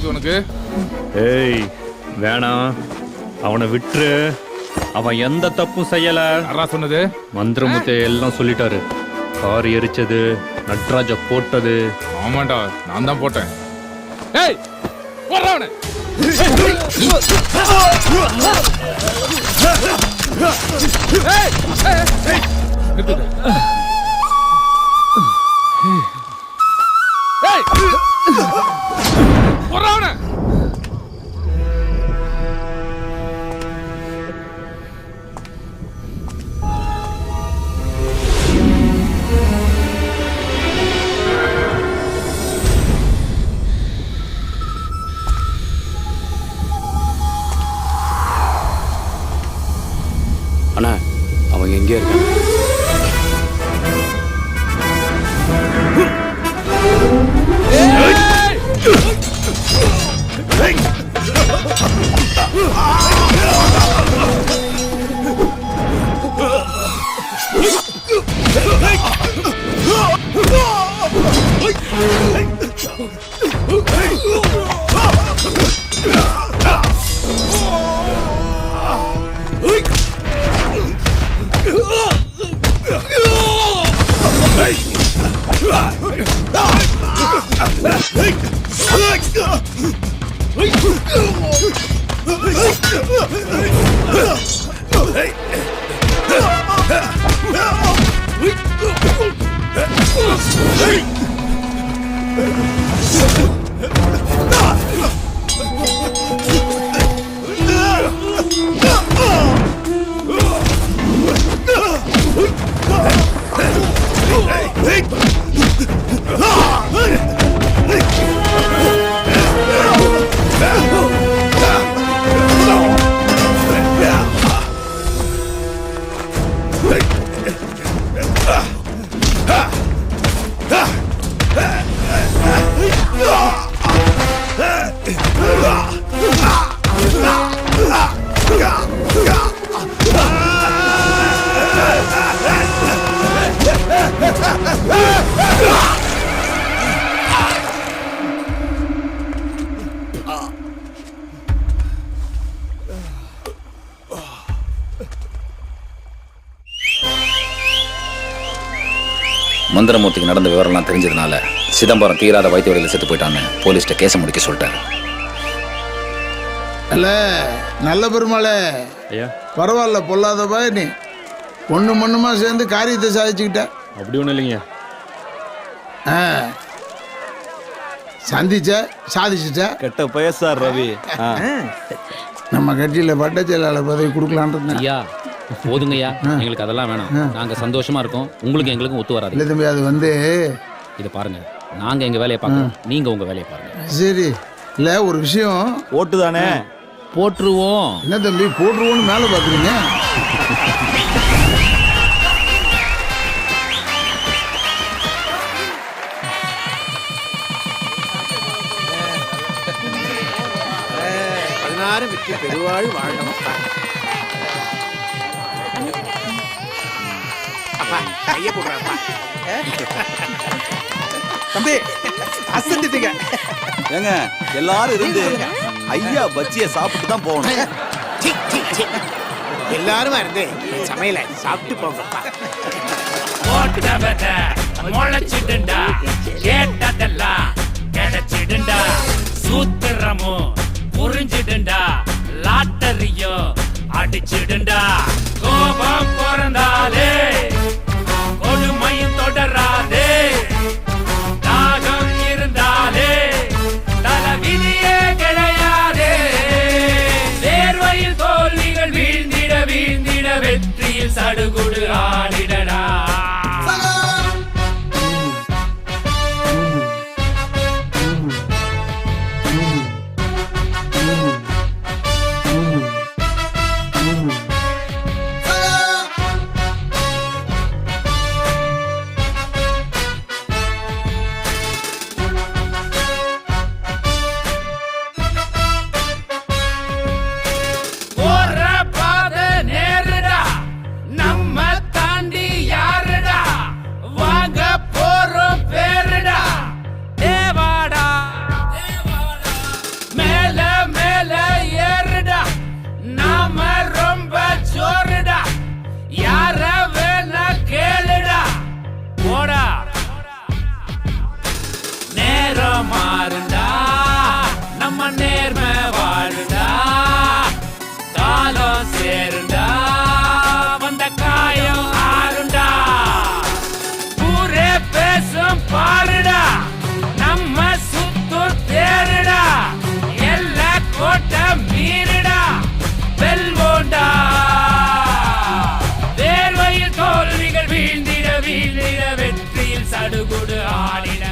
உனக்கு ஏய், வேணாம், அவனை விட்டுரு. அவன் எந்த தப்பும் செய்யல. சொன்னது மந்திரமுத்தை எல்லாம் சொல்லிட்டாரு. கார் எரிச்சது, நட்ராஜ போட்டது. ஆமாண்டா, நான் தான் போட்டேன். ஏய், போடுறா அவனை. அண்ணா, அவங்க எங்கே இருக்காங்க? மந்திரமூர்த்திக்கு நடந்த விவரம்லாம் தெரிஞ்சதுனால சிதம்பரம் தீராத வயிற்று வழியில் செத்து போயிட்டான்னு போலீஸ்ட்ட கேஸை முடிக்க சொல்லிட்டாரு. அல்ல நல்ல பெருமாளே, பரவாயில்ல, பொல்லாதப்பா நீ ஒன்று மண்ணுமா சேர்ந்து காரியத்தை சாதிச்சுக்கிட்ட. அப்படி ஒன்றும் இல்லைங்க. சந்திச்ச சாதிச்சுட்ட. கெட்ட பயசார் ரவி. நம்ம கட்சியில் வட்ட செயலாளர் பதவி கொடுக்கலான்னு. ஐயா போதுங்கய்யா, எங்களுக்கு அதெல்லாம் வேணாம். நாங்கள் சந்தோஷமா இருக்கோம், உங்களுக்கு எங்களுக்கும் ஒத்து வராது. இல்லை தம்பி, அது வந்து இதை பாருங்க, நாங்கள் எங்கள் வேலையை பார்க்குறோம், நீங்கள் உங்கள் வேலையை பாருங்க. சரி, இல்லை ஒரு விஷயம். ஓட்டு தானே போட்டுருவோம். என்ன தம்பி போட்டுருவோன்னு மேலே பார்க்குறீங்க? பெருவாழ் வாழணும். தம்பி அசந்துட்டீங்க. ஏங்க எல்லாரும் இருந்து ஐயா பஜ்ஜியை சாப்பிட்டு தான் போகணும். எல்லாரும் இருந்து சமையல சாப்பிட்டு போங்கப்பா. முளைச்சிடுண்டா, கேட்டதெல்லாம் கிடைச்சிடுண்டா, சூத்திரமும் புரிஞ்சிடுண்டா, லாட்டரியோ அடிச்சிடுண்டா. கோபம் பிறந்தாலே கொடுமையும் தொடராதே, தாகம் இருந்தாலே தலைவிதியே கிடையாதே. தேர்வையில் தோல்விகள் வீழ்ந்திட வீழ்ந்திட வெற்றியில் சடுகுடு ஆடிடடா. மாறுண்டா, நம்ம நேர்மை வாழுண்டா, காலம் சேருண்டா, வந்த காயம் ஆறுண்டா. ஊரே பேசும் பாருடா, நம்ம சுத்து தேருடா, எல்லா கோட்டை மீறுடா, வெல்வோண்டா. தேர்வையில் தோல்விகள் வீழ்ந்திட வீழ்ந்திட வெற்றியில் சடுகுடு ஆடிட.